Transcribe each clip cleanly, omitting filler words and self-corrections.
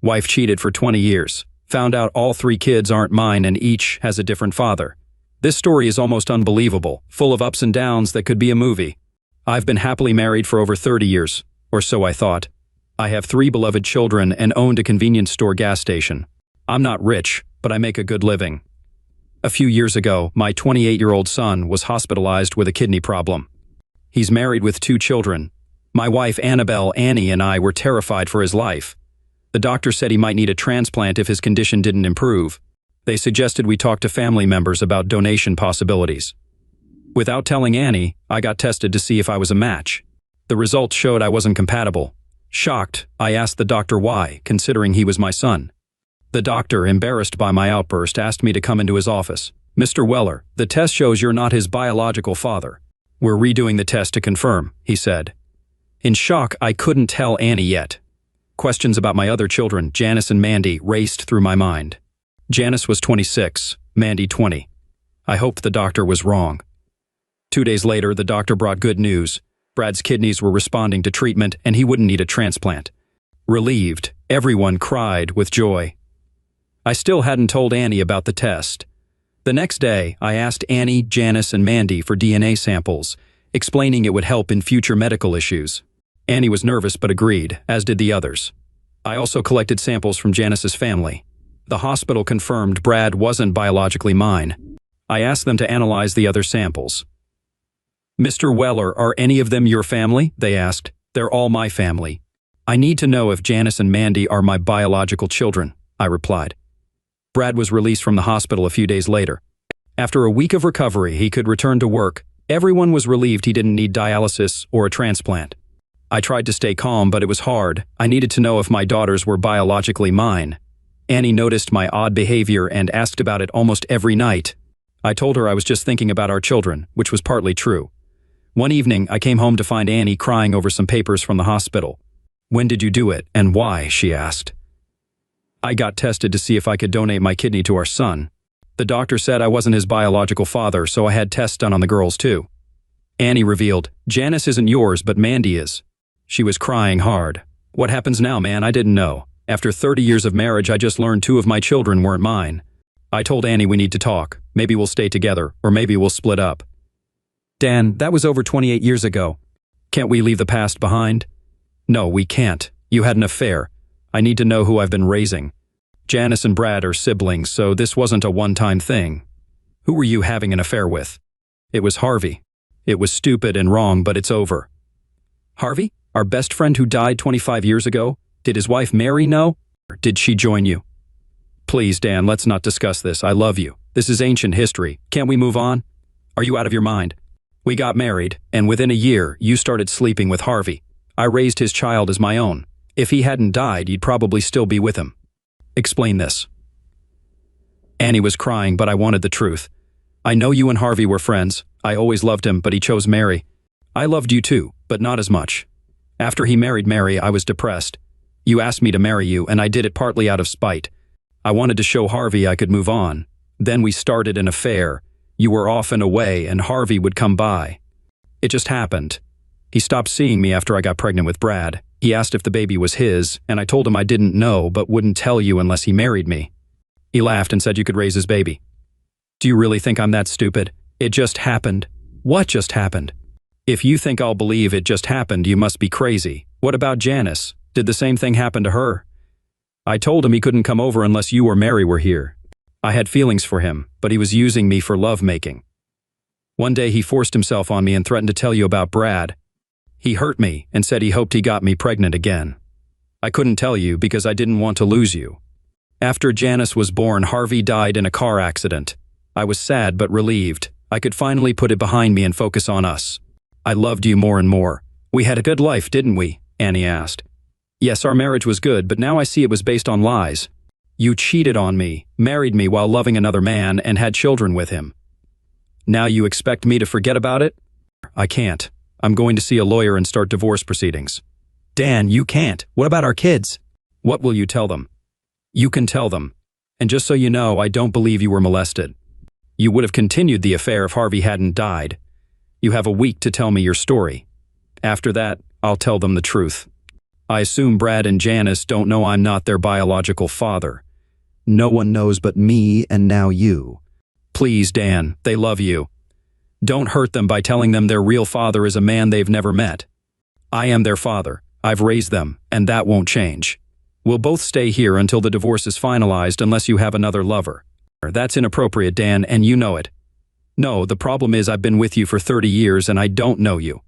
Wife cheated for 20 years. Found out all 3 kids aren't mine and each has a different father. This story is almost unbelievable, full of ups and downs that could be a movie. I've been happily married for over 30 years, or so I thought. I have 3 beloved children and owned a convenience store gas station. I'm not rich, but I make a good living. A few years ago, my 28-year-old son was hospitalized with a kidney problem. He's married with 2 children. My wife Annabelle, Annie, and I were terrified for his life. The doctor said he might need a transplant if his condition didn't improve. They suggested we talk to family members about donation possibilities. Without telling Annie, I got tested to see if I was a match. The results showed I wasn't compatible. Shocked, I asked the doctor why, considering he was my son. The doctor, embarrassed by my outburst, asked me to come into his office. "Mr. Weller, the test shows you're not his biological father. We're redoing the test to confirm," he said. In shock, I couldn't tell Annie yet. Questions about my other children, Janice and Mandy, raced through my mind. Janice was 26, Mandy 20. I hoped the doctor was wrong. 2 days later, the doctor brought good news. Brad's kidneys were responding to treatment and he wouldn't need a transplant. Relieved, everyone cried with joy. I still hadn't told Annie about the test. The next day, I asked Annie, Janice, and Mandy for DNA samples, explaining it would help in future medical issues. Annie was nervous but agreed, as did the others. I also collected samples from Janice's family. The hospital confirmed Brad wasn't biologically mine. I asked them to analyze the other samples. "Mr. Weller, are any of them your family?" they asked. "They're all my family. I need to know if Janice and Mandy are my biological children," I replied. Brad was released from the hospital a few days later. After a week of recovery, he could return to work. Everyone was relieved he didn't need dialysis or a transplant. I tried to stay calm, but it was hard. I needed to know if my daughters were biologically mine. Annie noticed my odd behavior and asked about it almost every night. I told her I was just thinking about our children, which was partly true. One evening, I came home to find Annie crying over some papers from the hospital. "When did you do it, and why?" she asked. "I got tested to see if I could donate my kidney to our son. The doctor said I wasn't his biological father, so I had tests done on the girls too." Annie revealed, "Janice isn't yours, but Mandy is." She was crying hard. "What happens now, man? I didn't know. After 30 years of marriage, I just learned 2 of my children weren't mine." I told Annie we need to talk. Maybe we'll stay together, or maybe we'll split up. "Dan, that was over 28 years ago. Can't we leave the past behind?" "No, we can't. You had an affair. I need to know who I've been raising. Janice and Brad are siblings, so this wasn't a one-time thing. Who were you having an affair with?" "It was Harvey. It was stupid and wrong, but it's over." "Harvey? Our best friend who died 25 years ago? Did his wife Mary know? Or did she join you?" "Please, Dan, let's not discuss this. I love you. This is ancient history. Can't we move on? Are you out of your mind? We got married, and within a year, you started sleeping with Harvey. I raised his child as my own. If he hadn't died, you'd probably still be with him. Explain this." Annie was crying, but I wanted the truth. "I know you and Harvey were friends. I always loved him, but he chose Mary. I loved you too, but not as much. After he married Mary, I was depressed. You asked me to marry you, and I did it partly out of spite. I wanted to show Harvey I could move on. Then we started an affair. You were off and away, and Harvey would come by. It just happened. He stopped seeing me after I got pregnant with Brad. He asked if the baby was his, and I told him I didn't know but wouldn't tell you unless he married me. He laughed and said you could raise his baby. Do you really think I'm that stupid? It just happened." "What just happened?" "If you think I'll believe it just happened, you must be crazy. What about Janice? Did the same thing happen to her?" "I told him he couldn't come over unless you or Mary were here. I had feelings for him, but he was using me for lovemaking. One day he forced himself on me and threatened to tell you about Brad. He hurt me and said he hoped he got me pregnant again. I couldn't tell you because I didn't want to lose you. After Janice was born, Harvey died in a car accident. I was sad but relieved. I could finally put it behind me and focus on us. I loved you more and more. We had a good life, didn't we?" Annie asked. "Yes, our marriage was good, but now I see it was based on lies. You cheated on me, married me while loving another man, and had children with him. Now you expect me to forget about it? I can't. I'm going to see a lawyer and start divorce proceedings." "Dan, you can't. What about our kids?" "What will you tell them?" "You can tell them. And just so you know, I don't believe you were molested. You would have continued the affair if Harvey hadn't died. You have a week to tell me your story. After that, I'll tell them the truth." I assume Brad and Janice don't know I'm not their biological father. No one knows but me and now you. Please, Dan, they love you. Don't hurt them by telling them their real father is a man they've never met. I am their father. I've raised them, and that won't change. We'll both stay here until the divorce is finalized unless you have another lover. That's inappropriate, Dan, and you know it. No, the problem is I've been with you for 30 years and I don't know you.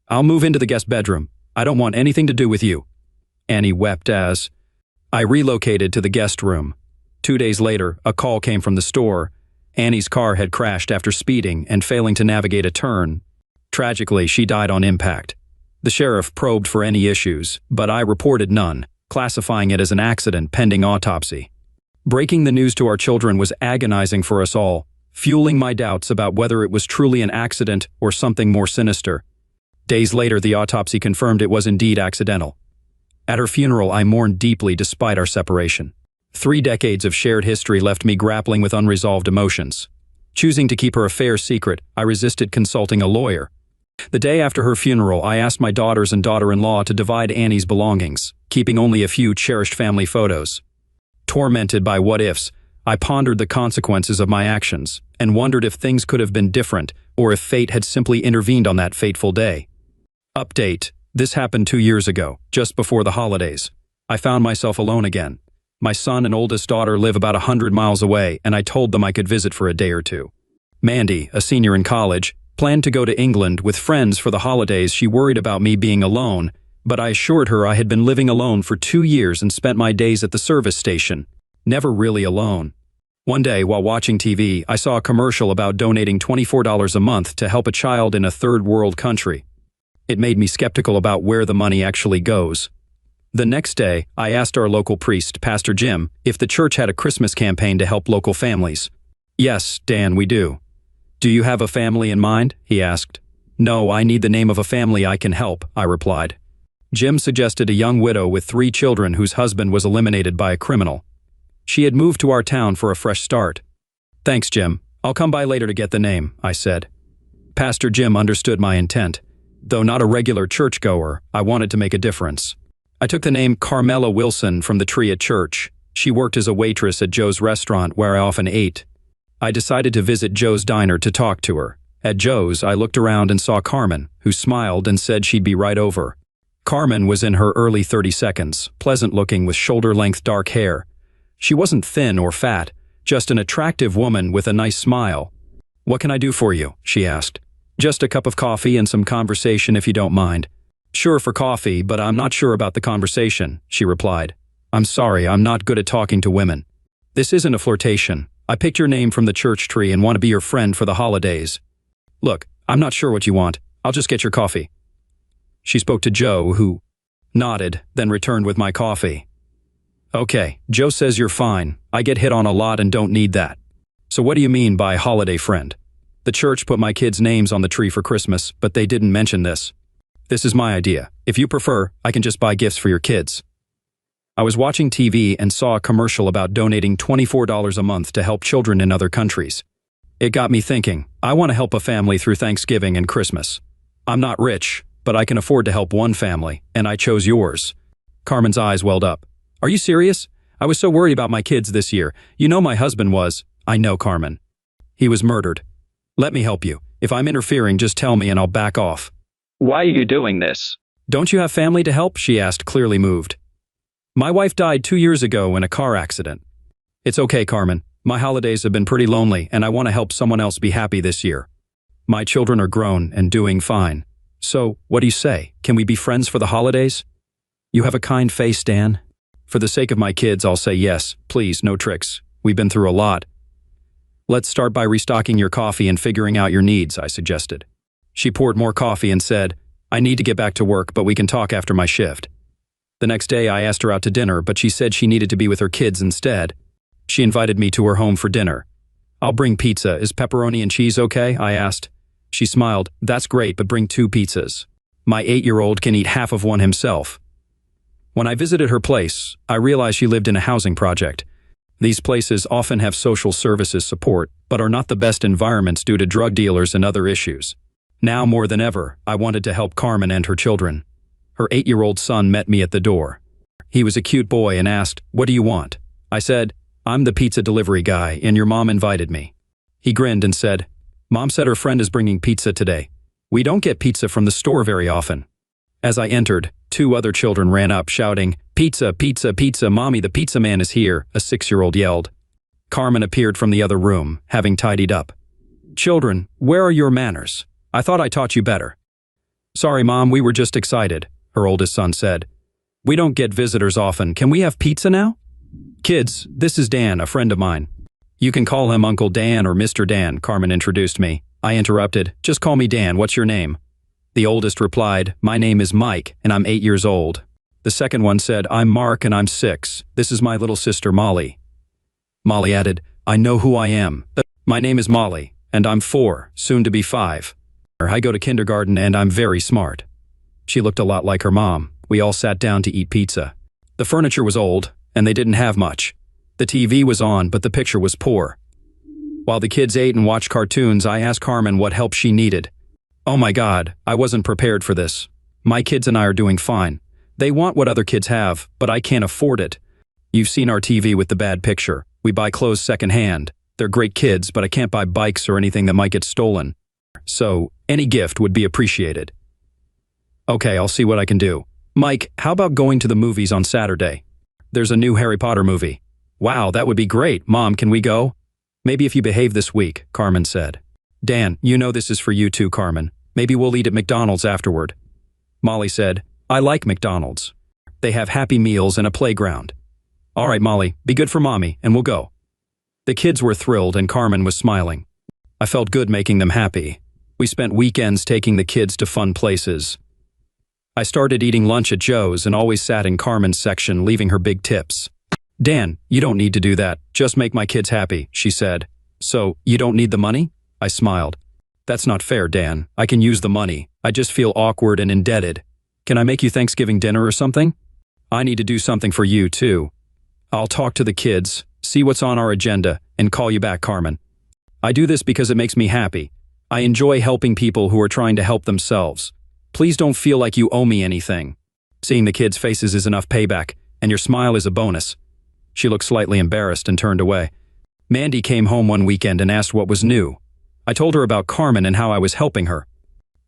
I'll move into the guest bedroom. I don't want anything to do with you. Annie wept as I relocated to the guest room. 2 days later, a call came from the store. Annie's car had crashed after speeding and failing to navigate a turn. Tragically, she died on impact. The sheriff probed for any issues, but I reported none, classifying it as an accident pending autopsy. Breaking the news to our children was agonizing for us all, fueling my doubts about whether it was truly an accident or something more sinister. Days later, the autopsy confirmed it was indeed accidental. At her funeral, I mourned deeply despite our separation. 3 decades of shared history left me grappling with unresolved emotions. Choosing to keep her affair secret, I resisted consulting a lawyer. The day after her funeral, I asked my daughters and daughter-in-law to divide Annie's belongings, keeping only a few cherished family photos. Tormented by what-ifs, I pondered the consequences of my actions and wondered if things could have been different or if fate had simply intervened on that fateful day. Update: this happened 2 years ago, just before the holidays. I found myself alone again. My son and oldest daughter live about 100 miles away, and I told them I could visit for a day or two. Mandy, a senior in college, planned to go to England with friends for the holidays. She worried about me being alone, but I assured her I had been living alone for 2 years and spent my days at the service station, never really alone. One day, while watching TV, I saw a commercial about donating $24 a month to help a child in a third world country. It made me skeptical about where the money actually goes. The next day, I asked our local priest, Pastor Jim, if the church had a Christmas campaign to help local families. Yes, Dan, we do. Do you have a family in mind? He asked. No, I need the name of a family I can help, I replied. Jim suggested a young widow with 3 children whose husband was eliminated by a criminal. She had moved to our town for a fresh start. Thanks, Jim. I'll come by later to get the name, I said. Pastor Jim understood my intent. Though not a regular churchgoer, I wanted to make a difference. I took the name Carmela Wilson from the tree at church. She worked as a waitress at Joe's restaurant where I often ate. I decided to visit Joe's diner to talk to her. At Joe's, I looked around and saw Carmen, who smiled and said she'd be right over. Carmen was in her early 30s, pleasant-looking with shoulder-length dark hair. She wasn't thin or fat, just an attractive woman with a nice smile. "What can I do for you?" she asked. "Just a cup of coffee and some conversation if you don't mind." "Sure for coffee, but I'm not sure about the conversation," she replied. "I'm sorry, I'm not good at talking to women." "This isn't a flirtation. I picked your name from the church tree and want to be your friend for the holidays." "Look, I'm not sure what you want. I'll just get your coffee." She spoke to Joe, who nodded, then returned with my coffee. "Okay, Joe says you're fine. I get hit on a lot and don't need that. So what do you mean by holiday friend? The church put my kids' names on the tree for Christmas, but they didn't mention this. This is my idea. If you prefer, I can just buy gifts for your kids." I was watching TV and saw a commercial about donating $24 a month to help children in other countries. It got me thinking, I want to help a family through Thanksgiving and Christmas. I'm not rich, but I can afford to help one family, and I chose yours. Carmen's eyes welled up. "Are you serious? I was so worried about my kids this year. You know my husband was." "I know, Carmen. He was murdered. Let me help you. If I'm interfering, just tell me and I'll back off." "Why are you doing this?" "Don't you have family to help?" she asked, clearly moved. "My wife died 2 years ago in a car accident." "It's okay, Carmen. My holidays have been pretty lonely and I want to help someone else be happy this year. My children are grown and doing fine. So, what do you say? Can we be friends for the holidays?" "You have a kind face, Dan." "For the sake of my kids, I'll say yes. Please, no tricks. We've been through a lot." "Let's start by restocking your coffee and figuring out your needs," I suggested. She poured more coffee and said, "I need to get back to work, but we can talk after my shift." The next day, I asked her out to dinner, but she said she needed to be with her kids instead. She invited me to her home for dinner. "I'll bring pizza. Is pepperoni and cheese okay?" I asked. She smiled. "That's great, but bring 2 pizzas. My 8-year-old can eat half of one himself." When I visited her place, I realized she lived in a housing project. These places often have social services support, but are not the best environments due to drug dealers and other issues. Now more than ever, I wanted to help Carmen and her children. Her 8-year-old son met me at the door. He was a cute boy and asked, "What do you want?" I said, "I'm the pizza delivery guy, and your mom invited me." He grinned and said, "Mom said her friend is bringing pizza today. We don't get pizza from the store very often." As I entered, 2 other children ran up shouting, "Pizza, pizza, pizza, Mommy, the pizza man is here," a 6-year-old yelled. Carmen appeared from the other room, having tidied up. "Children, where are your manners? I thought I taught you better." "Sorry, Mom, we were just excited," her oldest son said. "We don't get visitors often. Can we have pizza now?" "Kids, this is Dan, a friend of mine." "You can call him Uncle Dan or Mr. Dan," Carmen introduced me. I interrupted, "Just call me Dan, what's your name?" The oldest replied, "My name is Mike, and I'm 8 years old." The second one said, "I'm Mark, and I'm 6. This is my little sister, Molly." Molly added, "I know who I am. My name is Molly, and I'm 4, soon to be 5. I go to kindergarten, and I'm very smart." She looked a lot like her mom. We all sat down to eat pizza. The furniture was old, and they didn't have much. The TV was on, but the picture was poor. While the kids ate and watched cartoons, I asked Carmen what help she needed. "Oh my God, I wasn't prepared for this. My kids and I are doing fine. They want what other kids have, but I can't afford it. You've seen our TV with the bad picture. We buy clothes secondhand. They're great kids, but I can't buy bikes or anything that might get stolen. So, any gift would be appreciated." "Okay, I'll see what I can do. Mike, how about going to the movies on Saturday? There's a new Harry Potter movie." "Wow, that would be great. Mom, can we go?" "Maybe if you behave this week," Carmen said. "Dan, you know this is for you too, Carmen. Maybe we'll eat at McDonald's afterward." Molly said, "I like McDonald's. They have Happy Meals and a playground." "All right, Molly, be good for Mommy, and we'll go." The kids were thrilled and Carmen was smiling. I felt good making them happy. We spent weekends taking the kids to fun places. I started eating lunch at Joe's and always sat in Carmen's section, leaving her big tips. "Dan, you don't need to do that. Just make my kids happy," she said. "So, you don't need the money?" I smiled. "That's not fair, Dan. I can use the money. I just feel awkward and indebted. Can I make you Thanksgiving dinner or something?" "I need to do something for you, too." "I'll talk to the kids, see what's on our agenda, and call you back, Carmen. I do this because it makes me happy. I enjoy helping people who are trying to help themselves. Please don't feel like you owe me anything. Seeing the kids' faces is enough payback, and your smile is a bonus." She looked slightly embarrassed and turned away. Mandy came home one weekend and asked what was new. I told her about Carmen and how I was helping her.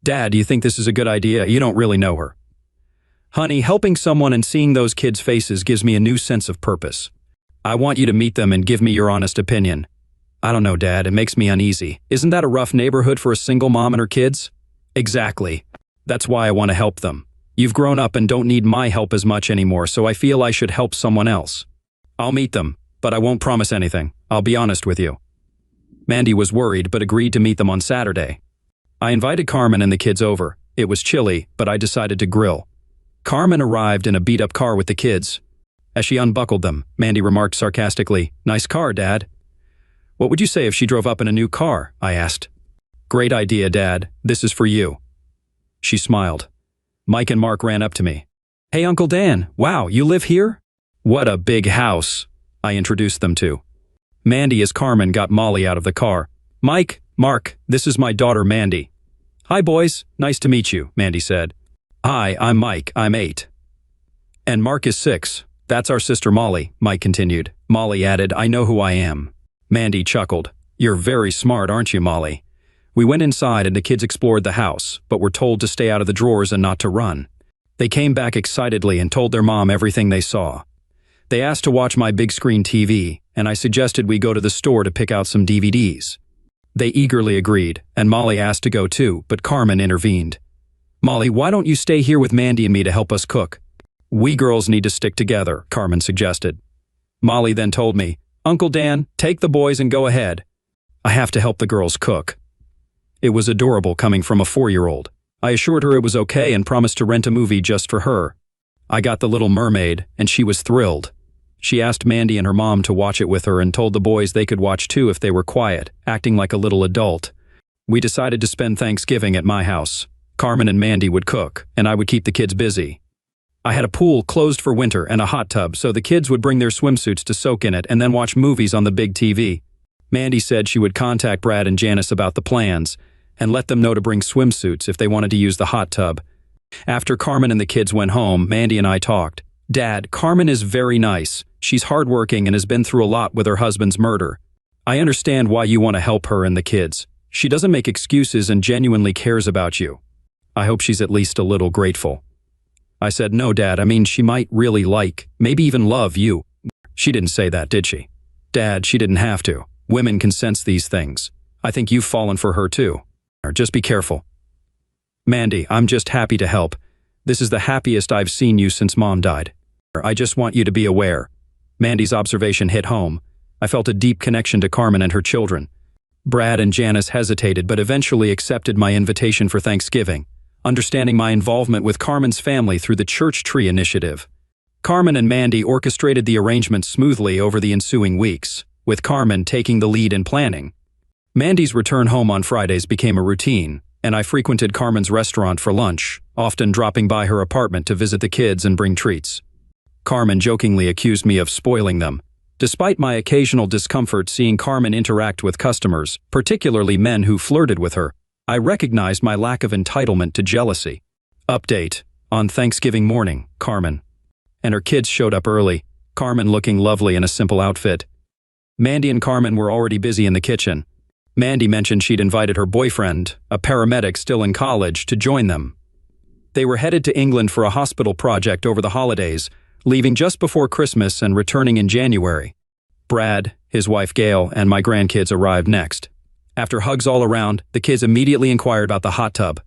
"Dad, do you think this is a good idea? You don't really know her." "Honey, helping someone and seeing those kids' faces gives me a new sense of purpose. I want you to meet them and give me your honest opinion." "I don't know, Dad, it makes me uneasy. Isn't that a rough neighborhood for a single mom and her kids?" "Exactly. That's why I want to help them. You've grown up and don't need my help as much anymore, so I feel I should help someone else. I'll meet them, but I won't promise anything. I'll be honest with you." Mandy was worried but agreed to meet them on Saturday. I invited Carmen and the kids over. It was chilly, but I decided to grill. Carmen arrived in a beat-up car with the kids. As she unbuckled them, Mandy remarked sarcastically, "Nice car, Dad." "What would you say if she drove up in a new car?" I asked. "Great idea, Dad. This is for you." She smiled. Mike and Mark ran up to me. "Hey, Uncle Dan, wow, you live here?" "What a big house," I introduced them to. Mandy as Carmen got Molly out of the car. "Mike, Mark, this is my daughter Mandy." "Hi, boys. Nice to meet you," Mandy said. "Hi, I'm Mike. I'm 8. "And Mark is 6. That's our sister Molly," Mike continued. Molly added, "I know who I am." Mandy chuckled. "You're very smart, aren't you, Molly?" We went inside and the kids explored the house, but were told to stay out of the drawers and not to run. They came back excitedly and told their mom everything they saw. They asked to watch my big screen TV, and I suggested we go to the store to pick out some DVDs. They eagerly agreed, and Molly asked to go too, but Carmen intervened. "Molly, why don't you stay here with Mandy and me to help us cook?" "We girls need to stick together," Carmen suggested. Molly then told me, "Uncle Dan, take the boys and go ahead. I have to help the girls cook." It was adorable coming from a 4-year-old. I assured her it was okay and promised to rent a movie just for her. I got The Little Mermaid, and she was thrilled. She asked Mandy and her mom to watch it with her and told the boys they could watch too if they were quiet, acting like a little adult. We decided to spend Thanksgiving at my house. Carmen and Mandy would cook, and I would keep the kids busy. I had a pool closed for winter and a hot tub, so the kids would bring their swimsuits to soak in it and then watch movies on the big TV. Mandy said she would contact Brad and Janice about the plans and let them know to bring swimsuits if they wanted to use the hot tub. After Carmen and the kids went home, Mandy and I talked. Dad, Carmen is very nice. She's hardworking and has been through a lot with her husband's murder. I understand why you want to help her and the kids. She doesn't make excuses and genuinely cares about you. I hope she's at least a little grateful. I said, no, Dad, I mean, she might really like, maybe even love you. She didn't say that, did she? Dad, she didn't have to. Women can sense these things. I think you've fallen for her too. Just be careful. Mandy, I'm just happy to help. This is the happiest I've seen you since Mom died. I just want you to be aware. Mandy's observation hit home. I felt a deep connection to Carmen and her children. Brad and Janice hesitated but eventually accepted my invitation for Thanksgiving, understanding my involvement with Carmen's family through the Church Tree Initiative. Carmen and Mandy orchestrated the arrangement smoothly over the ensuing weeks, with Carmen taking the lead in planning. Mandy's return home on Fridays became a routine, and I frequented Carmen's restaurant for lunch, often dropping by her apartment to visit the kids and bring treats. Carmen jokingly accused me of spoiling them. Despite my occasional discomfort seeing Carmen interact with customers, particularly men who flirted with her, I recognized my lack of entitlement to jealousy. Update. On Thanksgiving morning, Carmen and her kids showed up early, Carmen looking lovely in a simple outfit. Mandy and Carmen were already busy in the kitchen. Mandy mentioned she'd invited her boyfriend, a paramedic still in college, to join them. They were headed to England for a hospital project over the holidays, leaving just before Christmas and returning in January. Brad, his wife Gail, and my grandkids arrived next. After hugs all around, the kids immediately inquired about the hot tub.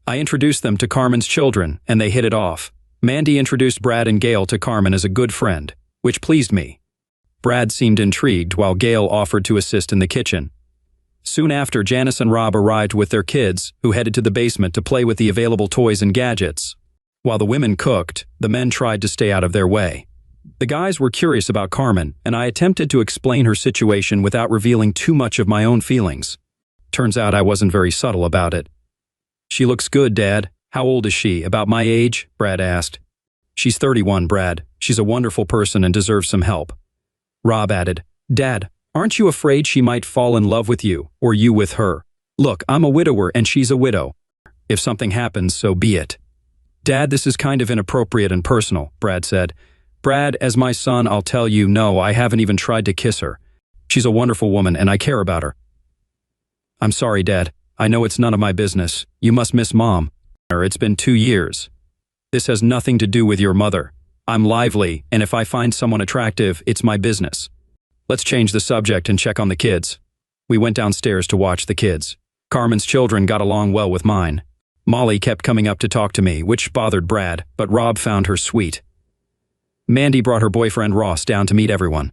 I introduced them to Carmen's children, and they hit it off. Mandy introduced Brad and Gail to Carmen as a good friend, which pleased me. Brad seemed intrigued while Gail offered to assist in the kitchen. Soon after, Janice and Rob arrived with their kids, who headed to the basement to play with the available toys and gadgets. While the women cooked, the men tried to stay out of their way. The guys were curious about Carmen, and I attempted to explain her situation without revealing too much of my own feelings. Turns out I wasn't very subtle about it. She looks good, Dad. How old is she? About my age? Brad asked. She's 31, Brad. She's a wonderful person and deserves some help. Rob added, Dad, aren't you afraid she might fall in love with you, or you with her? Look, I'm a widower and she's a widow. If something happens, so be it. Dad, this is kind of inappropriate and personal, Brad said. Brad, as my son, I'll tell you, no, I haven't even tried to kiss her. She's a wonderful woman and I care about her. I'm sorry, Dad. I know it's none of my business. You must miss Mom. It's been 2 years. This has nothing to do with your mother. I'm lively, and if I find someone attractive, it's my business. Let's change the subject and check on the kids. We went downstairs to watch the kids. Carmen's children got along well with mine. Molly kept coming up to talk to me, which bothered Brad, but Rob found her sweet. Mandy brought her boyfriend Ross down to meet everyone.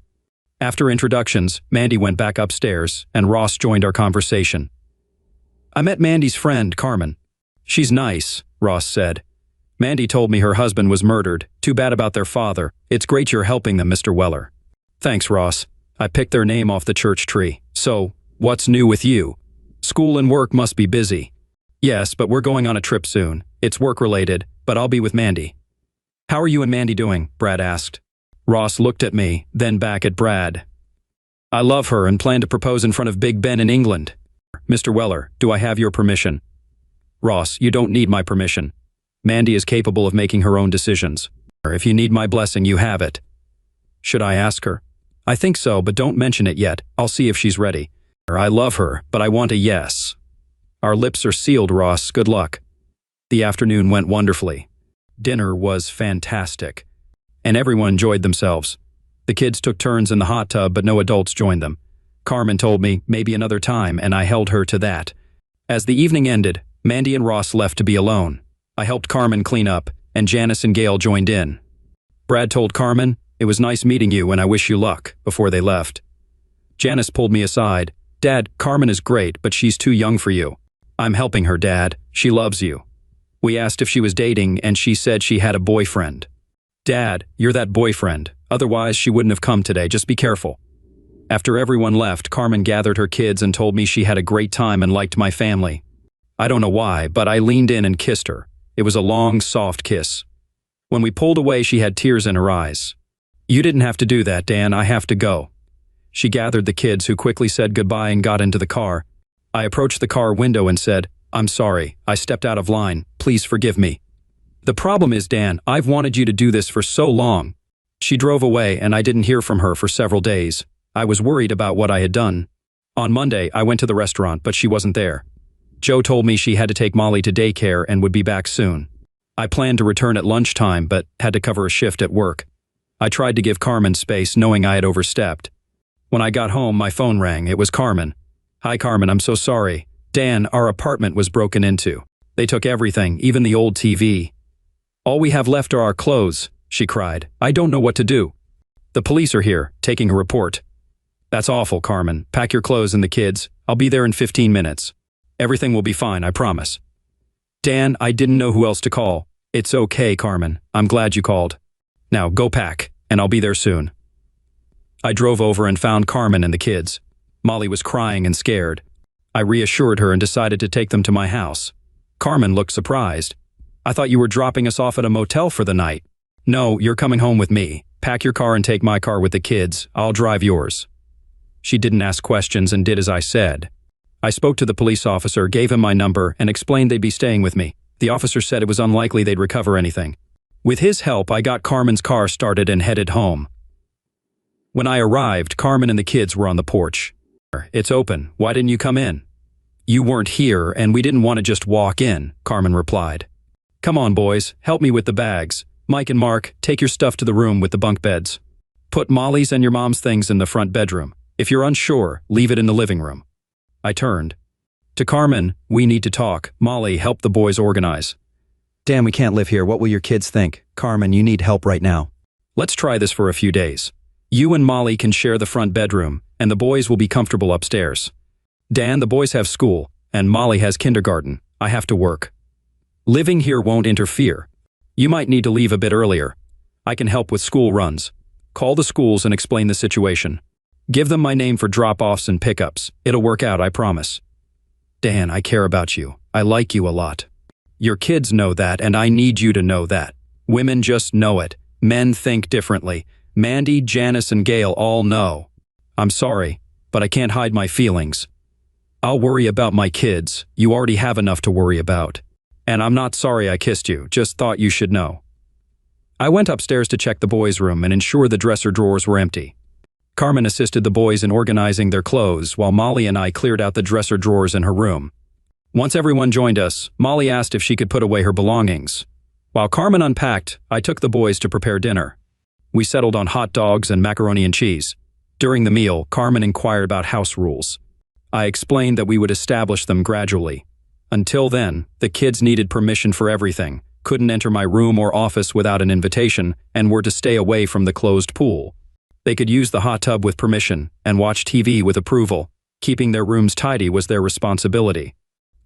After introductions, Mandy went back upstairs, and Ross joined our conversation. I met Mandy's friend, Carmen. She's nice, Ross said. Mandy told me her husband was murdered. Too bad about their father. It's great you're helping them, Mr. Weller. Thanks, Ross. I picked their name off the church tree. So, what's new with you? School and work must be busy. Yes, but we're going on a trip soon. It's work-related, but I'll be with Mandy. How are you and Mandy doing? Brad asked. Ross looked at me, then back at Brad. I love her and plan to propose in front of Big Ben in England. Mr. Weller, do I have your permission? Ross, you don't need my permission. Mandy is capable of making her own decisions. If you need my blessing, you have it. Should I ask her? I think so, but don't mention it yet. I'll see if she's ready. I love her, but I want a yes. Our lips are sealed, Ross. Good luck. The afternoon went wonderfully. Dinner was fantastic, and everyone enjoyed themselves. The kids took turns in the hot tub, but no adults joined them. Carmen told me maybe another time, and I held her to that. As the evening ended, Mandy and Ross left to be alone. I helped Carmen clean up, and Janice and Gail joined in. Brad told Carmen, "It was nice meeting you and I wish you luck," before they left. Janice pulled me aside. Dad, Carmen is great, but she's too young for you. I'm helping her, Dad. She loves you. We asked if she was dating, and she said she had a boyfriend. Dad, you're that boyfriend. Otherwise, she wouldn't have come today. Just be careful. After everyone left, Carmen gathered her kids and told me she had a great time and liked my family. I don't know why, but I leaned in and kissed her. It was a long, soft kiss. When we pulled away, she had tears in her eyes. You didn't have to do that, Dan. I have to go. She gathered the kids, who quickly said goodbye and got into the car. I approached the car window and said, I'm sorry, I stepped out of line. Please forgive me. The problem is, Dan, I've wanted you to do this for so long. She drove away and I didn't hear from her for several days. I was worried about what I had done. On Monday, I went to the restaurant, but she wasn't there. Joe told me she had to take Molly to daycare and would be back soon. I planned to return at lunchtime, but had to cover a shift at work. I tried to give Carmen space, knowing I had overstepped. When I got home, my phone rang. It was Carmen. "Hi, Carmen, I'm so sorry. Dan, our apartment was broken into. They took everything, even the old TV. All we have left are our clothes," she cried. "I don't know what to do. The police are here, taking a report." "That's awful, Carmen. Pack your clothes and the kids. I'll be there in 15 minutes. Everything will be fine, I promise." "Dan, I didn't know who else to call." "It's okay, Carmen. I'm glad you called. Now go pack, and I'll be there soon." I drove over and found Carmen and the kids. Molly was crying and scared. I reassured her and decided to take them to my house. Carmen looked surprised. "I thought you were dropping us off at a motel for the night." "No, you're coming home with me. Pack your car and take my car with the kids. I'll drive yours." She didn't ask questions and did as I said. I spoke to the police officer, gave him my number, and explained they'd be staying with me. The officer said it was unlikely they'd recover anything. With his help, I got Carmen's car started and headed home. When I arrived, Carmen and the kids were on the porch. "It's open. Why didn't you come in?" "You weren't here, and we didn't want to just walk in," Carmen replied. "Come on, boys. Help me with the bags. Mike and Mark, take your stuff to the room with the bunk beds. Put Molly's and your mom's things in the front bedroom. If you're unsure, leave it in the living room." I turned to Carmen. "We need to talk. Molly, help the boys organize." Dan, we can't live here. What will your kids think? Carmen, you need help right now. "Let's try this for a few days. You and Molly can share the front bedroom, and the boys will be comfortable upstairs. Dan, the boys have school, and Molly has kindergarten. I have to work. Living here won't interfere. You might need to leave a bit earlier. I can help with school runs. Call the schools and explain the situation. Give them my name for drop-offs and pickups. It'll work out, I promise. Dan, I care about you. I like you a lot. Your kids know that, and I need you to know that. Women just know it. Men think differently. Mandy, Janice, and Gail all know. I'm sorry, but I can't hide my feelings. I'll worry about my kids. You already have enough to worry about. And I'm not sorry I kissed you, just thought you should know." I went upstairs to check the boys' room and ensure the dresser drawers were empty. Carmen assisted the boys in organizing their clothes while Molly and I cleared out the dresser drawers in her room. Once everyone joined us, Molly asked if she could put away her belongings. While Carmen unpacked, I took the boys to prepare dinner. We settled on hot dogs and macaroni and cheese. During the meal, Carmen inquired about house rules. I explained that we would establish them gradually. Until then, the kids needed permission for everything, couldn't enter my room or office without an invitation, and were to stay away from the closed pool. They could use the hot tub with permission and watch TV with approval. Keeping their rooms tidy was their responsibility.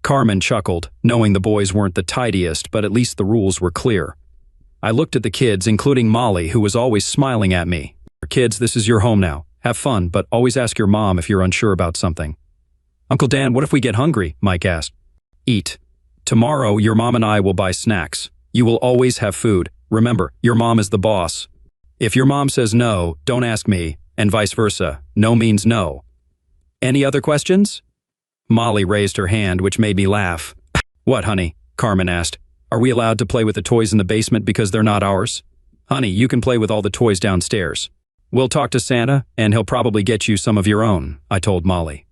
Carmen chuckled, knowing the boys weren't the tidiest, but at least the rules were clear. I looked at the kids, including Molly, who was always smiling at me. "Kids, this is your home now. Have fun, but always ask your mom if you're unsure about something." "Uncle Dan, what if we get hungry?" Mike asked. "Eat. Tomorrow, your mom and I will buy snacks. You will always have food. Remember, your mom is the boss. If your mom says no, don't ask me, and vice versa. No means no. Any other questions?" Molly raised her hand, which made me laugh. "What, honey?" Carmen asked. "Are we allowed to play with the toys in the basement because they're not ours?" "Honey, you can play with all the toys downstairs. We'll talk to Santa, and he'll probably get you some of your own," I told Molly.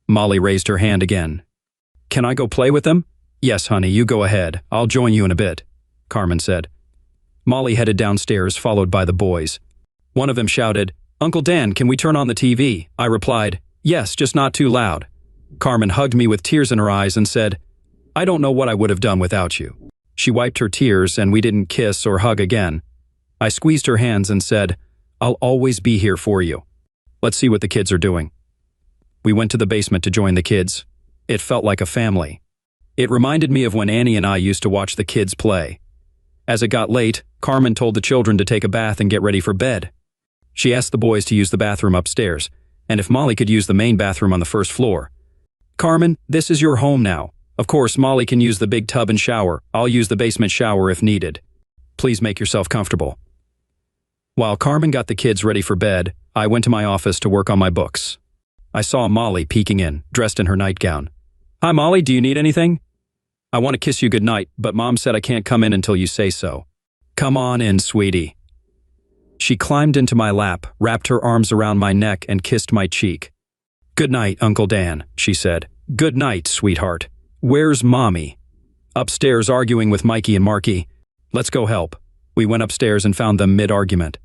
Molly raised her hand again. "Can I go play with them?" "Yes, honey, you go ahead. I'll join you in a bit," Carmen said. Molly headed downstairs, followed by the boys. One of them shouted, "Uncle Dan, can we turn on the TV?" I replied, "Yes, just not too loud." Carmen hugged me with tears in her eyes and said, "I don't know what I would have done without you." She wiped her tears and we didn't kiss or hug again. I squeezed her hands and said, "I'll always be here for you. Let's see what the kids are doing." We went to the basement to join the kids. It felt like a family. It reminded me of when Annie and I used to watch the kids play. As it got late, Carmen told the children to take a bath and get ready for bed. She asked the boys to use the bathroom upstairs, and if Molly could use the main bathroom on the first floor. "Carmen, this is your home now. Of course, Molly can use the big tub and shower. I'll use the basement shower if needed. Please make yourself comfortable." While Carmen got the kids ready for bed, I went to my office to work on my books. I saw Molly peeking in, dressed in her nightgown. "Hi, Molly, do you need anything?" I want to kiss you goodnight, but Mom said I can't come in until you say so. Come on in, sweetie. She climbed into my lap, wrapped her arms around my neck, and kissed my cheek. Good night, Uncle Dan, she said. Good night, sweetheart. Where's Mommy? Upstairs arguing with Mikey and Marky. Let's go help. We went upstairs and found them mid-argument.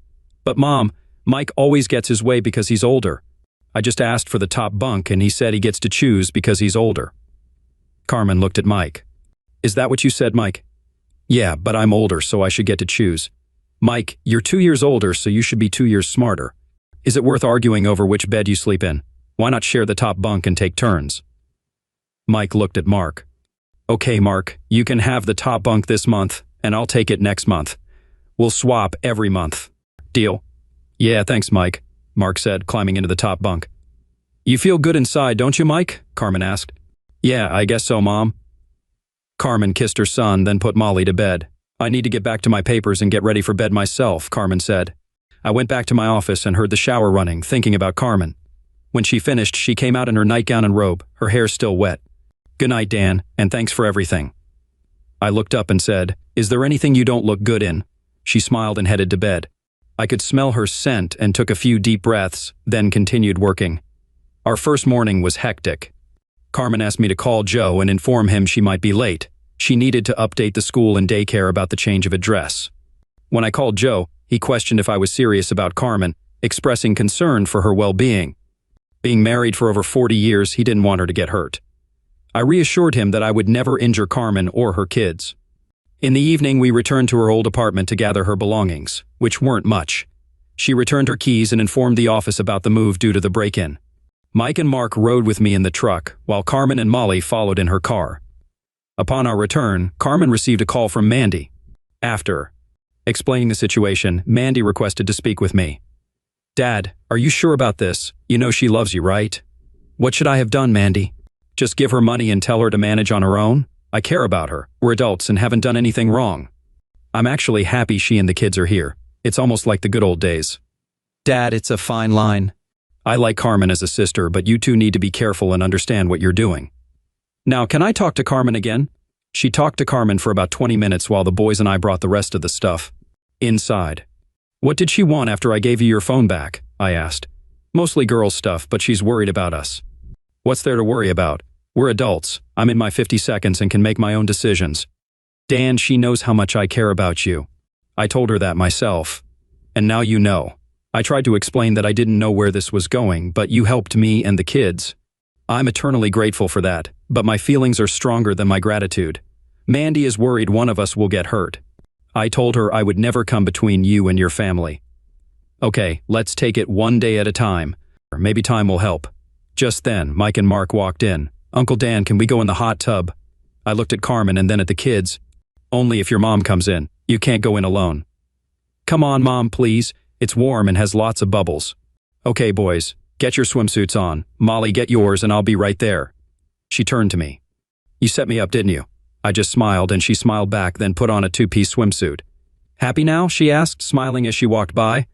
But Mom, Mike always gets his way because he's older. I just asked for the top bunk and he said he gets to choose because he's older. Carmen looked at Mike. Is that what you said, Mike? Yeah, but I'm older, so I should get to choose. Mike, you're 2 years older, so you should be 2 years smarter. Is it worth arguing over which bed you sleep in? Why not share the top bunk and take turns? Mike looked at Mark. Okay, Mark, you can have the top bunk this month, and I'll take it next month. We'll swap every month. Deal? Yeah, thanks, Mike, Mark said, climbing into the top bunk. You feel good inside, don't you, Mike? Carmen asked. Yeah, I guess so, Mom. Carmen kissed her son, then put Molly to bed. I need to get back to my papers and get ready for bed myself, Carmen said. I went back to my office and heard the shower running, thinking about Carmen. When she finished, she came out in her nightgown and robe, her hair still wet. Good night, Dan, and thanks for everything. I looked up and said, Is there anything you don't look good in? She smiled and headed to bed. I could smell her scent and took a few deep breaths, then continued working. Our first morning was hectic. Carmen asked me to call Joe and inform him she might be late. She needed to update the school and daycare about the change of address. When I called Joe, he questioned if I was serious about Carmen, expressing concern for her well-being. Being married for over 40 years, he didn't want her to get hurt. I reassured him that I would never injure Carmen or her kids. In the evening, we returned to her old apartment to gather her belongings, which weren't much. She returned her keys and informed the office about the move due to the break-in. Mike and Mark rode with me in the truck, while Carmen and Molly followed in her car. Upon our return, Carmen received a call from Mandy. After explaining the situation, Mandy requested to speak with me. Dad, are you sure about this? You know she loves you, right? What should I have done, Mandy? Just give her money and tell her to manage on her own? I care about her. We're adults and haven't done anything wrong. I'm actually happy she and the kids are here. It's almost like the good old days. Dad, it's a fine line. I like Carmen as a sister, but you two need to be careful and understand what you're doing. Now, can I talk to Carmen again? She talked to Carmen for about 20 minutes while the boys and I brought the rest of the stuff inside. What did she want after I gave you your phone back? I asked. Mostly girls' stuff, but she's worried about us. What's there to worry about? We're adults. I'm in my 50 seconds and can make my own decisions. Dan, she knows how much I care about you. I told her that myself. And now you know. I tried to explain that I didn't know where this was going, but you helped me and the kids. I'm eternally grateful for that, but my feelings are stronger than my gratitude. Mandy is worried one of us will get hurt. I told her I would never come between you and your family. Okay, let's take it one day at a time. Maybe time will help. Just then, Mike and Mark walked in. Uncle Dan, can we go in the hot tub? I looked at Carmen and then at the kids. Only if your mom comes in. You can't go in alone. Come on, Mom, please. It's warm and has lots of bubbles. Okay, boys. Get your swimsuits on. Molly, get yours and I'll be right there. She turned to me. You set me up, didn't you? I just smiled and she smiled back, then put on a two-piece swimsuit. Happy now? She asked, smiling as she walked by.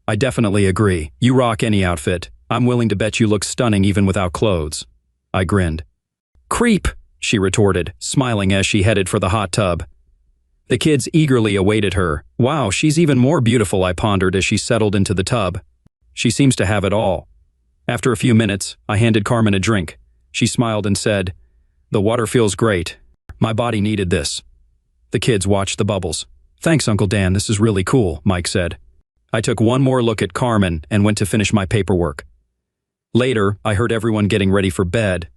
I definitely agree. You rock any outfit. I'm willing to bet you look stunning even without clothes. I grinned. Creep, she retorted, smiling as she headed for the hot tub. The kids eagerly awaited her. Wow, she's even more beautiful, I pondered as she settled into the tub. She seems to have it all. After a few minutes, I handed Carmen a drink. She smiled and said, The water feels great. My body needed this. The kids watched the bubbles. Thanks, Uncle Dan, this is really cool, Mike said. I took one more look at Carmen and went to finish my paperwork. Later, I heard everyone getting ready for bed.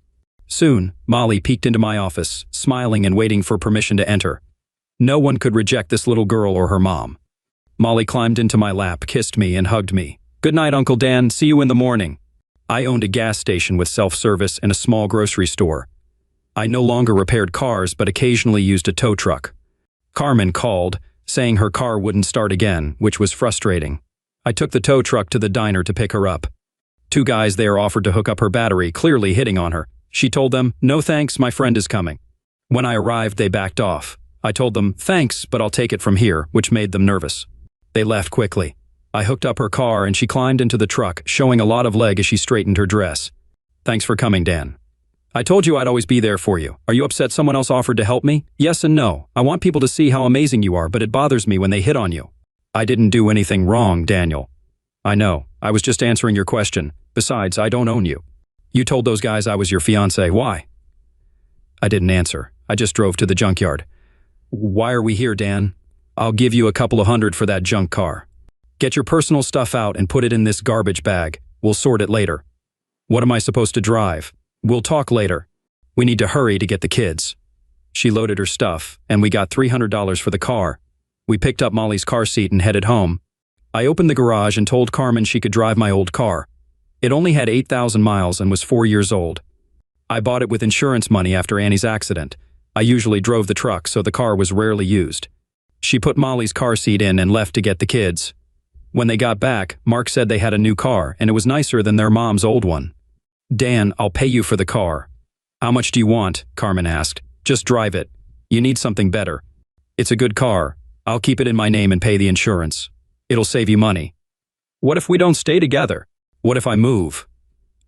Soon, Molly peeked into my office, smiling and waiting for permission to enter. No one could reject this little girl or her mom. Molly climbed into my lap, kissed me, and hugged me. Good night, Uncle Dan. See you in the morning. I owned a gas station with self-service and a small grocery store. I no longer repaired cars, but occasionally used a tow truck. Carmen called, saying her car wouldn't start again, which was frustrating. I took the tow truck to the diner to pick her up. Two guys there offered to hook up her battery, clearly hitting on her. She told them, No thanks, my friend is coming. When I arrived, they backed off. I told them, thanks, but I'll take it from here, which made them nervous. They left quickly. I hooked up her car and she climbed into the truck, showing a lot of leg as she straightened her dress. Thanks for coming, Dan. I told you I'd always be there for you. Are you upset someone else offered to help me? Yes and no. I want people to see how amazing you are, but it bothers me when they hit on you. I didn't do anything wrong, Daniel. I know. I was just answering your question. Besides, I don't own you. You told those guys I was your fiancé. Why? I didn't answer. I just drove to the junkyard. Why are we here, Dan? I'll give you a couple of $100 for that junk car. Get your personal stuff out and put it in this garbage bag. We'll sort it later. What am I supposed to drive? We'll talk later. We need to hurry to get the kids. She loaded her stuff, and we got $300 for the car. We picked up Molly's car seat and headed home. I opened the garage and told Carmen she could drive my old car. It only had 8,000 miles and was 4 years old. I bought it with insurance money after Annie's accident. I usually drove the truck, so the car was rarely used. She put Molly's car seat in and left to get the kids. When they got back, Mark said they had a new car, and it was nicer than their mom's old one. Dan, I'll pay you for the car. How much do you want? Carmen asked. Just drive it. You need something better. It's a good car. I'll keep it in my name and pay the insurance. It'll save you money. What if we don't stay together? What if I move?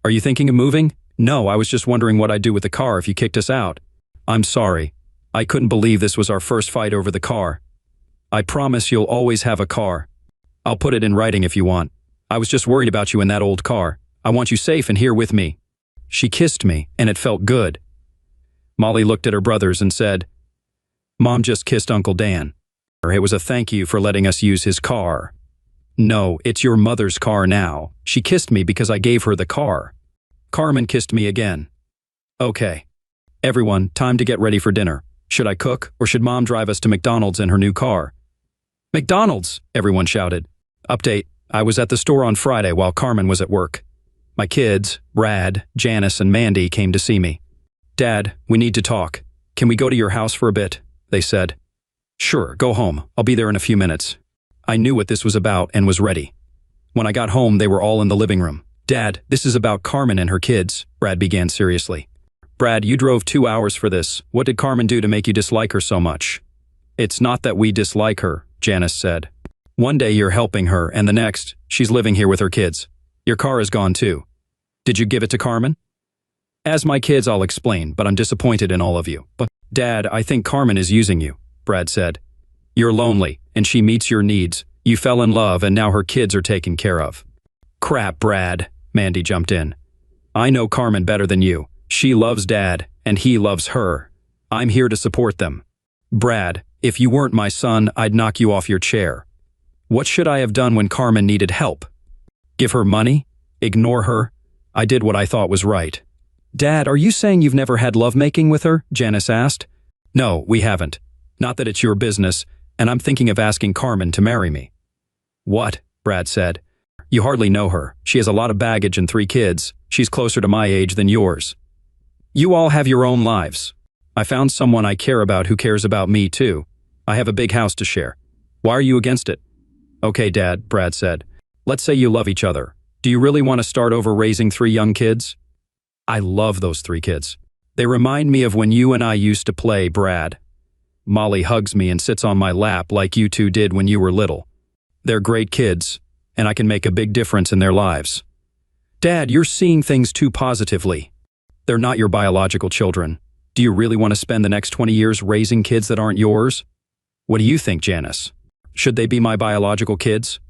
Are you thinking of moving? No, I was just wondering what I'd do with the car if you kicked us out. I'm sorry. I couldn't believe this was our first fight over the car. I promise you'll always have a car. I'll put it in writing if you want. I was just worried about you in that old car. I want you safe and here with me. She kissed me, and it felt good. Molly looked at her brothers and said, Mom just kissed Uncle Dan. It was a thank you for letting us use his car. No, it's your mother's car now. She kissed me because I gave her the car. Carmen kissed me again. Okay. Everyone, time to get ready for dinner. Should I cook, or should Mom drive us to McDonald's in her new car? McDonald's! Everyone shouted. Update, I was at the store on Friday while Carmen was at work. My kids, Brad, Janice, and Mandy came to see me. Dad, we need to talk. Can we go to your house for a bit? They said. Sure, go home. I'll be there in a few minutes. I knew what this was about and was ready. When I got home, they were all in the living room. Dad, this is about Carmen and her kids, Brad began seriously. Brad, you drove 2 hours for this. What did Carmen do to make you dislike her so much? It's not that we dislike her, Janice said. One day you're helping her, and the next, she's living here with her kids. Your car is gone too. Did you give it to Carmen? As my kids, I'll explain, but I'm disappointed in all of you. But, Dad, I think Carmen is using you, Brad said. You're lonely, and she meets your needs. You fell in love, and now her kids are taken care of. Crap, Brad, Mandy jumped in. I know Carmen better than you. She loves Dad, and he loves her. I'm here to support them. Brad, if you weren't my son, I'd knock you off your chair. What should I have done when Carmen needed help? Give her money? Ignore her? I did what I thought was right. Dad, are you saying you've never had lovemaking with her? Janice asked. No, we haven't. Not that it's your business, and I'm thinking of asking Carmen to marry me. What? Brad said. You hardly know her. She has a lot of baggage and 3 kids. She's closer to my age than yours. You all have your own lives. I found someone I care about who cares about me too. I have a big house to share. Why are you against it? Okay, Dad, Brad said. Let's say you love each other. Do you really want to start over raising 3 young kids? I love those 3 kids. They remind me of when you and I used to play, Brad. Molly hugs me and sits on my lap like you two did when you were little. They're great kids, and I can make a big difference in their lives. Dad, you're seeing things too positively. They're not your biological children. Do you really want to spend the next 20 years raising kids that aren't yours? What do you think, Janice? Should they be my biological kids?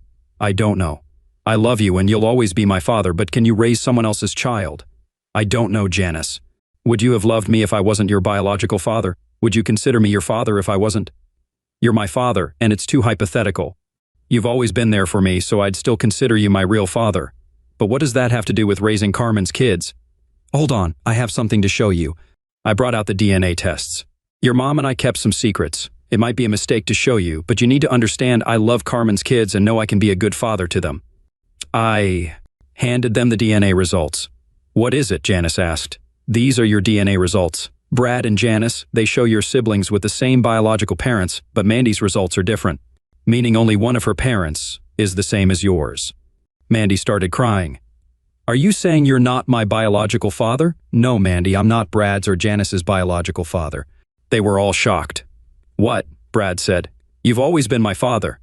I don't know. I love you and you'll always be my father, but can you raise someone else's child? I don't know, Janice. Would you have loved me if I wasn't your biological father? Would you consider me your father if I wasn't? You're my father, and it's too hypothetical. You've always been there for me, so I'd still consider you my real father. But what does that have to do with raising Carmen's kids? Hold on, I have something to show you. I brought out the DNA tests. Your mom and I kept some secrets. It might be a mistake to show you, but you need to understand I love Carmen's kids and know I can be a good father to them. I handed them the DNA results. What is it? Janice asked. These are your DNA results. Brad and Janice, they show your siblings with the same biological parents, but Mandy's results are different, meaning only one of her parents is the same as yours. Mandy started crying. Are you saying you're not my biological father? No, Mandy, I'm not Brad's or Janice's biological father. They were all shocked. What? Brad said. You've always been my father.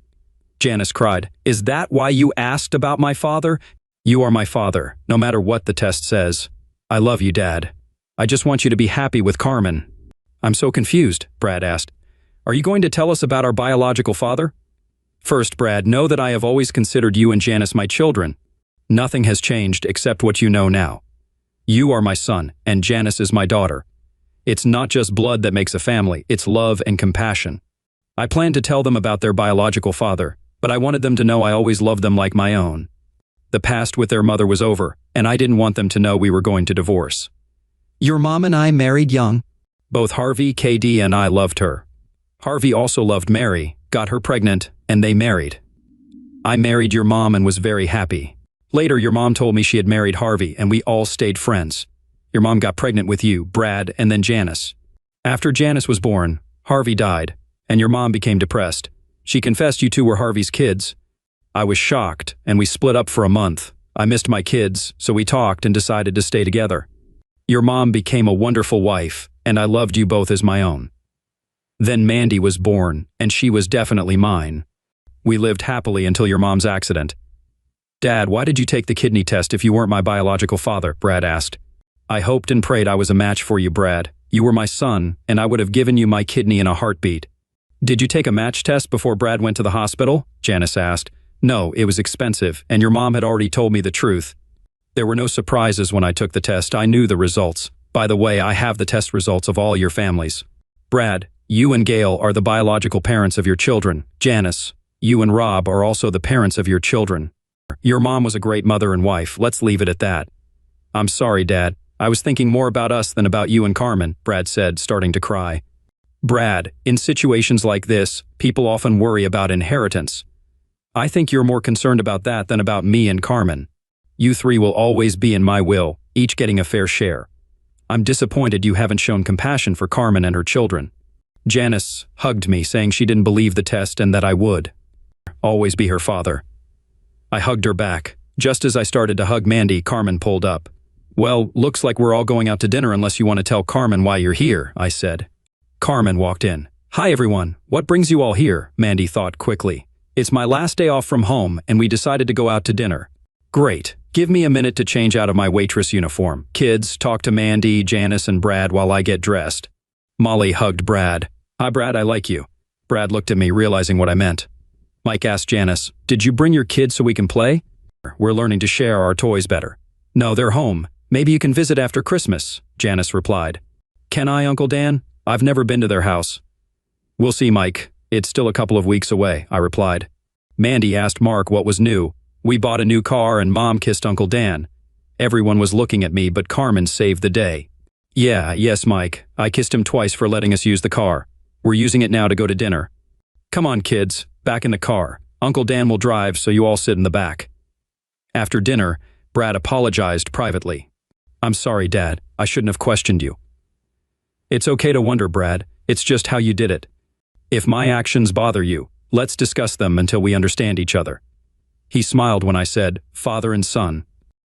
Janice cried. Is that why you asked about my father? You are my father, no matter what the test says. I love you, Dad. I just want you to be happy with Carmen." "I'm so confused," Brad asked. "Are you going to tell us about our biological father?" "First, Brad, know that I have always considered you and Janice my children. Nothing has changed except what you know now. You are my son, and Janice is my daughter. It's not just blood that makes a family, it's love and compassion. I planned to tell them about their biological father, but I wanted them to know I always loved them like my own. The past with their mother was over, and I didn't want them to know we were going to divorce." "Your mom and I married young." "Both Harvey, KD, and I loved her. Harvey also loved Mary, got her pregnant, and they married. I married your mom and was very happy. Later, your mom told me she had married Harvey, and we all stayed friends. Your mom got pregnant with you, Brad, and then Janice. After Janice was born, Harvey died, and your mom became depressed. She confessed you two were Harvey's kids. I was shocked, and we split up for a month. I missed my kids, so we talked and decided to stay together. Your mom became a wonderful wife, and I loved you both as my own. Then Mandy was born, and she was definitely mine. We lived happily until your mom's accident." "Dad, why did you take the kidney test if you weren't my biological father?" Brad asked. "I hoped and prayed I was a match for you, Brad. You were my son, and I would have given you my kidney in a heartbeat." "Did you take a match test before Brad went to the hospital?" Janice asked. "No, it was expensive, and your mom had already told me the truth. There were no surprises when I took the test. I knew the results. By the way, I have the test results of all your families. Brad, you and Gail are the biological parents of your children. Janice, you and Rob are also the parents of your children. Your mom was a great mother and wife. Let's leave it at that." "I'm sorry, Dad. I was thinking more about us than about you and Carmen," Brad said, starting to cry. "Brad, in situations like this, people often worry about inheritance. I think you're more concerned about that than about me and Carmen. You three will always be in my will, each getting a fair share. I'm disappointed you haven't shown compassion for Carmen and her children." Janice hugged me, saying she didn't believe the test and that I would always be her father. I hugged her back. Just as I started to hug Mandy, Carmen pulled up. "Well, looks like we're all going out to dinner unless you want to tell Carmen why you're here," I said. Carmen walked in. "Hi everyone, what brings you all here?" Mandy thought quickly. "It's my last day off from home and we decided to go out to dinner." "Great. Give me a minute to change out of my waitress uniform. Kids, talk to Mandy, Janice, and Brad while I get dressed." Molly hugged Brad. "Hi Brad, I like you." Brad looked at me, realizing what I meant. Mike asked Janice, "Did you bring your kids so we can play?" "We're learning to share our toys better." "No, they're home. Maybe you can visit after Christmas," Janice replied. "Can I, Uncle Dan? I've never been to their house." "We'll see, Mike. It's still a couple of weeks away," I replied. Mandy asked Mark what was new. We bought a new car and Mom kissed Uncle Dan. Everyone was looking at me, but Carmen saved the day. Yes, Mike. I kissed him twice for letting us use the car. We're using it now to go to dinner." "Come on, kids. Back in the car. Uncle Dan will drive, so you all sit in the back." After dinner, Brad apologized privately. "I'm sorry, Dad. I shouldn't have questioned you." "It's okay to wonder, Brad. It's just how you did it. If my actions bother you, let's discuss them until we understand each other." He smiled when I said, "Father and son."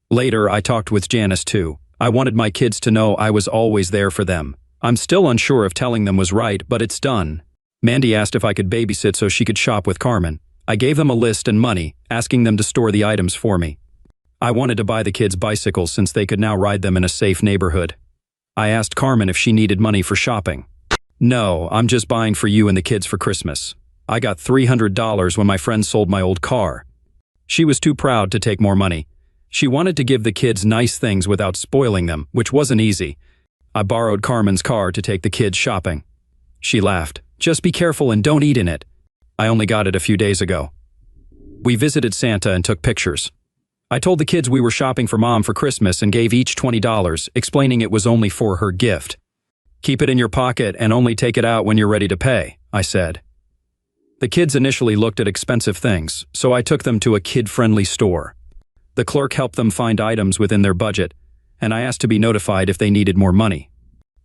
Later, I talked with Janice too. I wanted my kids to know I was always there for them. I'm still unsure if telling them was right, but it's done. Mandy asked if I could babysit so she could shop with Carmen. I gave them a list and money, asking them to store the items for me. I wanted to buy the kids bicycles since they could now ride them in a safe neighborhood. I asked Carmen if she needed money for shopping. "No, I'm just buying for you and the kids for Christmas. I got $300 when my friend sold my old car." She was too proud to take more money. She wanted to give the kids nice things without spoiling them, which wasn't easy. I borrowed Carmen's car to take the kids shopping. She laughed. "Just be careful and don't eat in it. I only got it a few days ago." We visited Santa and took pictures. I told the kids we were shopping for Mom for Christmas and gave each $20, explaining it was only for her gift. "Keep it in your pocket and only take it out when you're ready to pay," I said. The kids initially looked at expensive things, so I took them to a kid-friendly store. The clerk helped them find items within their budget, and I asked to be notified if they needed more money.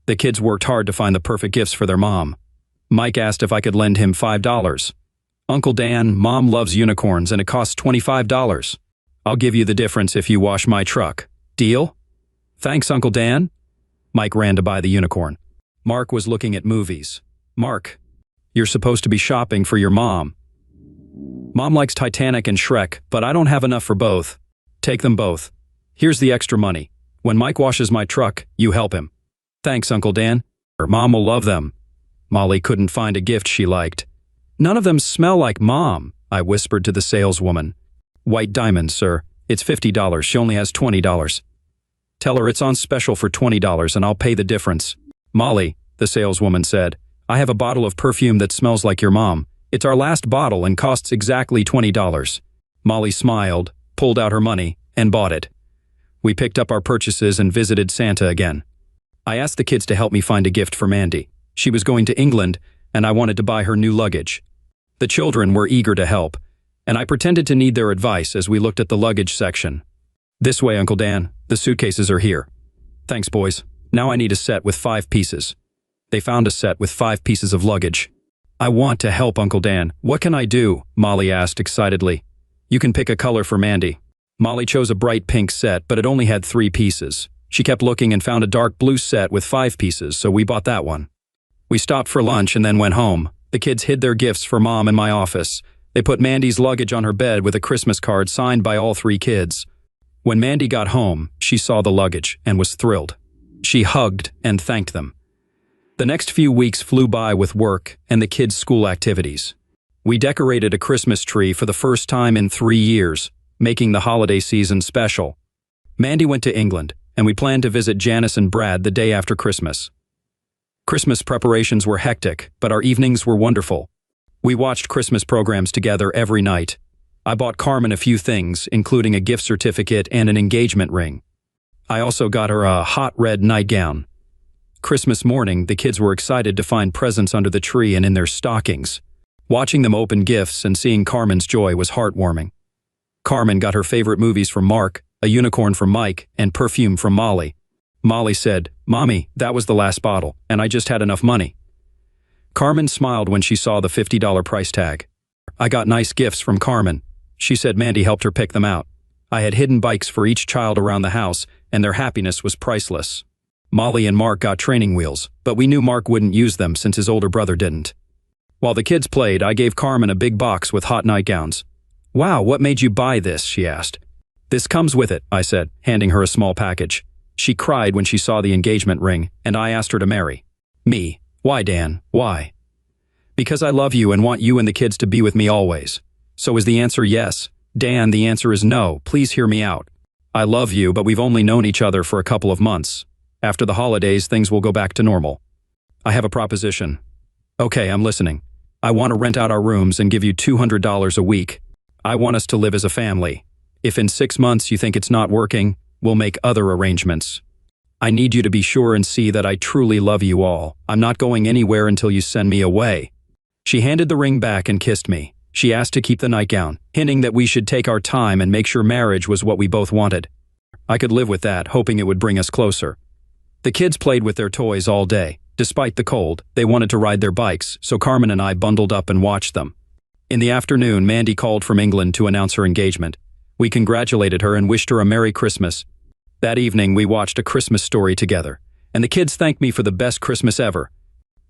The kids worked hard to find the perfect gifts for their mom. Mike asked if I could lend him $5. "Uncle Dan, Mom loves unicorns and it costs $25. I'll give you the difference if you wash my truck. Deal?" "Thanks, Uncle Dan." Mike ran to buy the unicorn. Mark was looking at movies. "Mark, you're supposed to be shopping for your mom." "Mom likes Titanic and Shrek, but I don't have enough for both." "Take them both. Here's the extra money. When Mike washes my truck, you help him." Thanks, Uncle Dan. Her mom will love them. Molly couldn't find a gift she liked. None of them smell like Mom, I whispered to the saleswoman. White diamonds, sir. It's $50. She only has $20. Tell her it's on special for $20 and I'll pay the difference. Molly, the saleswoman said, I have a bottle of perfume that smells like your mom. It's our last bottle and costs exactly $20. Molly smiled, pulled out her money, and bought it. We picked up our purchases and visited Santa again. I asked the kids to help me find a gift for Mandy. She was going to England, and I wanted to buy her new luggage. The children were eager to help, and I pretended to need their advice as we looked at the luggage section. This way, Uncle Dan. The suitcases are here. Thanks, boys. Now I need a set with 5 pieces. They found a set with 5 pieces of luggage. I want to help, Uncle Dan. What can I do? Molly asked excitedly. You can pick a color for Mandy. Molly chose a bright pink set, but it only had 3 pieces. She kept looking and found a dark blue set with 5 pieces, so we bought that one. We stopped for lunch and then went home. The kids hid their gifts for Mom in my office. They put Mandy's luggage on her bed with a Christmas card signed by all 3 kids. When Mandy got home, she saw the luggage and was thrilled. She hugged and thanked them. The next few weeks flew by with work and the kids' school activities. We decorated a Christmas tree for the first time in 3 years, making the holiday season special. Mandy went to England, and we planned to visit Janice and Brad the day after Christmas. Christmas preparations were hectic, but our evenings were wonderful. We watched Christmas programs together every night. I bought Carmen a few things, including a gift certificate and an engagement ring. I also got her a hot red nightgown. Christmas morning, the kids were excited to find presents under the tree and in their stockings. Watching them open gifts and seeing Carmen's joy was heartwarming. Carmen got her favorite movies from Mark, a unicorn from Mike, and perfume from Molly. Molly said, Mommy, that was the last bottle, and I just had enough money. Carmen smiled when she saw the $50 price tag. I got nice gifts from Carmen. She said Mandy helped her pick them out. I had hidden bikes for each child around the house, and their happiness was priceless. Molly and Mark got training wheels, but we knew Mark wouldn't use them since his older brother didn't. While the kids played, I gave Carmen a big box with hot nightgowns. Wow, what made you buy this? She asked. This comes with it, I said, handing her a small package. She cried when she saw the engagement ring, and I asked her to marry me. Why, Dan? Why? Because I love you and want you and the kids to be with me always. So is the answer yes? Dan, the answer is no. Please hear me out. I love you, but we've only known each other for a couple of months. After the holidays, things will go back to normal. I have a proposition. Okay, I'm listening. I want to rent out our rooms and give you $200 a week. I want us to live as a family. If in 6 months you think it's not working, we'll make other arrangements. I need you to be sure and see that I truly love you all. I'm not going anywhere until you send me away. She handed the ring back and kissed me. She asked to keep the nightgown, hinting that we should take our time and make sure marriage was what we both wanted. I could live with that, hoping it would bring us closer. The kids played with their toys all day. Despite the cold, they wanted to ride their bikes, so Carmen and I bundled up and watched them. In the afternoon, Mandy called from England to announce her engagement. We congratulated her and wished her a Merry Christmas. That evening, we watched A Christmas Story together, and the kids thanked me for the best Christmas ever.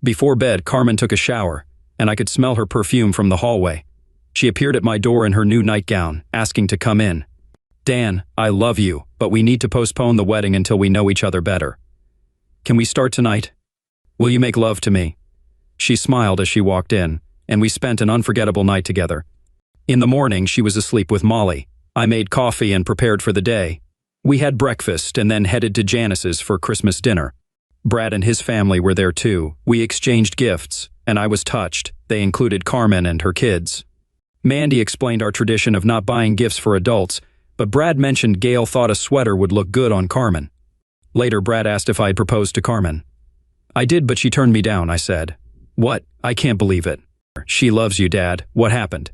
Before bed, Carmen took a shower, and I could smell her perfume from the hallway. She appeared at my door in her new nightgown, asking to come in. Dan, I love you, but we need to postpone the wedding until we know each other better. Can we start tonight? Will you make love to me? She smiled as she walked in, and we spent an unforgettable night together. In the morning, she was asleep with Molly. I made coffee and prepared for the day. We had breakfast and then headed to Janice's for Christmas dinner. Brad and his family were there too. We exchanged gifts, and I was touched. They included Carmen and her kids. Mandy explained our tradition of not buying gifts for adults, but Brad mentioned Gail thought a sweater would look good on Carmen. Later, Brad asked if I'd proposed to Carmen. I did, but she turned me down, I said. What? I can't believe it. She loves you, Dad. What happened?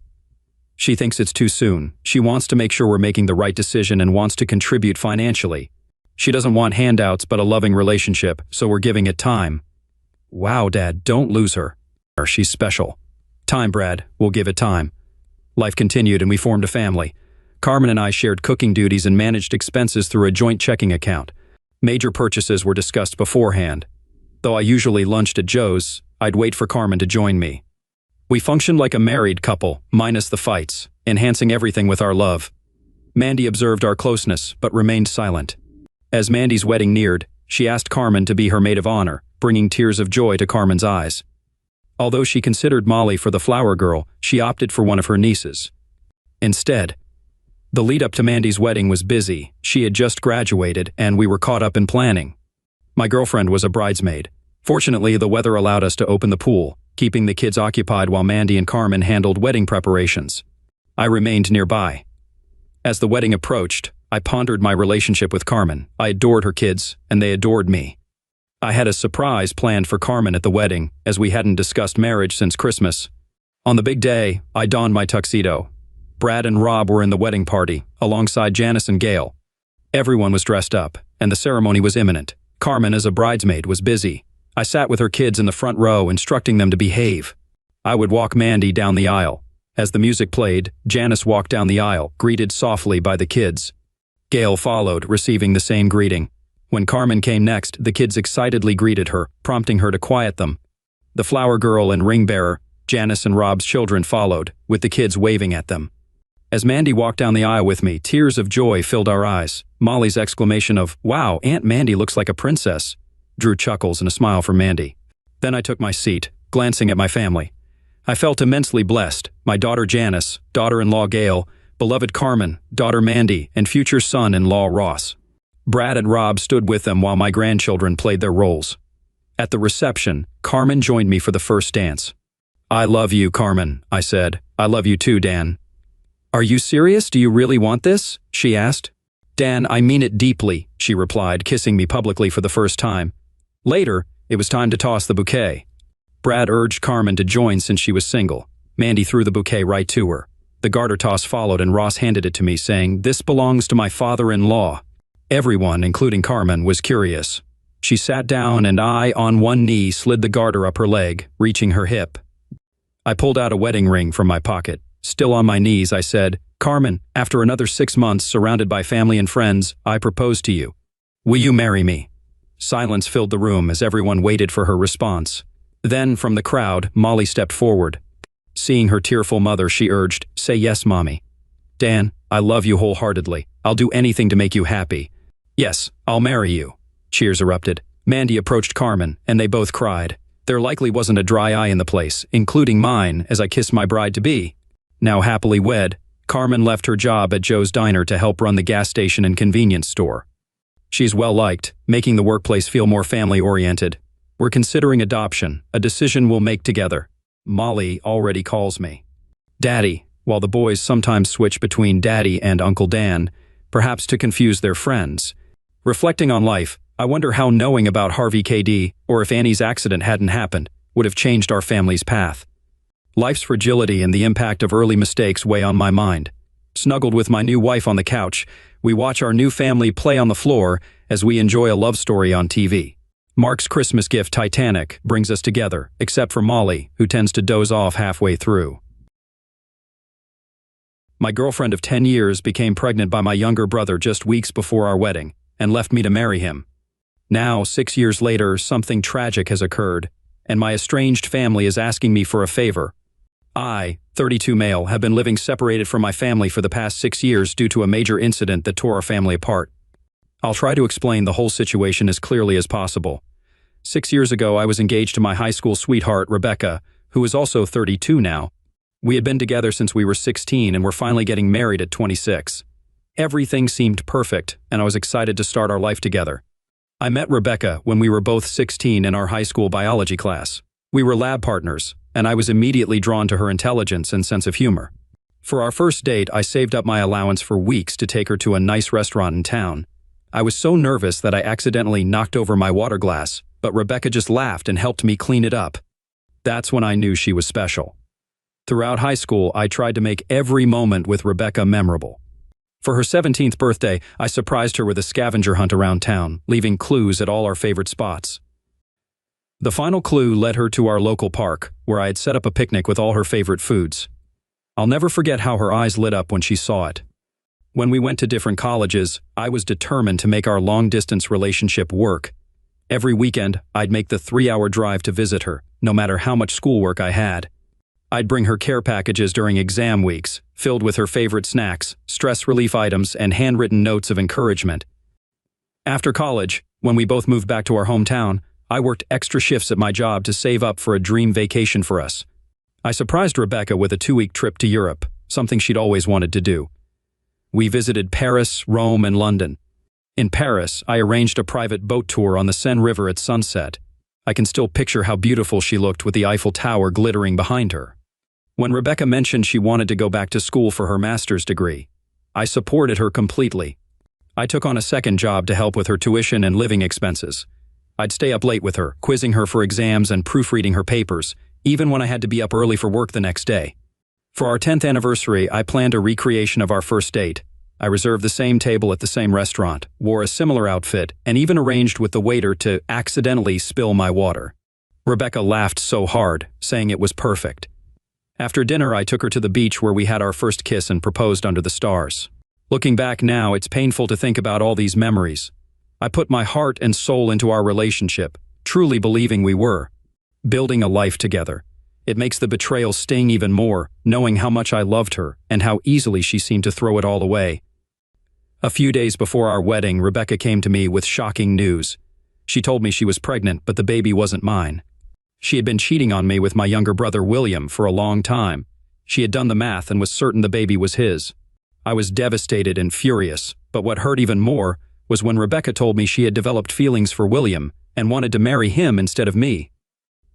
She thinks it's too soon. She wants to make sure we're making the right decision and wants to contribute financially. She doesn't want handouts but a loving relationship, so we're giving it time. Wow, Dad, don't lose her. She's special. Time, Brad. We'll give it time. Life continued and we formed a family. Carmen and I shared cooking duties and managed expenses through a joint checking account. Major purchases were discussed beforehand. Though I usually lunched at Joe's, I'd wait for Carmen to join me. We functioned like a married couple, minus the fights, enhancing everything with our love. Mandy observed our closeness, but remained silent. As Mandy's wedding neared, She asked Carmen to be her maid of honor, bringing tears of joy to Carmen's eyes. Although she considered Molly for the flower girl, she opted for one of her nieces. Instead, the lead-up to Mandy's wedding was busy. She had just graduated, and we were caught up in planning. My girlfriend was a bridesmaid. Fortunately, the weather allowed us to open the pool, keeping the kids occupied while Mandy and Carmen handled wedding preparations. I remained nearby. As the wedding approached, I pondered my relationship with Carmen. I adored her kids, and they adored me. I had a surprise planned for Carmen at the wedding, as we hadn't discussed marriage since Christmas. On the big day, I donned my tuxedo. Brad and Rob were in the wedding party, alongside Janice and Gail. Everyone was dressed up, and the ceremony was imminent. Carmen, as a bridesmaid, was busy. I sat with her kids in the front row, instructing them to behave. I would walk Mandy down the aisle. As the music played, Janice walked down the aisle, greeted softly by the kids. Gail followed, receiving the same greeting. When Carmen came next, the kids excitedly greeted her, prompting her to quiet them. The flower girl and ring bearer, Janice and Rob's children, followed, with the kids waving at them. As Mandy walked down the aisle with me, tears of joy filled our eyes. Molly's exclamation of, "Wow, Aunt Mandy looks like a princess," drew chuckles and a smile from Mandy. Then I took my seat, glancing at my family. I felt immensely blessed. My daughter Janice, daughter-in-law Gail, beloved Carmen, daughter Mandy, and future son-in-law Ross. Brad and Rob stood with them while my grandchildren played their roles. At the reception, Carmen joined me for the first dance. "I love you, Carmen," I said. "I love you too, Dan." "Are you serious? Do you really want this?" she asked. "Dan, I mean it deeply," she replied, kissing me publicly for the first time. Later, it was time to toss the bouquet. Brad urged Carmen to join since she was single. Mandy threw the bouquet right to her. The garter toss followed and Ross handed it to me, saying, "This belongs to my father-in-law." Everyone, including Carmen, was curious. She sat down and I, on one knee, slid the garter up her leg, reaching her hip. I pulled out a wedding ring from my pocket. Still on my knees, I said, "Carmen, after another 6 months surrounded by family and friends, I propose to you. Will you marry me?" Silence filled the room as everyone waited for her response. Then, from the crowd, Molly stepped forward. Seeing her tearful mother, she urged, "Say yes, Mommy." "Dan, I love you wholeheartedly. I'll do anything to make you happy." "Yes, I'll marry you." Cheers erupted. Mandy approached Carmen, and they both cried. There likely wasn't a dry eye in the place, including mine, as I kissed my bride-to-be. Now happily wed, Carmen left her job at Joe's Diner to help run the gas station and convenience store. She's well-liked, making the workplace feel more family-oriented. We're considering adoption, a decision we'll make together. Molly already calls me Daddy, while the boys sometimes switch between Daddy and Uncle Dan, perhaps to confuse their friends. Reflecting on life, I wonder how knowing about Harvey KD, or if Annie's accident hadn't happened, would have changed our family's path. Life's fragility and the impact of early mistakes weigh on my mind. Snuggled with my new wife on the couch, we watch our new family play on the floor as we enjoy a love story on TV. Mark's Christmas gift, Titanic, brings us together, except for Molly, who tends to doze off halfway through. My girlfriend of 10 years became pregnant by my younger brother just weeks before our wedding, and left me to marry him. Now, 6 years later, something tragic has occurred, and my estranged family is asking me for a favor. I, 32 male, have been living separated from my family for the past 6 years due to a major incident that tore our family apart. I'll try to explain the whole situation as clearly as possible. 6 years ago, I was engaged to my high school sweetheart, Rebecca, who is also 32 now. We had been together since we were 16 and were finally getting married at 26. Everything seemed perfect, and I was excited to start our life together. I met Rebecca when we were both 16 in our high school biology class. We were lab partners, and I was immediately drawn to her intelligence and sense of humor. For our first date, I saved up my allowance for weeks to take her to a nice restaurant in town. I was so nervous that I accidentally knocked over my water glass, but Rebecca just laughed and helped me clean it up. That's when I knew she was special. Throughout high school, I tried to make every moment with Rebecca memorable. For her 17th birthday, I surprised her with a scavenger hunt around town, leaving clues at all our favorite spots. The final clue led her to our local park, where I had set up a picnic with all her favorite foods. I'll never forget how her eyes lit up when she saw it. When we went to different colleges, I was determined to make our long-distance relationship work. Every weekend, I'd make the 3-hour drive to visit her, no matter how much schoolwork I had. I'd bring her care packages during exam weeks, filled with her favorite snacks, stress relief items, and handwritten notes of encouragement. After college, when we both moved back to our hometown, I worked extra shifts at my job to save up for a dream vacation for us. I surprised Rebecca with a 2-week trip to Europe, something she'd always wanted to do. We visited Paris, Rome, and London. In Paris, I arranged a private boat tour on the Seine River at sunset. I can still picture how beautiful she looked with the Eiffel Tower glittering behind her. When Rebecca mentioned she wanted to go back to school for her master's degree, I supported her completely. I took on a second job to help with her tuition and living expenses. I'd stay up late with her, quizzing her for exams and proofreading her papers, even when I had to be up early for work the next day. For our 10th anniversary, I planned a recreation of our first date. I reserved the same table at the same restaurant, wore a similar outfit, and even arranged with the waiter to accidentally spill my water. Rebecca laughed so hard, saying it was perfect. After dinner, I took her to the beach where we had our first kiss and proposed under the stars. Looking back now, it's painful to think about all these memories. I put my heart and soul into our relationship, truly believing we were building a life together. It makes the betrayal sting even more, knowing how much I loved her and how easily she seemed to throw it all away. A few days before our wedding, Rebecca came to me with shocking news. She told me she was pregnant, but the baby wasn't mine. She had been cheating on me with my younger brother William for a long time. She had done the math and was certain the baby was his. I was devastated and furious, but what hurt even more was when Rebecca told me she had developed feelings for William and wanted to marry him instead of me.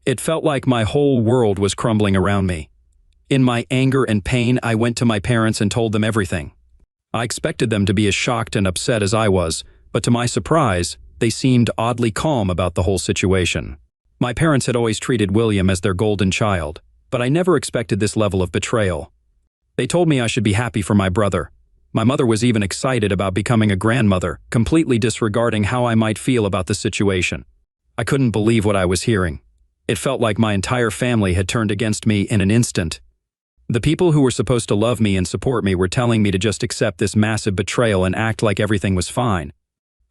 It felt like my whole world was crumbling around me. In my anger and pain, I went to my parents and told them everything. I expected them to be as shocked and upset as I was, but to my surprise, they seemed oddly calm about the whole situation. My parents had always treated William as their golden child, but I never expected this level of betrayal. They told me I should be happy for my brother. My mother was even excited about becoming a grandmother, completely disregarding how I might feel about the situation. I couldn't believe what I was hearing. It felt like my entire family had turned against me in an instant. The people who were supposed to love me and support me were telling me to just accept this massive betrayal and act like everything was fine.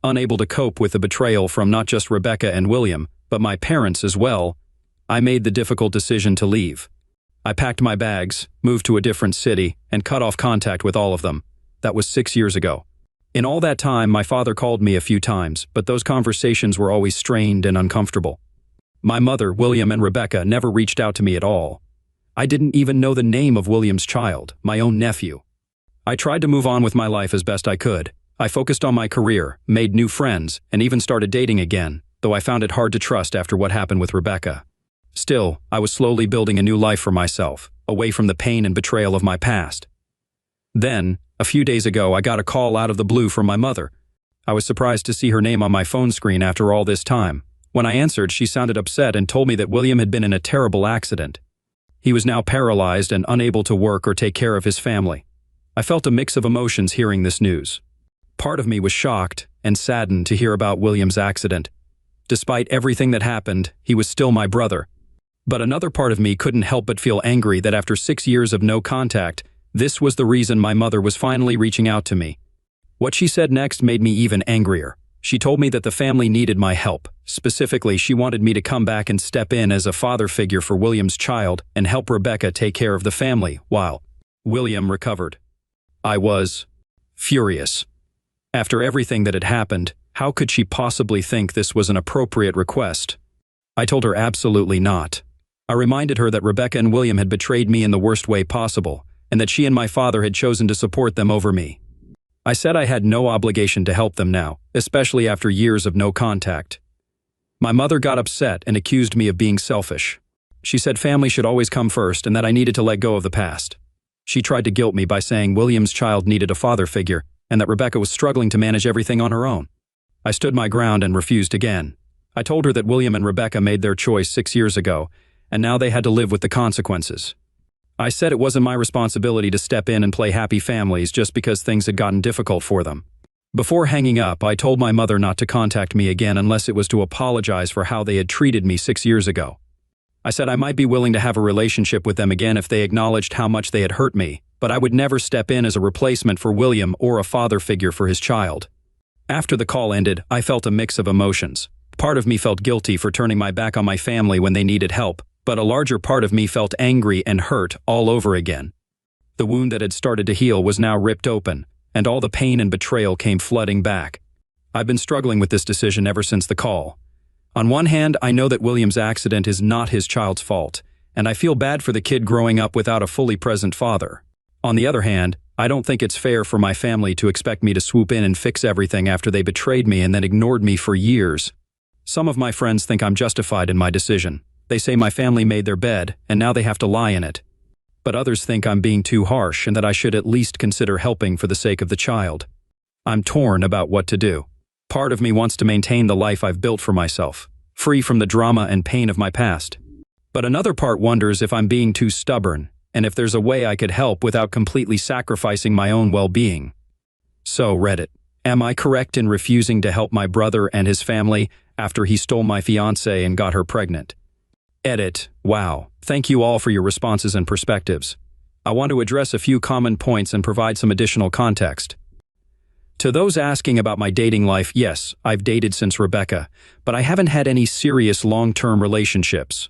Unable to cope with the betrayal from not just Rebecca and William, but my parents as well, I made the difficult decision to leave. I packed my bags, moved to a different city, and cut off contact with all of them. That was 6 years ago. In all that time, my father called me a few times, but those conversations were always strained and uncomfortable. My mother, William, and Rebecca never reached out to me at all. I didn't even know the name of William's child, my own nephew. I tried to move on with my life as best I could. I focused on my career, made new friends, and even started dating again, though I found it hard to trust after what happened with Rebecca. Still, I was slowly building a new life for myself, away from the pain and betrayal of my past. Then, a few days ago, I got a call out of the blue from my mother. I was surprised to see her name on my phone screen after all this time. When I answered, she sounded upset and told me that William had been in a terrible accident. He was now paralyzed and unable to work or take care of his family. I felt a mix of emotions hearing this news. Part of me was shocked and saddened to hear about William's accident. Despite everything that happened, he was still my brother. But another part of me couldn't help but feel angry that after 6 years of no contact, this was the reason my mother was finally reaching out to me. What she said next made me even angrier. She told me that the family needed my help. Specifically, she wanted me to come back and step in as a father figure for William's child and help Rebecca take care of the family while William recovered. I was furious. After everything that had happened, how could she possibly think this was an appropriate request? I told her absolutely not. I reminded her that Rebecca and William had betrayed me in the worst way possible, and that she and my father had chosen to support them over me. I said I had no obligation to help them now, especially after years of no contact. My mother got upset and accused me of being selfish. She said family should always come first and that I needed to let go of the past. She tried to guilt me by saying William's child needed a father figure and that Rebecca was struggling to manage everything on her own. I stood my ground and refused again. I told her that William and Rebecca made their choice 6 years ago, and now they had to live with the consequences. I said it wasn't my responsibility to step in and play happy families just because things had gotten difficult for them. Before hanging up, I told my mother not to contact me again unless it was to apologize for how they had treated me 6 years ago. I said I might be willing to have a relationship with them again if they acknowledged how much they had hurt me, but I would never step in as a replacement for William or a father figure for his child. After the call ended, I felt a mix of emotions. Part of me felt guilty for turning my back on my family when they needed help, but a larger part of me felt angry and hurt all over again. The wound that had started to heal was now ripped open, and all the pain and betrayal came flooding back. I've been struggling with this decision ever since the call. On one hand, I know that William's accident is not his child's fault, and I feel bad for the kid growing up without a fully present father. On the other hand, I don't think it's fair for my family to expect me to swoop in and fix everything after they betrayed me and then ignored me for years. Some of my friends think I'm justified in my decision. They say my family made their bed, and now they have to lie in it. But others think I'm being too harsh and that I should at least consider helping for the sake of the child. I'm torn about what to do. Part of me wants to maintain the life I've built for myself, free from the drama and pain of my past. But another part wonders if I'm being too stubborn, and if there's a way I could help without completely sacrificing my own well-being. So, Reddit, am I correct in refusing to help my brother and his family after he stole my fiancée and got her pregnant? Edit. Wow. Thank you all for your responses and perspectives. I want to address a few common points and provide some additional context. To those asking about my dating life, yes, I've dated since Rebecca, but I haven't had any serious long-term relationships.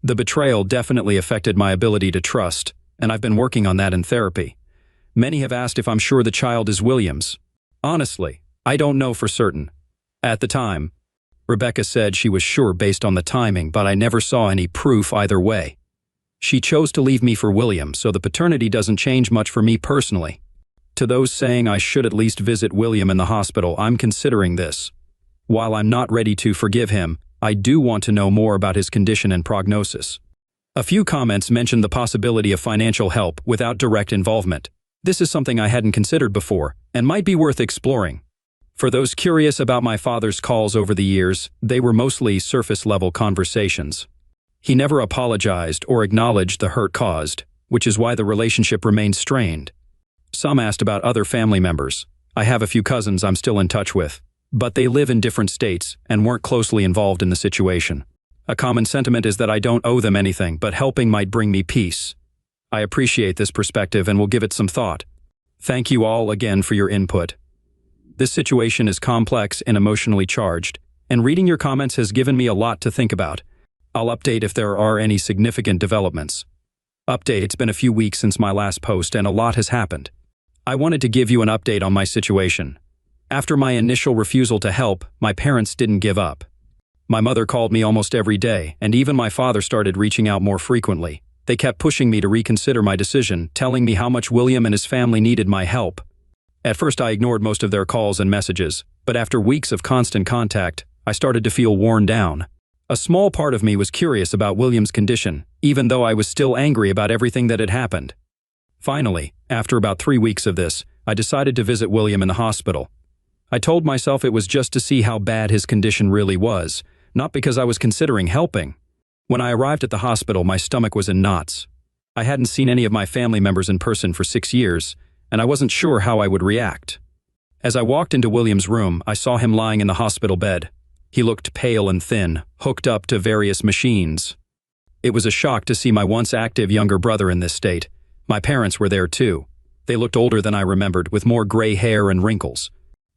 The betrayal definitely affected my ability to trust, and I've been working on that in therapy. Many have asked if I'm sure the child is William's. Honestly, I don't know for certain. At the time, Rebecca said she was sure based on the timing, but I never saw any proof either way. She chose to leave me for William, so the paternity doesn't change much for me personally. To those saying I should at least visit William in the hospital, I'm considering this. While I'm not ready to forgive him, I do want to know more about his condition and prognosis. A few comments mentioned the possibility of financial help without direct involvement. This is something I hadn't considered before, and might be worth exploring. For those curious about my father's calls over the years, they were mostly surface-level conversations. He never apologized or acknowledged the hurt caused, which is why the relationship remained strained. Some asked about other family members. I have a few cousins I'm still in touch with, but they live in different states and weren't closely involved in the situation. A common sentiment is that I don't owe them anything, but helping might bring me peace. I appreciate this perspective and will give it some thought. Thank you all again for your input. This situation is complex and emotionally charged, and reading your comments has given me a lot to think about. I'll update if there are any significant developments. Update: it's been a few weeks since my last post and a lot has happened. I wanted to give you an update on my situation. After my initial refusal to help, my parents didn't give up. My mother called me almost every day, and even my father started reaching out more frequently. They kept pushing me to reconsider my decision, telling me how much William and his family needed my help. At first I ignored most of their calls and messages, but after weeks of constant contact, I started to feel worn down. A small part of me was curious about William's condition, even though I was still angry about everything that had happened. Finally, after about 3 weeks of this, I decided to visit William in the hospital. I told myself it was just to see how bad his condition really was, not because I was considering helping. When I arrived at the hospital, my stomach was in knots. I hadn't seen any of my family members in person for 6 years, and I wasn't sure how I would react. As I walked into William's room, I saw him lying in the hospital bed. He looked pale and thin, hooked up to various machines. It was a shock to see my once active younger brother in this state. My parents were there too. They looked older than I remembered, with more gray hair and wrinkles.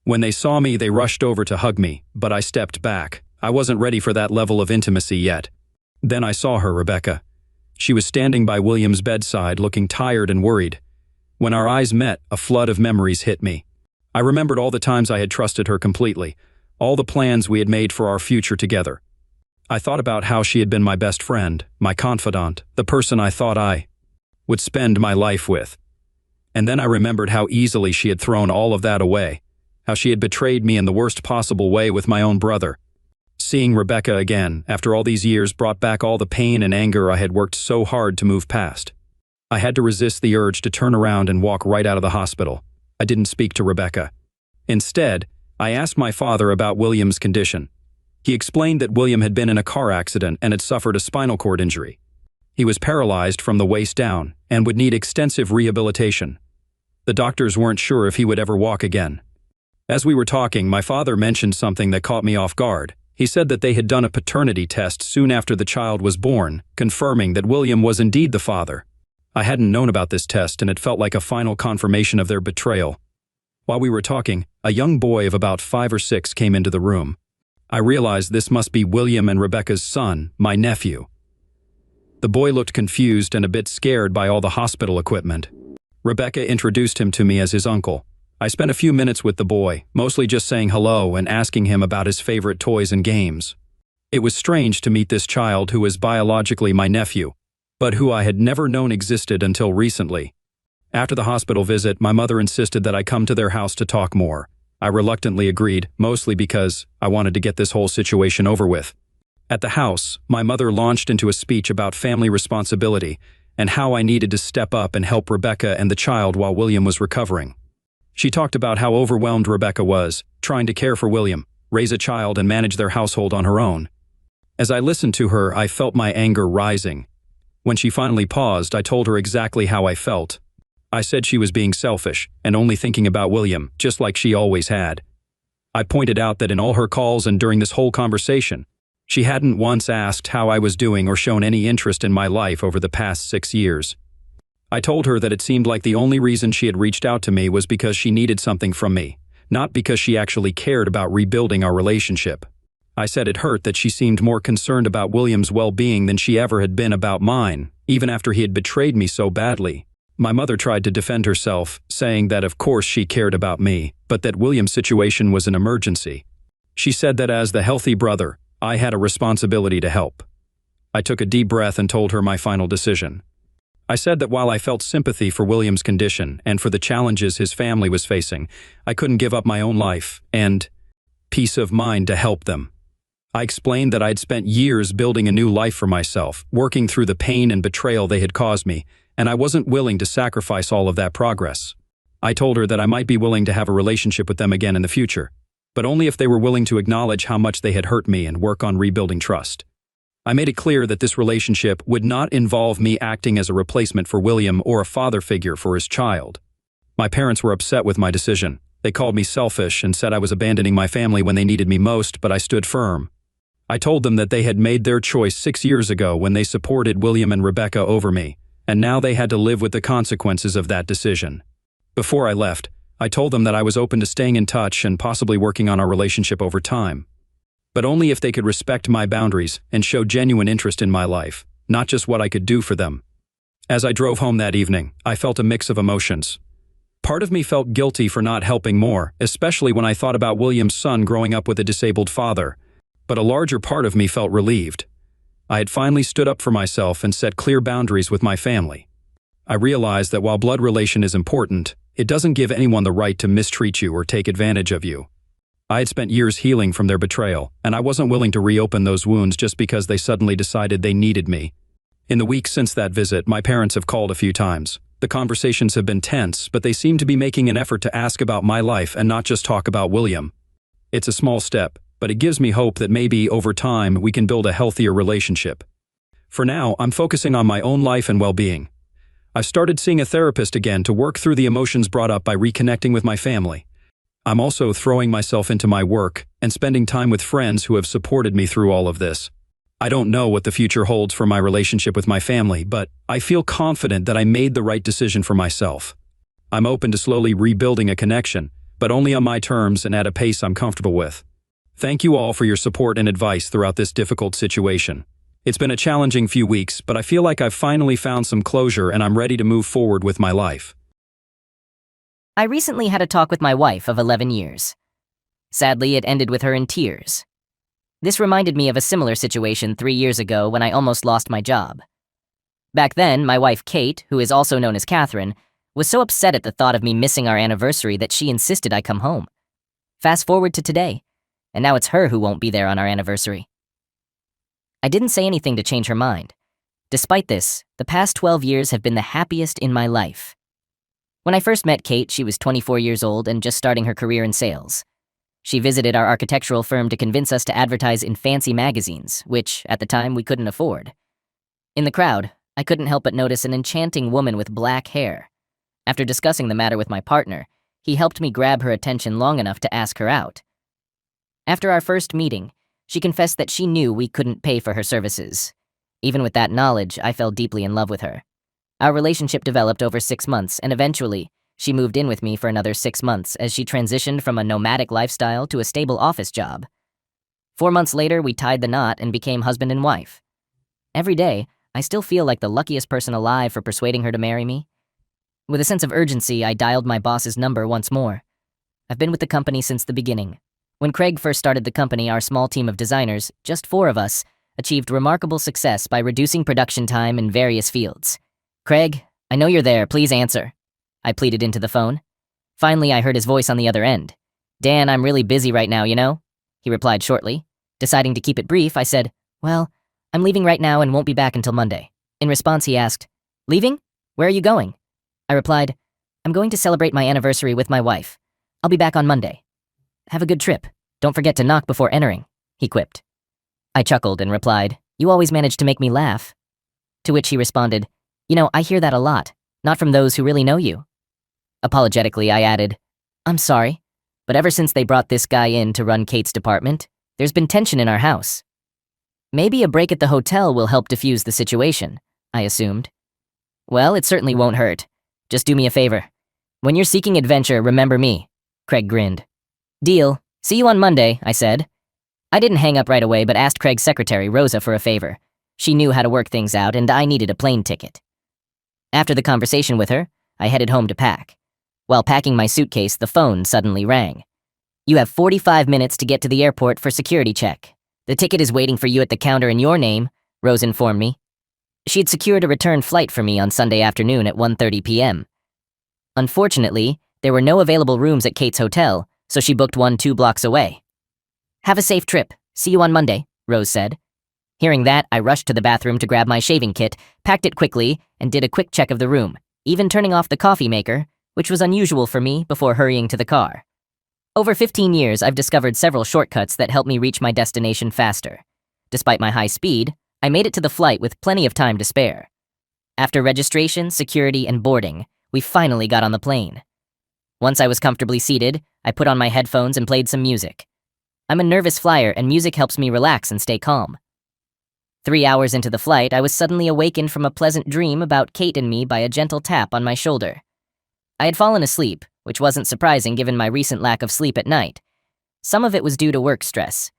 When they saw me, they rushed over to hug me, but I stepped back. I wasn't ready for that level of intimacy yet. Then I saw her, Rebecca. She was standing by William's bedside, looking tired and worried. When our eyes met, a flood of memories hit me. I remembered all the times I had trusted her completely, all the plans we had made for our future together. I thought about how she had been my best friend, my confidant, the person I thought I would spend my life with. And then I remembered how easily she had thrown all of that away, how she had betrayed me in the worst possible way with my own brother. Seeing Rebecca again, after all these years, brought back all the pain and anger I had worked so hard to move past. I had to resist the urge to turn around and walk right out of the hospital. I didn't speak to Rebecca. Instead, I asked my father about William's condition. He explained that William had been in a car accident and had suffered a spinal cord injury. He was paralyzed from the waist down and would need extensive rehabilitation. The doctors weren't sure if he would ever walk again. As we were talking, my father mentioned something that caught me off guard. He said that they had done a paternity test soon after the child was born, confirming that William was indeed the father. I hadn't known about this test, and it felt like a final confirmation of their betrayal. While we were talking, a young boy of about 5 or 6 came into the room. I realized this must be William and Rebecca's son, my nephew. The boy looked confused and a bit scared by all the hospital equipment. Rebecca introduced him to me as his uncle. I spent a few minutes with the boy, mostly just saying hello and asking him about his favorite toys and games. It was strange to meet this child who was biologically my nephew, but who I had never known existed until recently. After the hospital visit, my mother insisted that I come to their house to talk more. I reluctantly agreed, mostly because I wanted to get this whole situation over with. At the house, my mother launched into a speech about family responsibility and how I needed to step up and help Rebecca and the child while William was recovering. She talked about how overwhelmed Rebecca was, trying to care for William, raise a child, and manage their household on her own. As I listened to her, I felt my anger rising. When she finally paused, I told her exactly how I felt. I said she was being selfish and only thinking about William, just like she always had. I pointed out that in all her calls and during this whole conversation, she hadn't once asked how I was doing or shown any interest in my life over the past 6 years. I told her that it seemed like the only reason she had reached out to me was because she needed something from me, not because she actually cared about rebuilding our relationship. I said it hurt that she seemed more concerned about William's well-being than she ever had been about mine, even after he had betrayed me so badly. My mother tried to defend herself, saying that of course she cared about me, but that William's situation was an emergency. She said that as the healthy brother, I had a responsibility to help. I took a deep breath and told her my final decision. I said that while I felt sympathy for William's condition and for the challenges his family was facing, I couldn't give up my own life and peace of mind to help them. I explained that I'd spent years building a new life for myself, working through the pain and betrayal they had caused me, and I wasn't willing to sacrifice all of that progress. I told her that I might be willing to have a relationship with them again in the future, but only if they were willing to acknowledge how much they had hurt me and work on rebuilding trust. I made it clear that this relationship would not involve me acting as a replacement for William or a father figure for his child. My parents were upset with my decision. They called me selfish and said I was abandoning my family when they needed me most, but I stood firm. I told them that they had made their choice 6 years ago when they supported William and Rebecca over me, and now they had to live with the consequences of that decision. Before I left, I told them that I was open to staying in touch and possibly working on our relationship over time, but only if they could respect my boundaries and show genuine interest in my life, not just what I could do for them. As I drove home that evening, I felt a mix of emotions. Part of me felt guilty for not helping more, especially when I thought about William's son growing up with a disabled father, but a larger part of me felt relieved. I had finally stood up for myself and set clear boundaries with my family. I realized that while blood relation is important, it doesn't give anyone the right to mistreat you or take advantage of you. I had spent years healing from their betrayal, and I wasn't willing to reopen those wounds just because they suddenly decided they needed me. In the weeks since that visit, my parents have called a few times. The conversations have been tense, but they seem to be making an effort to ask about my life and not just talk about William. It's a small step, but it gives me hope that maybe, over time, we can build a healthier relationship. For now, I'm focusing on my own life and well-being. I've started seeing a therapist again to work through the emotions brought up by reconnecting with my family. I'm also throwing myself into my work and spending time with friends who have supported me through all of this. I don't know what the future holds for my relationship with my family, but I feel confident that I made the right decision for myself. I'm open to slowly rebuilding a connection, but only on my terms and at a pace I'm comfortable with. Thank you all for your support and advice throughout this difficult situation. It's been a challenging few weeks, but I feel like I've finally found some closure and I'm ready to move forward with my life. I recently had a talk with my wife of 11 years. Sadly, it ended with her in tears. This reminded me of a similar situation 3 years ago when I almost lost my job. Back then, my wife Kate, who is also known as Catherine, was so upset at the thought of me missing our anniversary that she insisted I come home. Fast forward to today, and now it's her who won't be there on our anniversary. I didn't say anything to change her mind. Despite this, the past 12 years have been the happiest in my life. When I first met Kate, she was 24 years old and just starting her career in sales. She visited our architectural firm to convince us to advertise in fancy magazines, which, at the time, we couldn't afford. In the crowd, I couldn't help but notice an enchanting woman with black hair. After discussing the matter with my partner, he helped me grab her attention long enough to ask her out. After our first meeting, she confessed that she knew we couldn't pay for her services. Even with that knowledge, I fell deeply in love with her. Our relationship developed over 6 months, and eventually, she moved in with me for another 6 months as she transitioned from a nomadic lifestyle to a stable office job. 4 months later, we tied the knot and became husband and wife. Every day, I still feel like the luckiest person alive for persuading her to marry me. With a sense of urgency, I dialed my boss's number once more. I've been with the company since the beginning. When Craig first started the company, our small team of designers, just 4 of us, achieved remarkable success by reducing production time in various fields. Craig, I know you're there, please answer. I pleaded into the phone. Finally, I heard his voice on the other end. Dan, I'm really busy right now, you know? He replied shortly. Deciding to keep it brief, I said, well, I'm leaving right now and won't be back until Monday. In response, he asked, leaving? Where are you going? I replied, I'm going to celebrate my anniversary with my wife. I'll be back on Monday. Have a good trip. Don't forget to knock before entering, he quipped. I chuckled and replied, you always manage to make me laugh. To which he responded, you know, I hear that a lot, not from those who really know you. Apologetically, I added, I'm sorry, but ever since they brought this guy in to run Kate's department, there's been tension in our house. Maybe a break at the hotel will help diffuse the situation, I assumed. Well, it certainly won't hurt. Just do me a favor. When you're seeking adventure, remember me, Craig grinned. Deal. See you on Monday, I said. I didn't hang up right away, but asked Craig's secretary, Rosa, for a favor. She knew how to work things out, and I needed a plane ticket. After the conversation with her, I headed home to pack. While packing my suitcase, the phone suddenly rang. You have 45 minutes to get to the airport for security check. The ticket is waiting for you at the counter in your name, Rose informed me. She had secured a return flight for me on Sunday afternoon at 1:30 p.m. Unfortunately, there were no available rooms at Kate's hotel, so she booked one 2 blocks away. Have a safe trip. See you on Monday, Rose said. Hearing that, I rushed to the bathroom to grab my shaving kit, packed it quickly, and did a quick check of the room, even turning off the coffee maker, which was unusual for me, before hurrying to the car. Over 15 years, I've discovered several shortcuts that help me reach my destination faster. Despite my high speed, I made it to the flight with plenty of time to spare. After registration, security, and boarding, we finally got on the plane. Once I was comfortably seated, I put on my headphones and played some music. I'm a nervous flyer, and music helps me relax and stay calm. 3 hours into the flight, I was suddenly awakened from a pleasant dream about Kate and me by a gentle tap on my shoulder. I had fallen asleep, which wasn't surprising given my recent lack of sleep at night. Some of it was due to work stress.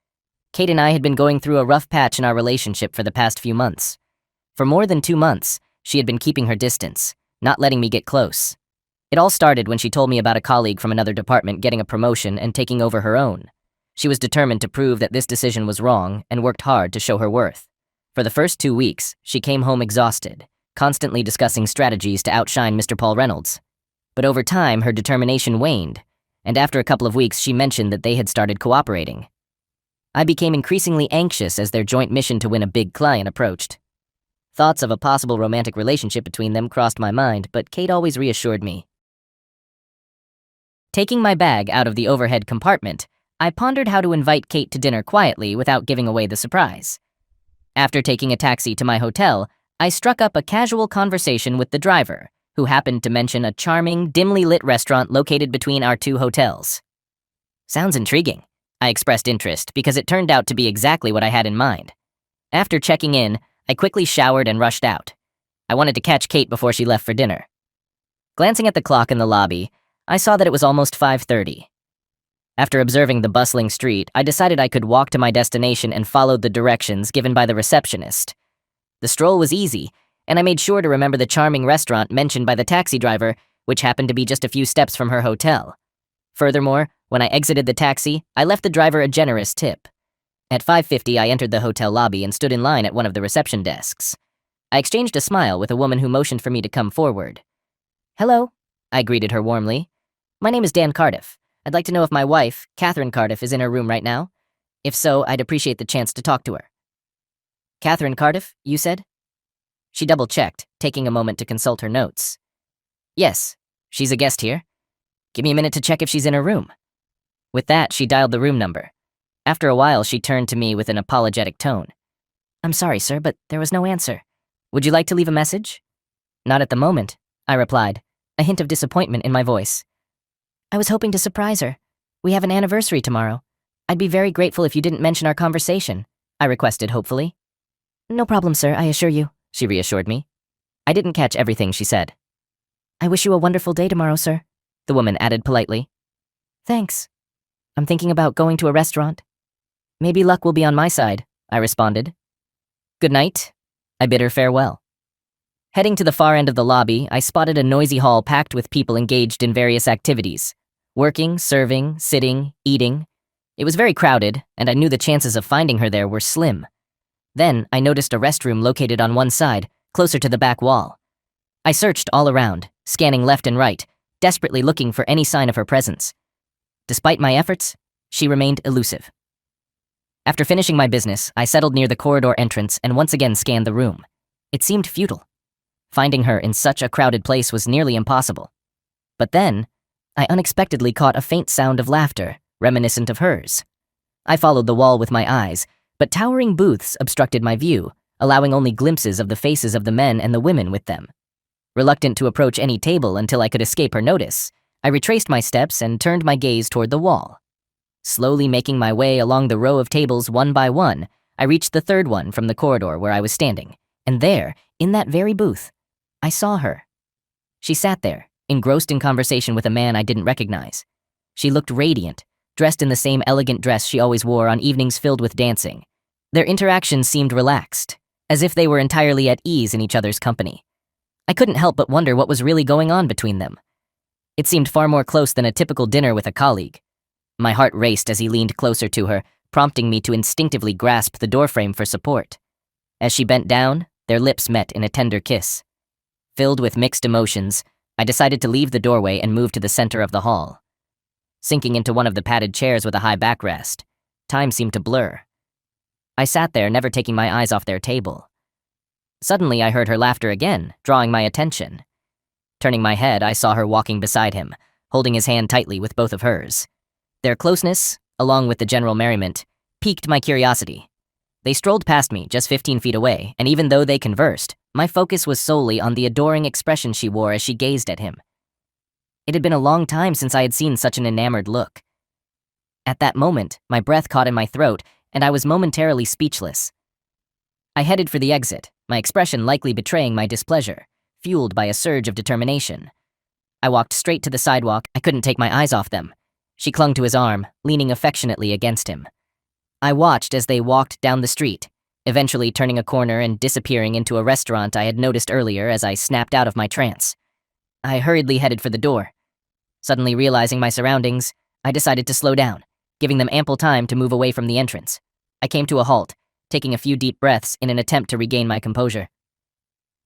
Kate and I had been going through a rough patch in our relationship for the past few months. For more than 2 months, she had been keeping her distance, not letting me get close. It all started when she told me about a colleague from another department getting a promotion and taking over her own. She was determined to prove that this decision was wrong and worked hard to show her worth. For the first 2 weeks, she came home exhausted, constantly discussing strategies to outshine Mr. Paul Reynolds. But over time, her determination waned, and after a couple of weeks, she mentioned that they had started cooperating. I became increasingly anxious as their joint mission to win a big client approached. Thoughts of a possible romantic relationship between them crossed my mind, but Kate always reassured me. Taking my bag out of the overhead compartment, I pondered how to invite Kate to dinner quietly without giving away the surprise. After taking a taxi to my hotel, I struck up a casual conversation with the driver, who happened to mention a charming, dimly lit restaurant located between our 2 hotels. Sounds intriguing. I expressed interest because it turned out to be exactly what I had in mind. After checking in, I quickly showered and rushed out. I wanted to catch Kate before she left for dinner. Glancing at the clock in the lobby, I saw that it was almost 5:30. After observing the bustling street, I decided I could walk to my destination and followed the directions given by the receptionist. The stroll was easy, and I made sure to remember the charming restaurant mentioned by the taxi driver, which happened to be just a few steps from her hotel. Furthermore, when I exited the taxi, I left the driver a generous tip. At 5:50, I entered the hotel lobby and stood in line at one of the reception desks. I exchanged a smile with a woman who motioned for me to come forward. Hello, I greeted her warmly. My name is Dan Cardiff. I'd like to know if my wife, Catherine Cardiff, is in her room right now. If so, I'd appreciate the chance to talk to her. Catherine Cardiff, you said? She double-checked, taking a moment to consult her notes. Yes, she's a guest here. Give me a minute to check if she's in her room. With that, she dialed the room number. After a while, she turned to me with an apologetic tone. I'm sorry, sir, but there was no answer. Would you like to leave a message? Not at the moment, I replied, a hint of disappointment in my voice. I was hoping to surprise her. We have an anniversary tomorrow. I'd be very grateful if you didn't mention our conversation, I requested hopefully. No problem, sir, I assure you, she reassured me. I didn't catch everything she said. I wish you a wonderful day tomorrow, sir, the woman added politely. Thanks. I'm thinking about going to a restaurant. Maybe luck will be on my side, I responded. Good night. I bid her farewell. Heading to the far end of the lobby, I spotted a noisy hall packed with people engaged in various activities. Working, serving, sitting, eating. It was very crowded, and I knew the chances of finding her there were slim. Then, I noticed a restroom located on one side, closer to the back wall. I searched all around, scanning left and right, desperately looking for any sign of her presence. Despite my efforts, she remained elusive. After finishing my business, I settled near the corridor entrance and once again scanned the room. It seemed futile. Finding her in such a crowded place was nearly impossible. But then, I unexpectedly caught a faint sound of laughter, reminiscent of hers. I followed the wall with my eyes, but towering booths obstructed my view, allowing only glimpses of the faces of the men and the women with them. Reluctant to approach any table until I could escape her notice, I retraced my steps and turned my gaze toward the wall. Slowly making my way along the row of tables one by one, I reached the third one from the corridor where I was standing, and there, in that very booth, I saw her. She sat there, engrossed in conversation with a man I didn't recognize. She looked radiant, dressed in the same elegant dress she always wore on evenings filled with dancing. Their interactions seemed relaxed, as if they were entirely at ease in each other's company. I couldn't help but wonder what was really going on between them. It seemed far more close than a typical dinner with a colleague. My heart raced as he leaned closer to her, prompting me to instinctively grasp the doorframe for support. As she bent down, their lips met in a tender kiss. Filled with mixed emotions, I decided to leave the doorway and move to the center of the hall. Sinking into one of the padded chairs with a high backrest, time seemed to blur. I sat there, never taking my eyes off their table. Suddenly, I heard her laughter again, drawing my attention. Turning my head, I saw her walking beside him, holding his hand tightly with both of hers. Their closeness, along with the general merriment, piqued my curiosity. They strolled past me just 15 feet away, and even though they conversed, my focus was solely on the adoring expression she wore as she gazed at him. It had been a long time since I had seen such an enamored look. At that moment, my breath caught in my throat, and I was momentarily speechless. I headed for the exit, my expression likely betraying my displeasure, fueled by a surge of determination. I walked straight to the sidewalk. I couldn't take my eyes off them. She clung to his arm, leaning affectionately against him. I watched as they walked down the street, eventually turning a corner and disappearing into a restaurant I had noticed earlier as I snapped out of my trance. I hurriedly headed for the door. Suddenly realizing my surroundings, I decided to slow down, giving them ample time to move away from the entrance. I came to a halt, taking a few deep breaths in an attempt to regain my composure.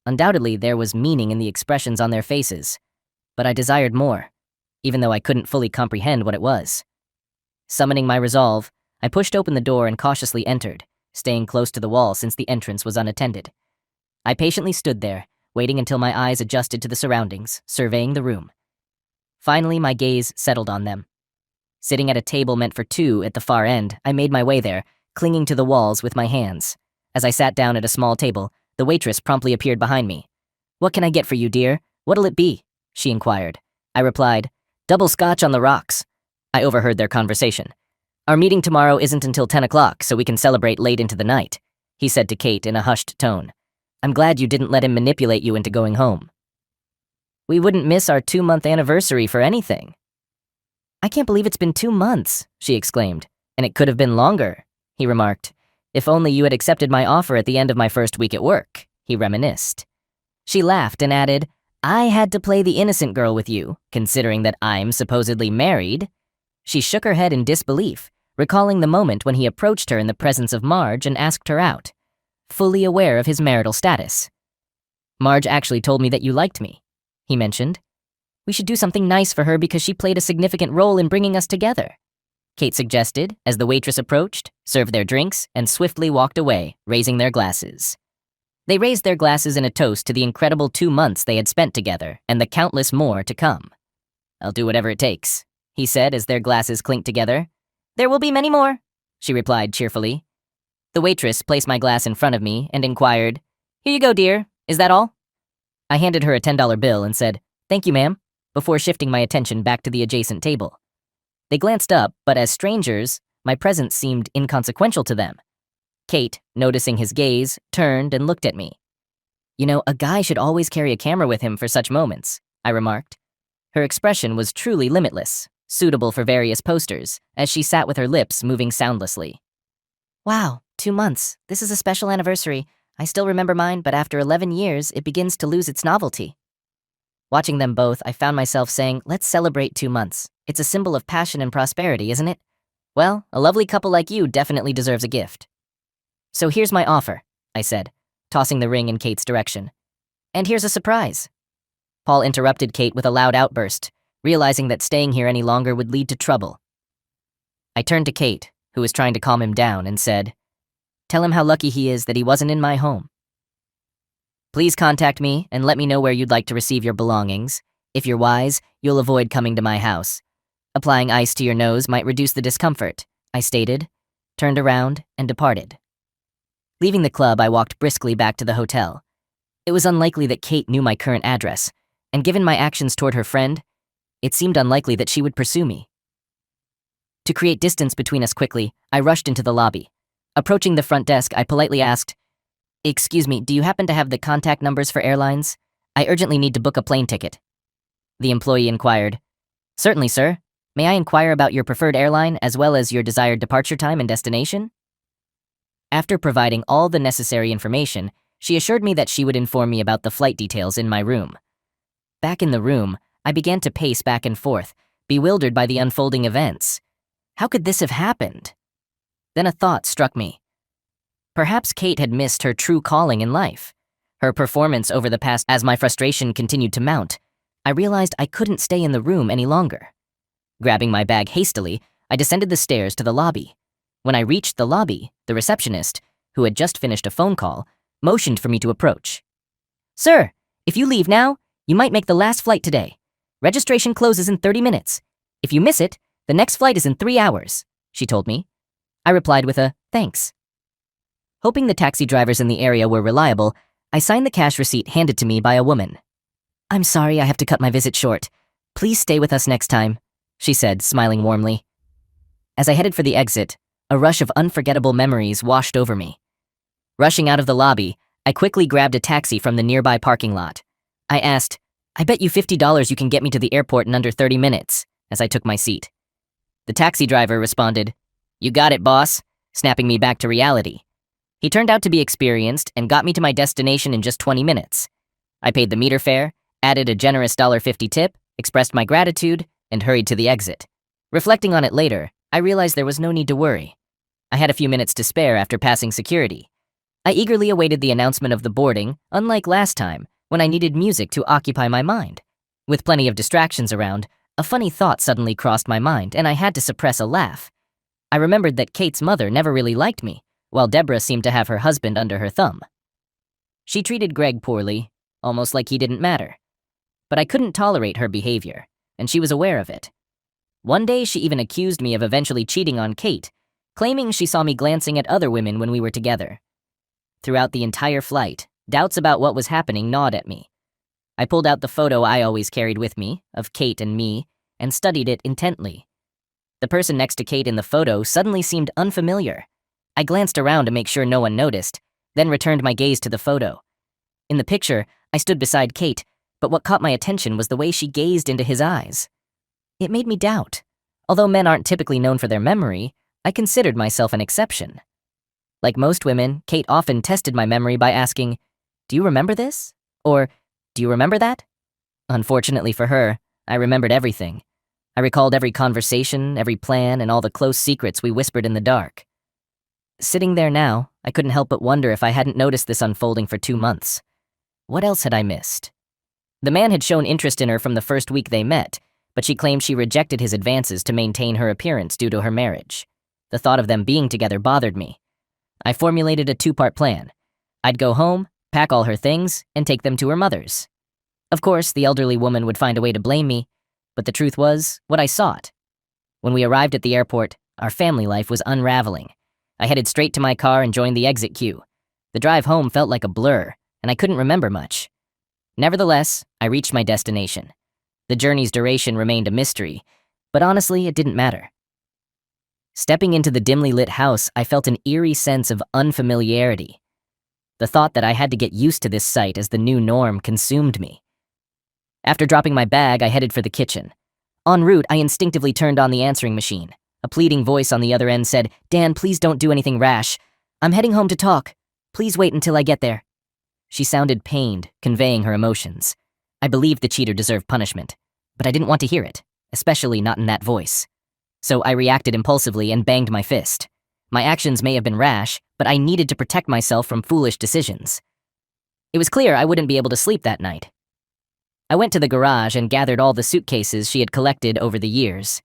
Undoubtedly, there was meaning in the expressions on their faces, but I desired more, even though I couldn't fully comprehend what it was. Summoning my resolve, I pushed open the door and cautiously entered, staying close to the wall since the entrance was unattended. I patiently stood there, waiting until my eyes adjusted to the surroundings, surveying the room. Finally, my gaze settled on them. Sitting at a table meant for two at the far end, I made my way there, clinging to the walls with my hands. As I sat down at a small table, the waitress promptly appeared behind me. "What can I get for you, dear? What'll it be?" she inquired. I replied, "Double scotch on the rocks." I overheard their conversation. "Our meeting tomorrow isn't until 10 o'clock, so we can celebrate late into the night," he said to Kate in a hushed tone. "I'm glad you didn't let him manipulate you into going home." "We wouldn't miss our 2-month anniversary for anything." "I can't believe it's been 2 months," she exclaimed. "And it could have been longer," he remarked. "If only you had accepted my offer at the end of my first week at work," he reminisced. She laughed and added, "I had to play the innocent girl with you, considering that I'm supposedly married." She shook her head in disbelief, recalling the moment when he approached her in the presence of Marge and asked her out, fully aware of his marital status. "Marge actually told me that you liked me," he mentioned. "We should do something nice for her because she played a significant role in bringing us together," Kate suggested as the waitress approached, served their drinks, and swiftly walked away, raising their glasses. They raised their glasses in a toast to the incredible 2 months they had spent together and the countless more to come. "I'll do whatever it takes," he said as their glasses clinked together. "There will be many more," she replied cheerfully. The waitress placed my glass in front of me and inquired, "Here you go, dear. Is that all?" I handed her a $10 bill and said, "Thank you, ma'am," before shifting my attention back to the adjacent table. They glanced up, but as strangers, my presence seemed inconsequential to them. Kate, noticing his gaze, turned and looked at me. "You know, a guy should always carry a camera with him for such moments," I remarked. Her expression was truly limitless, suitable for various posters, as she sat with her lips moving soundlessly. "Wow, 2 months. This is a special anniversary. I still remember mine, but after 11 years, it begins to lose its novelty." Watching them both, I found myself saying, "Let's celebrate 2 months. It's a symbol of passion and prosperity, isn't it? Well, a lovely couple like you definitely deserves a gift. So here's my offer, I said, tossing the ring in Kate's direction. And here's a surprise. Paul interrupted Kate with a loud outburst, realizing that staying here any longer would lead to trouble. I turned to Kate, who was trying to calm him down, and said, "Tell him how lucky he is that he wasn't in my home. Please contact me and let me know where you'd like to receive your belongings. If you're wise, you'll avoid coming to my house. Applying ice to your nose might reduce the discomfort," I stated, turned around, and departed. Leaving the club, I walked briskly back to the hotel. It was unlikely that Kate knew my current address, and given my actions toward her friend, it seemed unlikely that she would pursue me. To create distance between us quickly, I rushed into the lobby. Approaching the front desk, I politely asked, "Excuse me, do you happen to have the contact numbers for airlines? I urgently need to book a plane ticket." The employee inquired, "Certainly, sir. May I inquire about your preferred airline as well as your desired departure time and destination?" After providing all the necessary information, she assured me that she would inform me about the flight details in my room. Back in the room, I began to pace back and forth, bewildered by the unfolding events. How could this have happened? Then a thought struck me. Perhaps Kate had missed her true calling in life. Her performance over the past, as my frustration continued to mount, I realized I couldn't stay in the room any longer. Grabbing my bag hastily, I descended the stairs to the lobby. When I reached the lobby, the receptionist, who had just finished a phone call, motioned for me to approach. "Sir, if you leave now, you might make the last flight today. Registration closes in 30 minutes. If you miss it, the next flight is in 3 hours, she told me. I replied with a thanks. Hoping the taxi drivers in the area were reliable, I signed the cash receipt handed to me by a woman. "I'm sorry I have to cut my visit short. Please stay with us next time," she said, smiling warmly. As I headed for the exit, a rush of unforgettable memories washed over me. Rushing out of the lobby, I quickly grabbed a taxi from the nearby parking lot. I asked, "I bet you $50 you can get me to the airport in under 30 minutes, as I took my seat. The taxi driver responded, "You got it, boss," snapping me back to reality. He turned out to be experienced and got me to my destination in just 20 minutes. I paid the meter fare, added a generous $1.50 tip, expressed my gratitude, and hurried to the exit. Reflecting on it later, I realized there was no need to worry. I had a few minutes to spare after passing security. I eagerly awaited the announcement of the boarding, unlike last time, when I needed music to occupy my mind. With plenty of distractions around, a funny thought suddenly crossed my mind, and I had to suppress a laugh. I remembered that Kate's mother never really liked me, while Deborah seemed to have her husband under her thumb. She treated Greg poorly, almost like he didn't matter. But I couldn't tolerate her behavior, and she was aware of it. One day she even accused me of eventually cheating on Kate, claiming she saw me glancing at other women when we were together. Throughout the entire flight, doubts about what was happening gnawed at me. I pulled out the photo I always carried with me, of Kate and me, and studied it intently. The person next to Kate in the photo suddenly seemed unfamiliar. I glanced around to make sure no one noticed, then returned my gaze to the photo. In the picture, I stood beside Kate, but what caught my attention was the way she gazed into his eyes. It made me doubt. Although men aren't typically known for their memory, I considered myself an exception. Like most women, Kate often tested my memory by asking, "Do you remember this?" Or, "Do you remember that?" Unfortunately for her, I remembered everything. I recalled every conversation, every plan, and all the close secrets we whispered in the dark. Sitting there now, I couldn't help but wonder if I hadn't noticed this unfolding for 2 months. What else had I missed? The man had shown interest in her from the first week they met, but she claimed she rejected his advances to maintain her appearance due to her marriage. The thought of them being together bothered me. I formulated a 2-part plan. I'd go home, pack all her things, and take them to her mother's. Of course, the elderly woman would find a way to blame me, but the truth was what I sought. When we arrived at the airport, our family life was unraveling. I headed straight to my car and joined the exit queue. The drive home felt like a blur, and I couldn't remember much. Nevertheless, I reached my destination. The journey's duration remained a mystery, but honestly, it didn't matter. Stepping into the dimly lit house, I felt an eerie sense of unfamiliarity. The thought that I had to get used to this sight as the new norm consumed me. After dropping my bag, I headed for the kitchen. En route, I instinctively turned on the answering machine. A pleading voice on the other end said, "Dan, please don't do anything rash. I'm heading home to talk. Please wait until I get there." She sounded pained, conveying her emotions. I believed the cheater deserved punishment, but I didn't want to hear it. especially not in that voice. So I reacted impulsively and banged my fist. My actions may have been rash, but I needed to protect myself from foolish decisions. It was clear I wouldn't be able to sleep that night. I went to the garage and gathered all the suitcases she had collected over the years.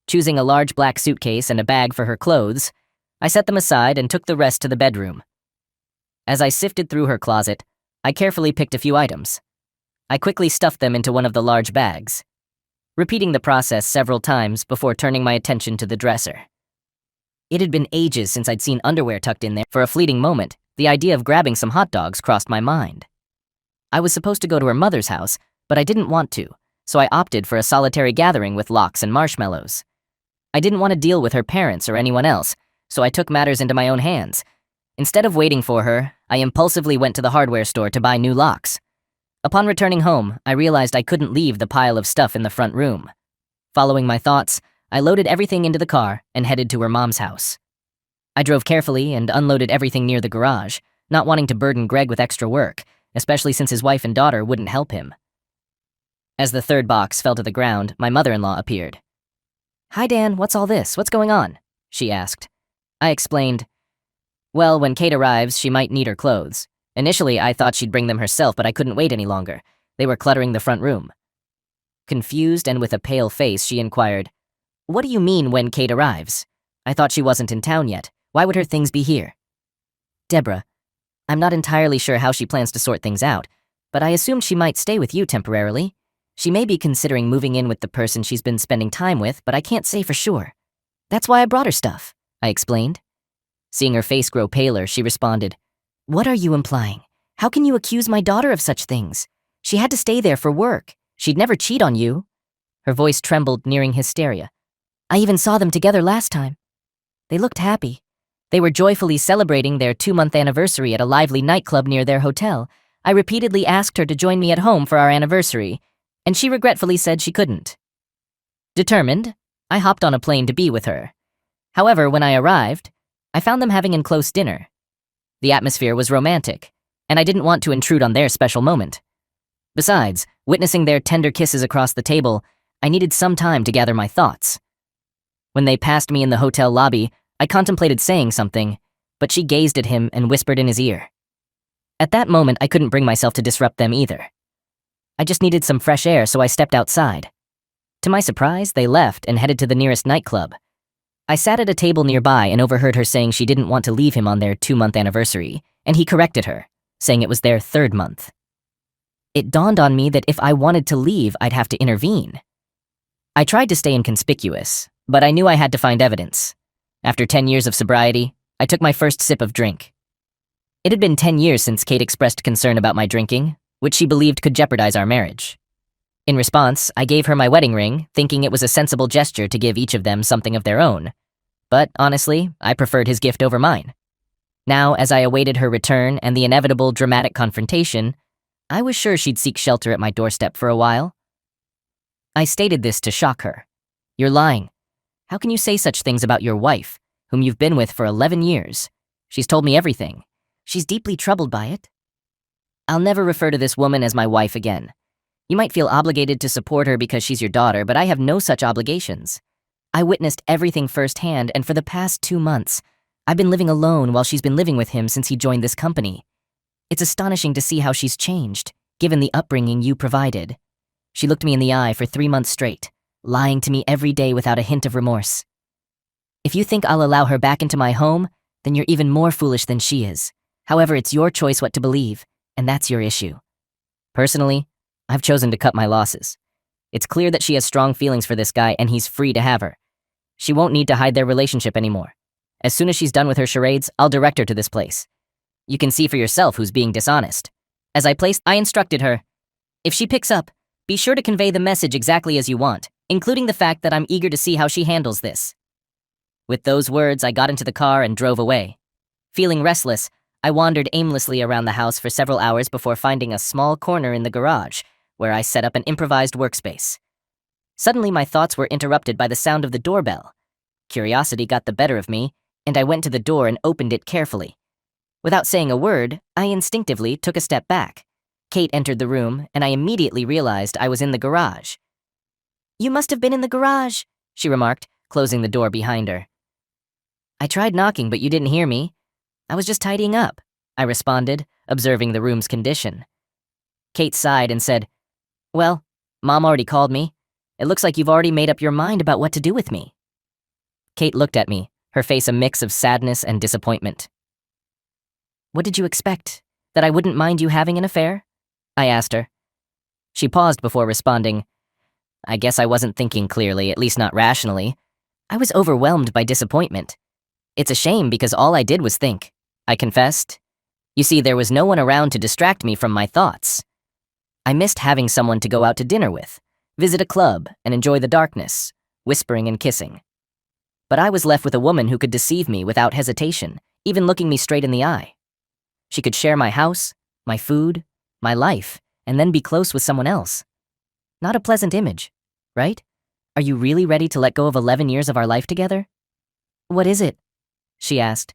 Choosing a large black suitcase and a bag for her clothes, I set them aside and took the rest to the bedroom. As I sifted through her closet, I carefully picked a few items. I quickly stuffed them into one of the large bags, repeating the process several times before turning my attention to the dresser. It had been ages since I'd seen underwear tucked in there. For a fleeting moment, the idea of grabbing some hot dogs crossed my mind. I was supposed to go to her mother's house, but I didn't want to, so I opted for a solitary gathering with lox and marshmallows. I didn't want to deal with her parents or anyone else, so I took matters into my own hands. Instead of waiting for her, I impulsively went to the hardware store to buy new locks. Upon returning home, I realized I couldn't leave the pile of stuff in the front room. Following my thoughts, I loaded everything into the car and headed to her mom's house. I drove carefully and unloaded everything near the garage, not wanting to burden Greg with extra work, especially since his wife and daughter wouldn't help him. As the third box fell to the ground, my mother-in-law appeared. "Hi, Dan, what's all this? What's going on?" she asked. I explained, "Well, when Kate arrives, she might need her clothes. Initially, I thought she'd bring them herself, but I couldn't wait any longer. They were cluttering the front room." Confused and with a pale face, she inquired, "What do you mean when Kate arrives? I thought she wasn't in town yet. Why would her things be here?" "Deborah, I'm not entirely sure how she plans to sort things out, but I assumed she might stay with you temporarily. She may be considering moving in with the person she's been spending time with, but I can't say for sure. That's why I brought her stuff," I explained. Seeing her face grow paler, she responded, "What are you implying? How can you accuse my daughter of such things? She had to stay there for work. She'd never cheat on you." Her voice trembled, nearing hysteria. "I even saw them together last time. They looked happy. They were joyfully celebrating their 2-month anniversary at a lively nightclub near their hotel. I repeatedly asked her to join me at home for our anniversary, and she regretfully said she couldn't." Determined, I hopped on a plane to be with her. However, when I arrived, I found them having a close dinner. The atmosphere was romantic, and I didn't want to intrude on their special moment. Besides, witnessing their tender kisses across the table, I needed some time to gather my thoughts. When they passed me in the hotel lobby, I contemplated saying something, but she gazed at him and whispered in his ear. At that moment, I couldn't bring myself to disrupt them either. I just needed some fresh air, so I stepped outside. To my surprise, they left and headed to the nearest nightclub. I sat at a table nearby and overheard her saying she didn't want to leave him on their 2-month anniversary, and he corrected her, saying it was their 3rd month. It dawned on me that if I wanted to leave, I'd have to intervene. I tried to stay inconspicuous, but I knew I had to find evidence. After 10 years of sobriety, I took my first sip of drink. It had been 10 years since Kate expressed concern about my drinking, which she believed could jeopardize our marriage. In response, I gave her my wedding ring, thinking it was a sensible gesture to give each of them something of their own. But honestly, I preferred his gift over mine. Now, as I awaited her return and the inevitable dramatic confrontation, I was sure she'd seek shelter at my doorstep for a while. I stated this to shock her. "You're lying. How can you say such things about your wife, whom you've been with for 11 years? She's told me everything. She's deeply troubled by it. I'll never refer to this woman as my wife again. You might feel obligated to support her because she's your daughter, but I have no such obligations. I witnessed everything firsthand, and for the past 2 months, I've been living alone while she's been living with him since he joined this company. It's astonishing to see how she's changed, given the upbringing you provided." She looked me in the eye for 3 months straight, lying to me every day without a hint of remorse. "If you think I'll allow her back into my home, then you're even more foolish than she is. However, it's your choice what to believe, and that's your issue. Personally, I've chosen to cut my losses. It's clear that she has strong feelings for this guy, and he's free to have her. She won't need to hide their relationship anymore. As soon as she's done with her charades, I'll direct her to this place. You can see for yourself who's being dishonest." As I instructed her, "If she picks up, be sure to convey the message exactly as you want, including the fact that I'm eager to see how she handles this." With those words, I got into the car and drove away. Feeling restless, I wandered aimlessly around the house for several hours before finding a small corner in the garage, where I set up an improvised workspace. Suddenly, my thoughts were interrupted by the sound of the doorbell. Curiosity got the better of me, and I went to the door and opened it carefully. Without saying a word, I instinctively took a step back. Kate entered the room, and I immediately realized I was in the garage. You must have been in the garage, she remarked, closing the door behind her. I tried knocking, but you didn't hear me. I was just tidying up, I responded, observing the room's condition. Kate sighed and said, Well, Mom already called me. It looks like you've already made up your mind about what to do with me. Kate looked at me, her face a mix of sadness and disappointment. What did you expect? That I wouldn't mind you having an affair? I asked her. She paused before responding. I guess I wasn't thinking clearly, at least not rationally. I was overwhelmed by disappointment. It's a shame because all I did was think, I confessed. You see, there was no one around to distract me from my thoughts. I missed having someone to go out to dinner with, visit a club, and enjoy the darkness, whispering and kissing. But I was left with a woman who could deceive me without hesitation, even looking me straight in the eye. She could share my house, my food, my life, and then be close with someone else. Not a pleasant image, right? Are you really ready to let go of 11 years of our life together? What is it? She asked.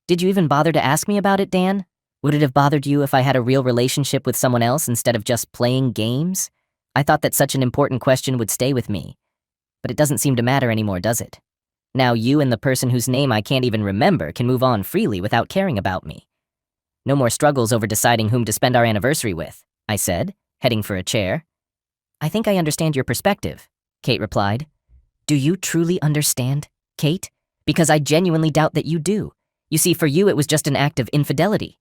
Did you even bother to ask me about it, Dan? Would it have bothered you if I had a real relationship with someone else instead of just playing games? I thought that such an important question would stay with me. But it doesn't seem to matter anymore, does it? Now you and the person whose name I can't even remember can move on freely without caring about me. No more struggles over deciding whom to spend our anniversary with, I said, heading for a chair. I think I understand your perspective, Kate replied. Do you truly understand, Kate? Because I genuinely doubt that you do. You see, for you it was just an act of infidelity.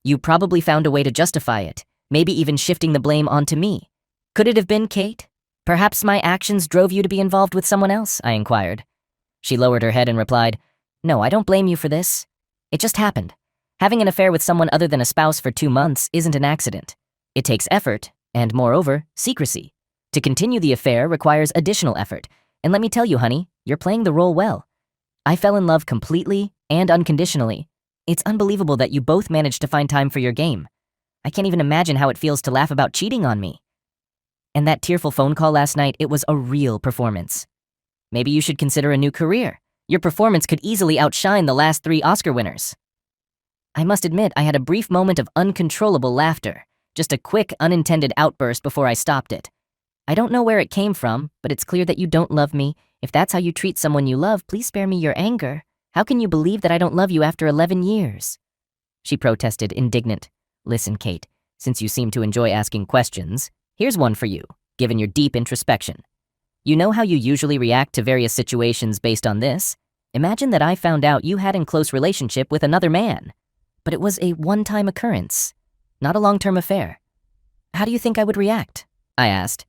You probably found a way to justify it, maybe even shifting the blame onto me. Could it have been, Kate? Perhaps my actions drove you to be involved with someone else, I inquired. She lowered her head and replied, No, I don't blame you for this. It just happened. Having an affair with someone other than a spouse for 2 months isn't an accident. It takes effort, and moreover, secrecy. To continue the affair requires additional effort, and let me tell you, honey, you're playing the role well. I fell in love completely and unconditionally. It's unbelievable that you both managed to find time for your game. I can't even imagine how it feels to laugh about cheating on me. And that tearful phone call last night, it was a real performance. Maybe you should consider a new career. Your performance could easily outshine the last 3 Oscar winners. I must admit, I had a brief moment of uncontrollable laughter, just a quick, unintended outburst before I stopped it. I don't know where it came from, but it's clear that you don't love me. If that's how you treat someone you love, please spare me your anger. How can you believe that I don't love you after 11 years? She protested, indignant. Listen, Kate, since you seem to enjoy asking questions, here's one for you, given your deep introspection. You know how you usually react to various situations based on this? Imagine that I found out you had a close relationship with another man. But it was a one-time occurrence, not a long-term affair. How do you think I would react? I asked.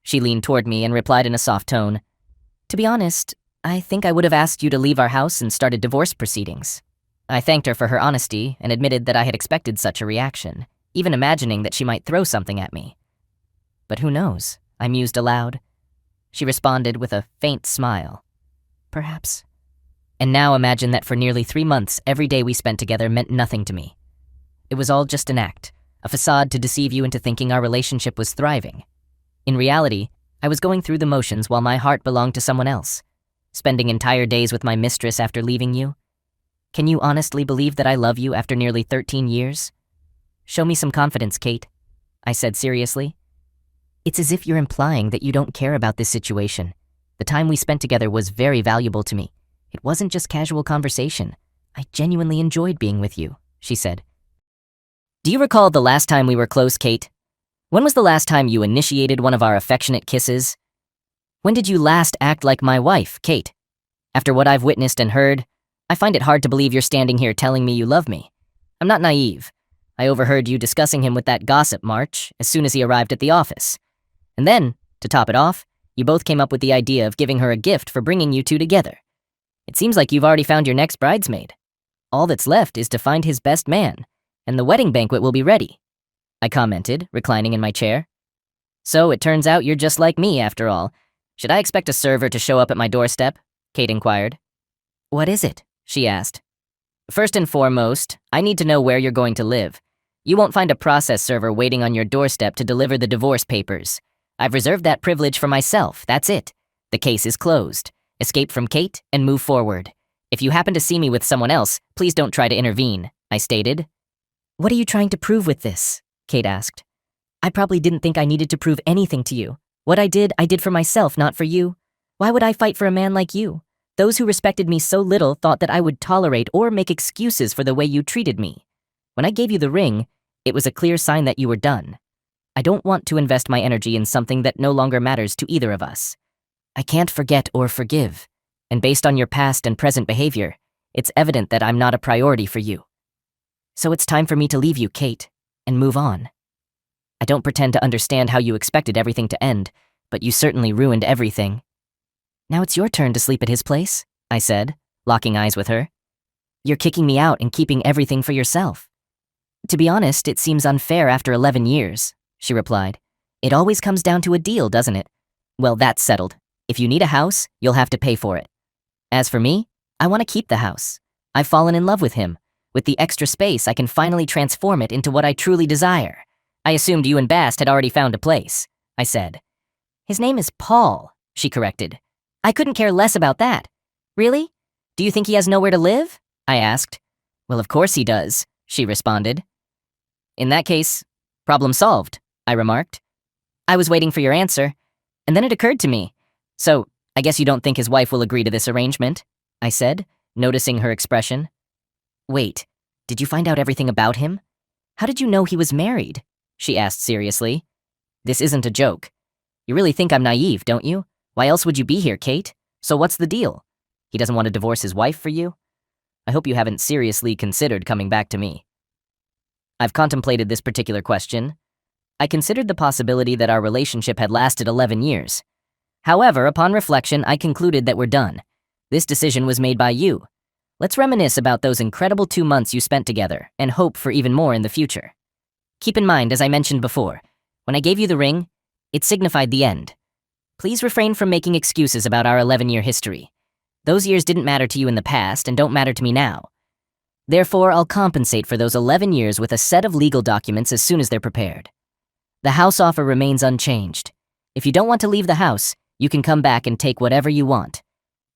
She leaned toward me and replied in a soft tone. To be honest, I think I would have asked you to leave our house and started divorce proceedings. I thanked her for her honesty and admitted that I had expected such a reaction, even imagining that she might throw something at me. But who knows? I mused aloud. She responded with a faint smile. Perhaps. And now imagine that for nearly 3 months, every day we spent together meant nothing to me. It was all just an act, a facade to deceive you into thinking our relationship was thriving. In reality, I was going through the motions while my heart belonged to someone else, spending entire days with my mistress after leaving you. Can you honestly believe that I love you after nearly 13 years? Show me some confidence, Kate, I said seriously. It's as if you're implying that you don't care about this situation. The time we spent together was very valuable to me. It wasn't just casual conversation. I genuinely enjoyed being with you, she said. Do you recall the last time we were close, Kate? When was the last time you initiated one of our affectionate kisses? When did you last act like my wife, Kate? After what I've witnessed and heard, I find it hard to believe you're standing here telling me you love me. I'm not naive. I overheard you discussing him with that gossip March as soon as he arrived at the office. And then, to top it off, you both came up with the idea of giving her a gift for bringing you two together. It seems like you've already found your next bridesmaid. All that's left is to find his best man, and the wedding banquet will be ready, I commented, reclining in my chair. So it turns out you're just like me, after all. Should I expect a server to show up at my doorstep? Kate inquired. What is it? She asked. First and foremost, I need to know where you're going to live. You won't find a process server waiting on your doorstep to deliver the divorce papers. I've reserved that privilege for myself, that's it. The case is closed. Escape from Kate and move forward. If you happen to see me with someone else, please don't try to intervene, I stated. What are you trying to prove with this? Kate asked. I probably didn't think I needed to prove anything to you. What I did for myself, not for you. Why would I fight for a man like you? Those who respected me so little thought that I would tolerate or make excuses for the way you treated me. When I gave you the ring, it was a clear sign that you were done. I don't want to invest my energy in something that no longer matters to either of us. I can't forget or forgive, and based on your past and present behavior, it's evident that I'm not a priority for you. So it's time for me to leave you, Kate, and move on. I don't pretend to understand how you expected everything to end, but you certainly ruined everything. Now it's your turn to sleep at his place, I said, locking eyes with her. You're kicking me out and keeping everything for yourself. To be honest, it seems unfair after 11 years, she replied. It always comes down to a deal, doesn't it? Well, that's settled. If you need a house, you'll have to pay for it. As for me, I want to keep the house. I've fallen in love with him. With the extra space, I can finally transform it into what I truly desire. I assumed you and Bast had already found a place, I said. His name is Paul, she corrected. I couldn't care less about that. Really? Do you think he has nowhere to live? I asked. Well, of course he does, she responded. In that case, problem solved, I remarked. I was waiting for your answer, and then it occurred to me. So, I guess you don't think his wife will agree to this arrangement? I said, noticing her expression. Wait, did you find out everything about him? How did you know he was married? She asked seriously. This isn't a joke. You really think I'm naive, don't you? Why else would you be here, Kate? So what's the deal? He doesn't want to divorce his wife for you? I hope you haven't seriously considered coming back to me. I've contemplated this particular question. I considered the possibility that our relationship had lasted 11 years. However, upon reflection, I concluded that we're done. This decision was made by you. Let's reminisce about those incredible 2 months you spent together and hope for even more in the future. Keep in mind, as I mentioned before, when I gave you the ring, it signified the end. Please refrain from making excuses about our 11-year history. Those years didn't matter to you in the past and don't matter to me now. Therefore, I'll compensate for those 11 years with a set of legal documents as soon as they're prepared. The house offer remains unchanged. If you don't want to leave the house, you can come back and take whatever you want.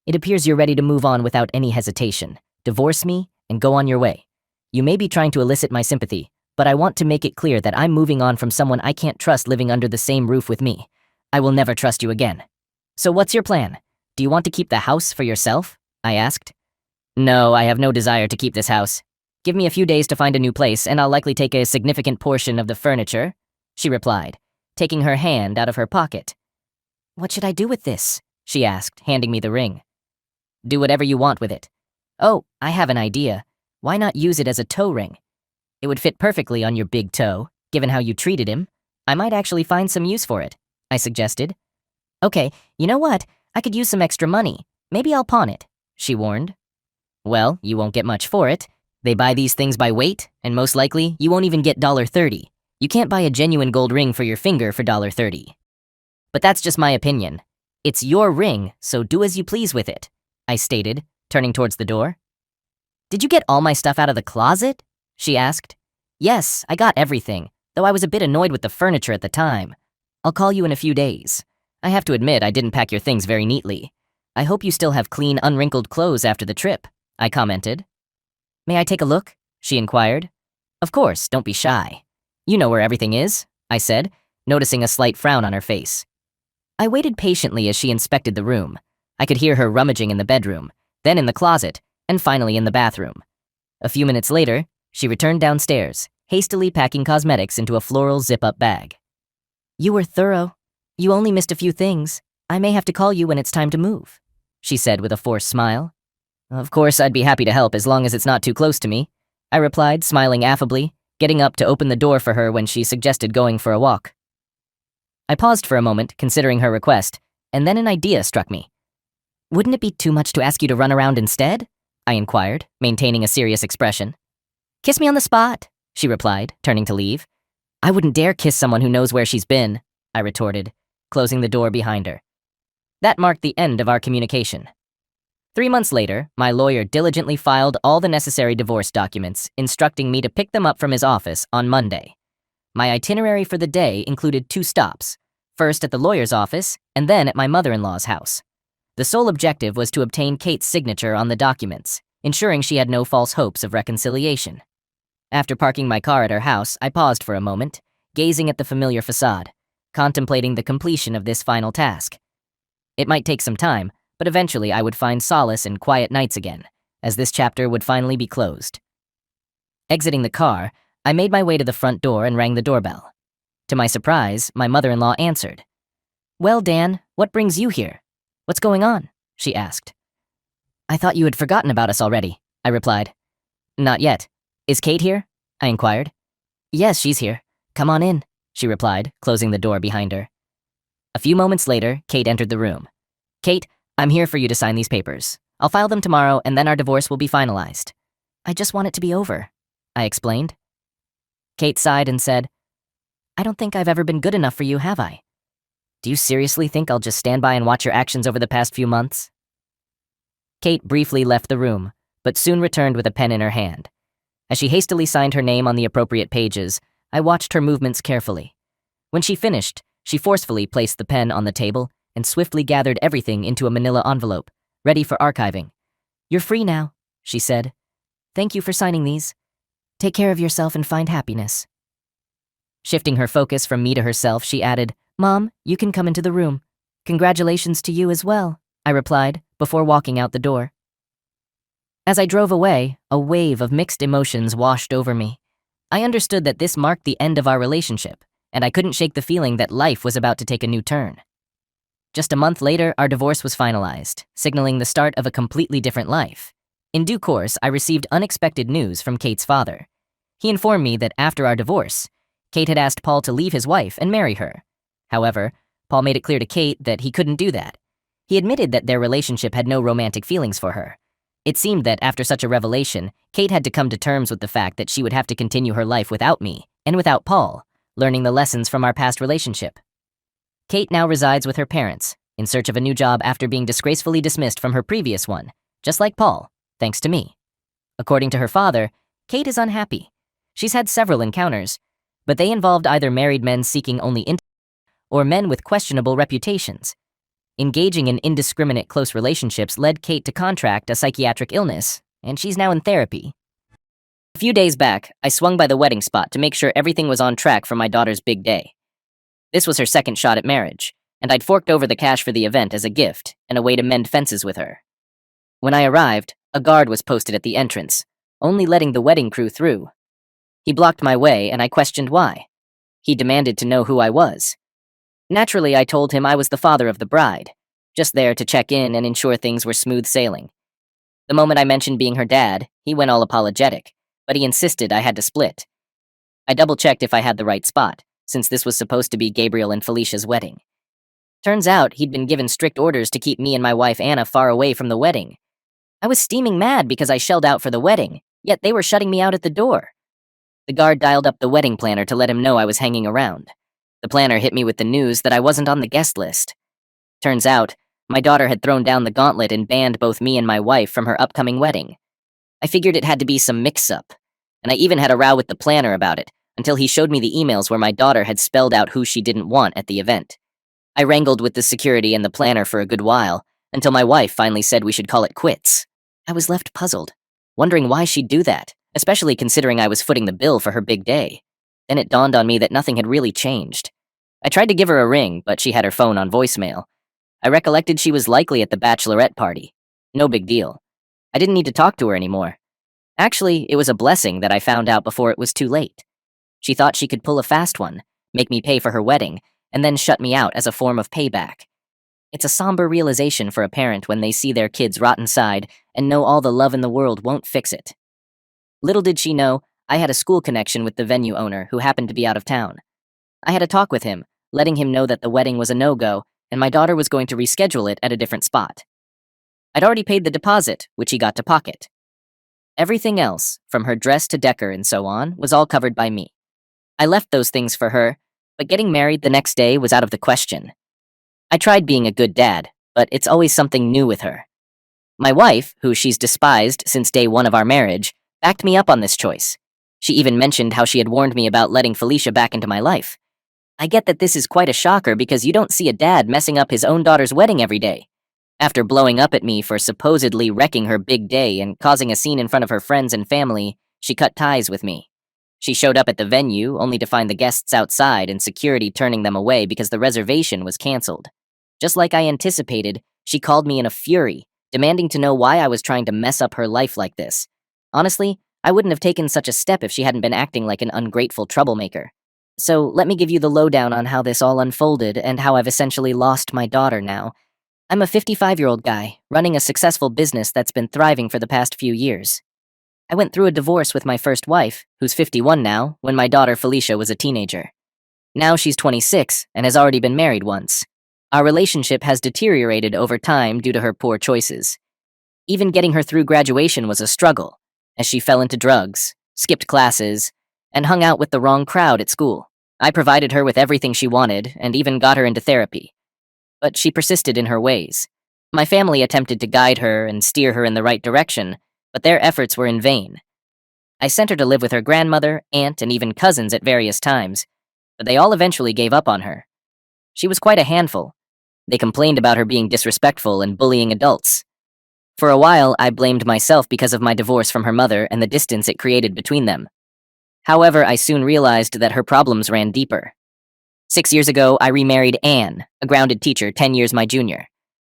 It appears you're ready to move on without any hesitation. Divorce me and go on your way. You may be trying to elicit my sympathy, but I want to make it clear that I'm moving on from someone I can't trust living under the same roof with me. I will never trust you again. So what's your plan? Do you want to keep the house for yourself? I asked. No, I have no desire to keep this house. Give me a few days to find a new place, and I'll likely take a significant portion of the furniture, she replied, taking her hand out of her pocket. What should I do with this? She asked, handing me the ring. Do whatever you want with it. Oh, I have an idea. Why not use it as a toe ring? It would fit perfectly on your big toe, given how you treated him. I might actually find some use for it, I suggested. Okay, you know what? I could use some extra money. Maybe I'll pawn it, she warned. Well, you won't get much for it. They buy these things by weight, and most likely, you won't even get $30. You can't buy a genuine gold ring for your finger for $30. But that's just my opinion. It's your ring, so do as you please with it, I stated, turning towards the door. Did you get all my stuff out of the closet? She asked. Yes, I got everything, though I was a bit annoyed with the furniture at the time. I'll call you in a few days. I have to admit I didn't pack your things very neatly. I hope you still have clean, unwrinkled clothes after the trip, I commented. May I take a look? She inquired. Of course, don't be shy. You know where everything is, I said, noticing a slight frown on her face. I waited patiently as she inspected the room. I could hear her rummaging in the bedroom, then in the closet, and finally in the bathroom. A few minutes later, she returned downstairs, hastily packing cosmetics into a floral zip-up bag. You were thorough. You only missed a few things. I may have to call you when it's time to move, she said with a forced smile. Of course, I'd be happy to help as long as it's not too close to me, I replied, smiling affably, getting up to open the door for her when she suggested going for a walk. I paused for a moment, considering her request, and then an idea struck me. Wouldn't it be too much to ask you to run around instead? I inquired, maintaining a serious expression. Kiss me on the spot, she replied, turning to leave. I wouldn't dare kiss someone who knows where she's been, I retorted, closing the door behind her. That marked the end of our communication. 3 months later, my lawyer diligently filed all the necessary divorce documents, instructing me to pick them up from his office on Monday. My itinerary for the day included 2 stops, first at the lawyer's office and then at my mother-in-law's house. The sole objective was to obtain Kate's signature on the documents, ensuring she had no false hopes of reconciliation. After parking my car at her house, I paused for a moment, gazing at the familiar facade. contemplating the completion of this final task. It might take some time, but eventually I would find solace in quiet nights again, as this chapter would finally be closed. Exiting the car, I made my way to the front door and rang the doorbell. To my surprise, my mother-in-law answered. "Well, Dan, what brings you here? What's going on?" she asked. "I thought you had forgotten about us already," I replied. "Not yet. Is Kate here?" I inquired. "Yes, she's here. Come on in," she replied, closing the door behind her. A few moments later, Kate entered the room. "Kate, I'm here for you to sign these papers. I'll file them tomorrow and then our divorce will be finalized." "I just want it to be over," I explained. Kate sighed and said, "I don't think I've ever been good enough for you, have I? Do you seriously think I'll just stand by and watch your actions over the past few months?" Kate briefly left the room, but soon returned with a pen in her hand. As she hastily signed her name on the appropriate pages, I watched her movements carefully. When she finished, she forcefully placed the pen on the table and swiftly gathered everything into a manila envelope, ready for archiving. "You're free now," she said. "Thank you for signing these. Take care of yourself and find happiness." Shifting her focus from me to herself, she added, "Mom, you can come into the room. Congratulations to you as well," I replied, before walking out the door. As I drove away, a wave of mixed emotions washed over me. I understood that this marked the end of our relationship, and I couldn't shake the feeling that life was about to take a new turn. Just a month later, our divorce was finalized, signaling the start of a completely different life. In due course, I received unexpected news from Kate's father. He informed me that after our divorce, Kate had asked Paul to leave his wife and marry her. However, Paul made it clear to Kate that he couldn't do that. He admitted that their relationship had no romantic feelings for her. It seemed that after such a revelation, Kate had to come to terms with the fact that she would have to continue her life without me, and without Paul, learning the lessons from our past relationship. Kate now resides with her parents, in search of a new job after being disgracefully dismissed from her previous one, just like Paul, thanks to me. According to her father, Kate is unhappy. She's had several encounters, but they involved either married men seeking only intimacy or men with questionable reputations. Engaging in indiscriminate close relationships led Kate to contract a psychiatric illness, and she's now in therapy. A few days back, I swung by the wedding spot to make sure everything was on track for my daughter's big day. This was her second shot at marriage, and I'd forked over the cash for the event as a gift and a way to mend fences with her. When I arrived, a guard was posted at the entrance, only letting the wedding crew through. He blocked my way, and I questioned why. He demanded to know who I was. Naturally, I told him I was the father of the bride, just there to check in and ensure things were smooth sailing. The moment I mentioned being her dad, he went all apologetic, but he insisted I had to split. I double-checked if I had the right spot, since this was supposed to be Gabriel and Felicia's wedding. Turns out he'd been given strict orders to keep me and my wife Anna far away from the wedding. I was steaming mad because I shelled out for the wedding, yet they were shutting me out at the door. The guard dialed up the wedding planner to let him know I was hanging around. The planner hit me with the news that I wasn't on the guest list. Turns out, my daughter had thrown down the gauntlet and banned both me and my wife from her upcoming wedding. I figured it had to be some mix-up, and I even had a row with the planner about it, until he showed me the emails where my daughter had spelled out who she didn't want at the event. I wrangled with the security and the planner for a good while, until my wife finally said we should call it quits. I was left puzzled, wondering why she'd do that, especially considering I was footing the bill for her big day. Then it dawned on me that nothing had really changed. I tried to give her a ring, but she had her phone on voicemail. I recollected she was likely at the bachelorette party. No big deal. I didn't need to talk to her anymore. Actually, it was a blessing that I found out before it was too late. She thought she could pull a fast one, make me pay for her wedding, and then shut me out as a form of payback. It's a somber realization for a parent when they see their kids rot inside and know all the love in the world won't fix it. Little did she know, I had a school connection with the venue owner who happened to be out of town. I had a talk with him, letting him know that the wedding was a no-go and my daughter was going to reschedule it at a different spot. I'd already paid the deposit, which he got to pocket. Everything else, from her dress to decor and so on, was all covered by me. I left those things for her, but getting married the next day was out of the question. I tried being a good dad, but it's always something new with her. My wife, who she's despised since day one of our marriage, backed me up on this choice. She even mentioned how she had warned me about letting Felicia back into my life. I get that this is quite a shocker because you don't see a dad messing up his own daughter's wedding every day. After blowing up at me for supposedly wrecking her big day and causing a scene in front of her friends and family, she cut ties with me. She showed up at the venue only to find the guests outside and security turning them away because the reservation was canceled. Just like I anticipated, she called me in a fury, demanding to know why I was trying to mess up her life like this. Honestly, I wouldn't have taken such a step if she hadn't been acting like an ungrateful troublemaker. So let me give you the lowdown on how this all unfolded and how I've essentially lost my daughter now. I'm a 55-year-old guy, running a successful business that's been thriving for the past few years. I went through a divorce with my first wife, who's 51 now, when my daughter Felicia was a teenager. Now she's 26 and has already been married once. Our relationship has deteriorated over time due to her poor choices. Even getting her through graduation was a struggle, as she fell into drugs, skipped classes, and hung out with the wrong crowd at school. I provided her with everything she wanted and even got her into therapy. But she persisted in her ways. My family attempted to guide her and steer her in the right direction, but their efforts were in vain. I sent her to live with her grandmother, aunt, and even cousins at various times, but they all eventually gave up on her. She was quite a handful. They complained about her being disrespectful and bullying adults. For a while, I blamed myself because of my divorce from her mother and the distance it created between them. However, I soon realized that her problems ran deeper. 6 years ago, I remarried Anne, a grounded teacher 10 years my junior.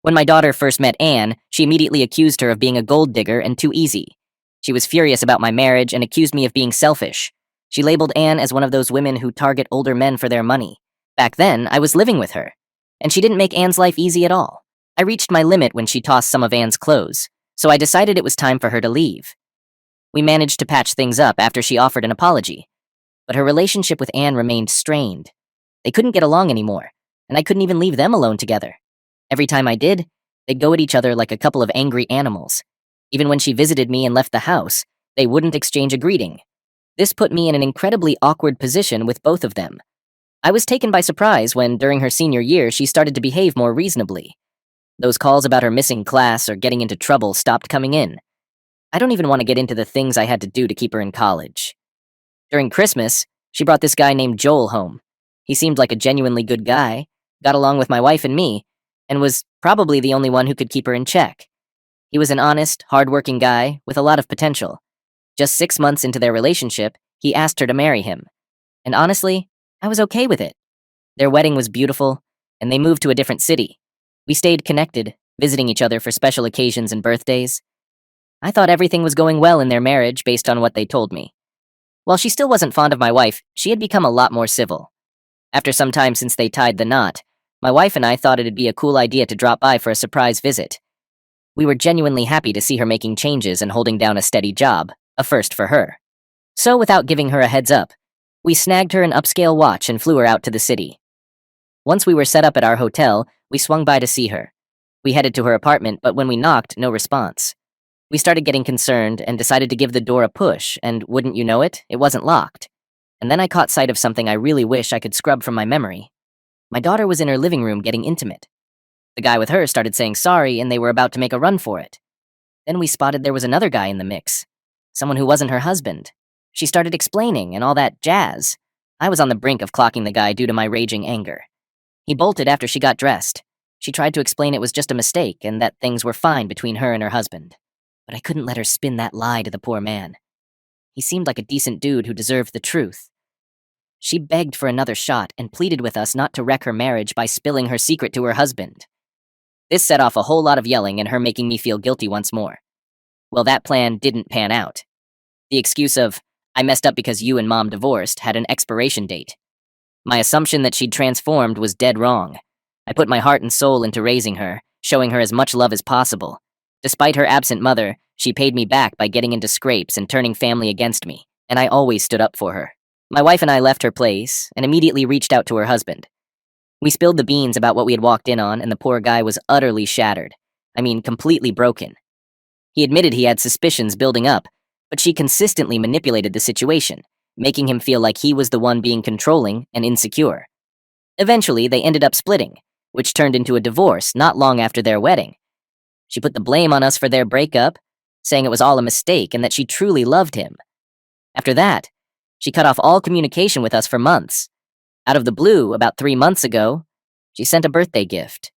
When my daughter first met Anne, she immediately accused her of being a gold digger and too easy. She was furious about my marriage and accused me of being selfish. She labeled Anne as one of those women who target older men for their money. Back then, I was living with her, and she didn't make Anne's life easy at all. I reached my limit when she tossed some of Anne's clothes, so I decided it was time for her to leave. We managed to patch things up after she offered an apology, but her relationship with Anne remained strained. They couldn't get along anymore, and I couldn't even leave them alone together. Every time I did, they'd go at each other like a couple of angry animals. Even when she visited me and left the house, they wouldn't exchange a greeting. This put me in an incredibly awkward position with both of them. I was taken by surprise when, during her senior year, she started to behave more reasonably. Those calls about her missing class or getting into trouble stopped coming in. I don't even want to get into the things I had to do to keep her in college. During Christmas, she brought this guy named Joel home. He seemed like a genuinely good guy, got along with my wife and me, and was probably the only one who could keep her in check. He was an honest, hardworking guy with a lot of potential. Just 6 months into their relationship, he asked her to marry him. And honestly, I was okay with it. Their wedding was beautiful, and they moved to a different city. We stayed connected, visiting each other for special occasions and birthdays. I thought everything was going well in their marriage based on what they told me. While she still wasn't fond of my wife, she had become a lot more civil. After some time since they tied the knot, my wife and I thought it'd be a cool idea to drop by for a surprise visit. We were genuinely happy to see her making changes and holding down a steady job, a first for her. So without giving her a heads up, we snagged her an upscale watch and flew her out to the city. Once we were set up at our hotel, we swung by to see her. We headed to her apartment, but when we knocked, no response. We started getting concerned and decided to give the door a push, and wouldn't you know it, it wasn't locked. And then I caught sight of something I really wish I could scrub from my memory. My daughter was in her living room getting intimate. The guy with her started saying sorry, and they were about to make a run for it. Then we spotted there was another guy in the mix, someone who wasn't her husband. She started explaining and all that jazz. I was on the brink of clocking the guy due to my raging anger. He bolted after she got dressed. She tried to explain it was just a mistake and that things were fine between her and her husband. But I couldn't let her spin that lie to the poor man. He seemed like a decent dude who deserved the truth. She begged for another shot and pleaded with us not to wreck her marriage by spilling her secret to her husband. This set off a whole lot of yelling and her making me feel guilty once more. Well, that plan didn't pan out. The excuse of, "I messed up because you and Mom divorced," had an expiration date. My assumption that she'd transformed was dead wrong. I put my heart and soul into raising her, showing her as much love as possible. Despite her absent mother, she paid me back by getting into scrapes and turning family against me, and I always stood up for her. My wife and I left her place and immediately reached out to her husband. We spilled the beans about what we had walked in on, and the poor guy was utterly shattered. I mean, completely broken. He admitted he had suspicions building up, but she consistently manipulated the situation, making him feel like he was the one being controlling and insecure. Eventually, they ended up splitting, which turned into a divorce not long after their wedding. She put the blame on us for their breakup, saying it was all a mistake and that she truly loved him. After that, she cut off all communication with us for months. Out of the blue, about 3 months ago, she sent a birthday gift.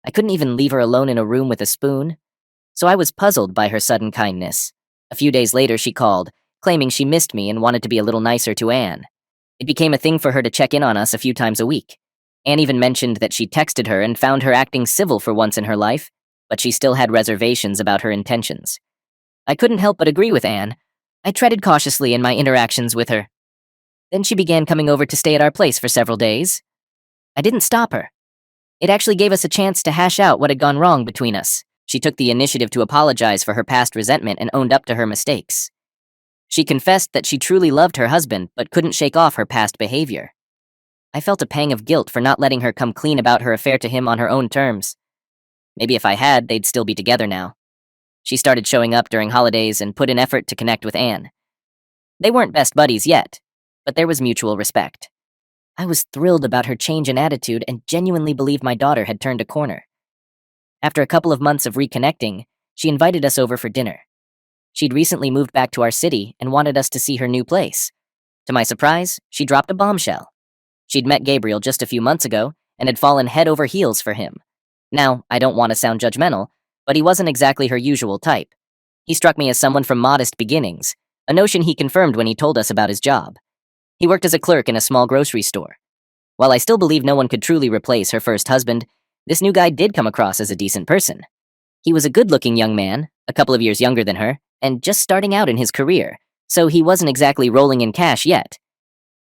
I couldn't even leave her alone in a room with a spoon, so I was puzzled by her sudden kindness. A few days later, she called, claiming she missed me and wanted to be a little nicer to Anne. It became a thing for her to check in on us a few times a week. Anne even mentioned that she texted her and found her acting civil for once in her life, but she still had reservations about her intentions. I couldn't help but agree with Anne. I treaded cautiously in my interactions with her. Then she began coming over to stay at our place for several days. I didn't stop her. It actually gave us a chance to hash out what had gone wrong between us. She took the initiative to apologize for her past resentment and owned up to her mistakes. She confessed that she truly loved her husband, but couldn't shake off her past behavior. I felt a pang of guilt for not letting her come clean about her affair to him on her own terms. Maybe if I had, they'd still be together now. She started showing up during holidays and put in effort to connect with Anne. They weren't best buddies yet, but there was mutual respect. I was thrilled about her change in attitude and genuinely believed my daughter had turned a corner. After a couple of months of reconnecting, she invited us over for dinner. She'd recently moved back to our city and wanted us to see her new place. To my surprise, she dropped a bombshell. She'd met Gabriel just a few months ago and had fallen head over heels for him. Now, I don't want to sound judgmental, but he wasn't exactly her usual type. He struck me as someone from modest beginnings, a notion he confirmed when he told us about his job. He worked as a clerk in a small grocery store. While I still believe no one could truly replace her first husband, this new guy did come across as a decent person. He was a good-looking young man, a couple of years younger than her, and just starting out in his career, so he wasn't exactly rolling in cash yet.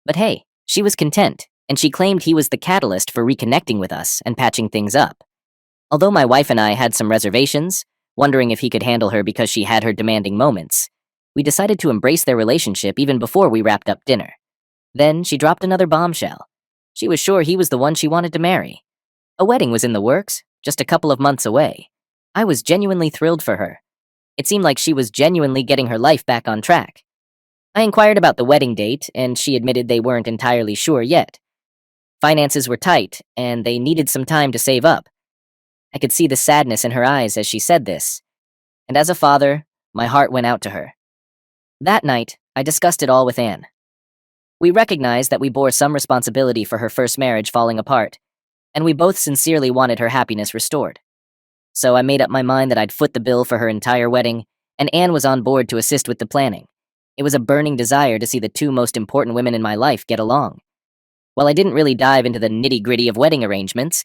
But hey, she was content, and she claimed he was the catalyst for reconnecting with us and patching things up. Although my wife and I had some reservations, wondering if he could handle her because she had her demanding moments, we decided to embrace their relationship even before we wrapped up dinner. Then she dropped another bombshell. She was sure he was the one she wanted to marry. A wedding was in the works, just a couple of months away. I was genuinely thrilled for her. It seemed like she was genuinely getting her life back on track. I inquired about the wedding date, and she admitted they weren't entirely sure yet. Finances were tight, and they needed some time to save up. I could see the sadness in her eyes as she said this, and as a father, my heart went out to her. That night, I discussed it all with Anne. We recognized that we bore some responsibility for her first marriage falling apart, and we both sincerely wanted her happiness restored. So I made up my mind that I'd foot the bill for her entire wedding, and Anne was on board to assist with the planning. It was a burning desire to see the two most important women in my life get along. While I didn't really dive into the nitty-gritty of wedding arrangements,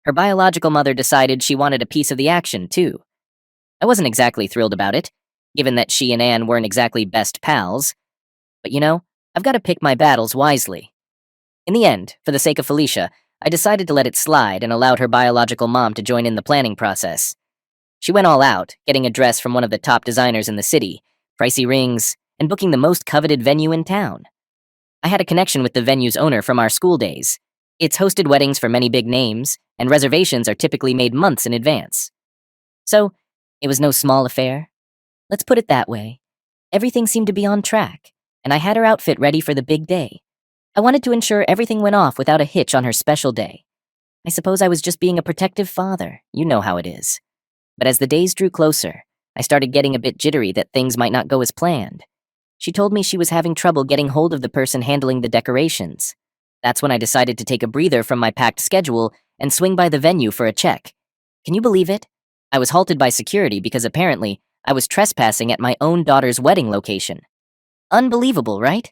her biological mother decided she wanted a piece of the action, too. I wasn't exactly thrilled about it, given that she and Anne weren't exactly best pals. But I've got to pick my battles wisely. In the end, for the sake of Felicia, I decided to let it slide and allowed her biological mom to join in the planning process. She went all out, getting a dress from one of the top designers in the city, pricey rings, and booking the most coveted venue in town. I had a connection with the venue's owner from our school days. It's hosted weddings for many big names, and reservations are typically made months in advance. So, it was no small affair. Let's put it that way. Everything seemed to be on track, and I had her outfit ready for the big day. I wanted to ensure everything went off without a hitch on her special day. I suppose I was just being a protective father, you know how it is. But as the days drew closer, I started getting a bit jittery that things might not go as planned. She told me she was having trouble getting hold of the person handling the decorations. That's when I decided to take a breather from my packed schedule and swing by the venue for a check. Can you believe it? I was halted by security because apparently I was trespassing at my own daughter's wedding location. Unbelievable, right?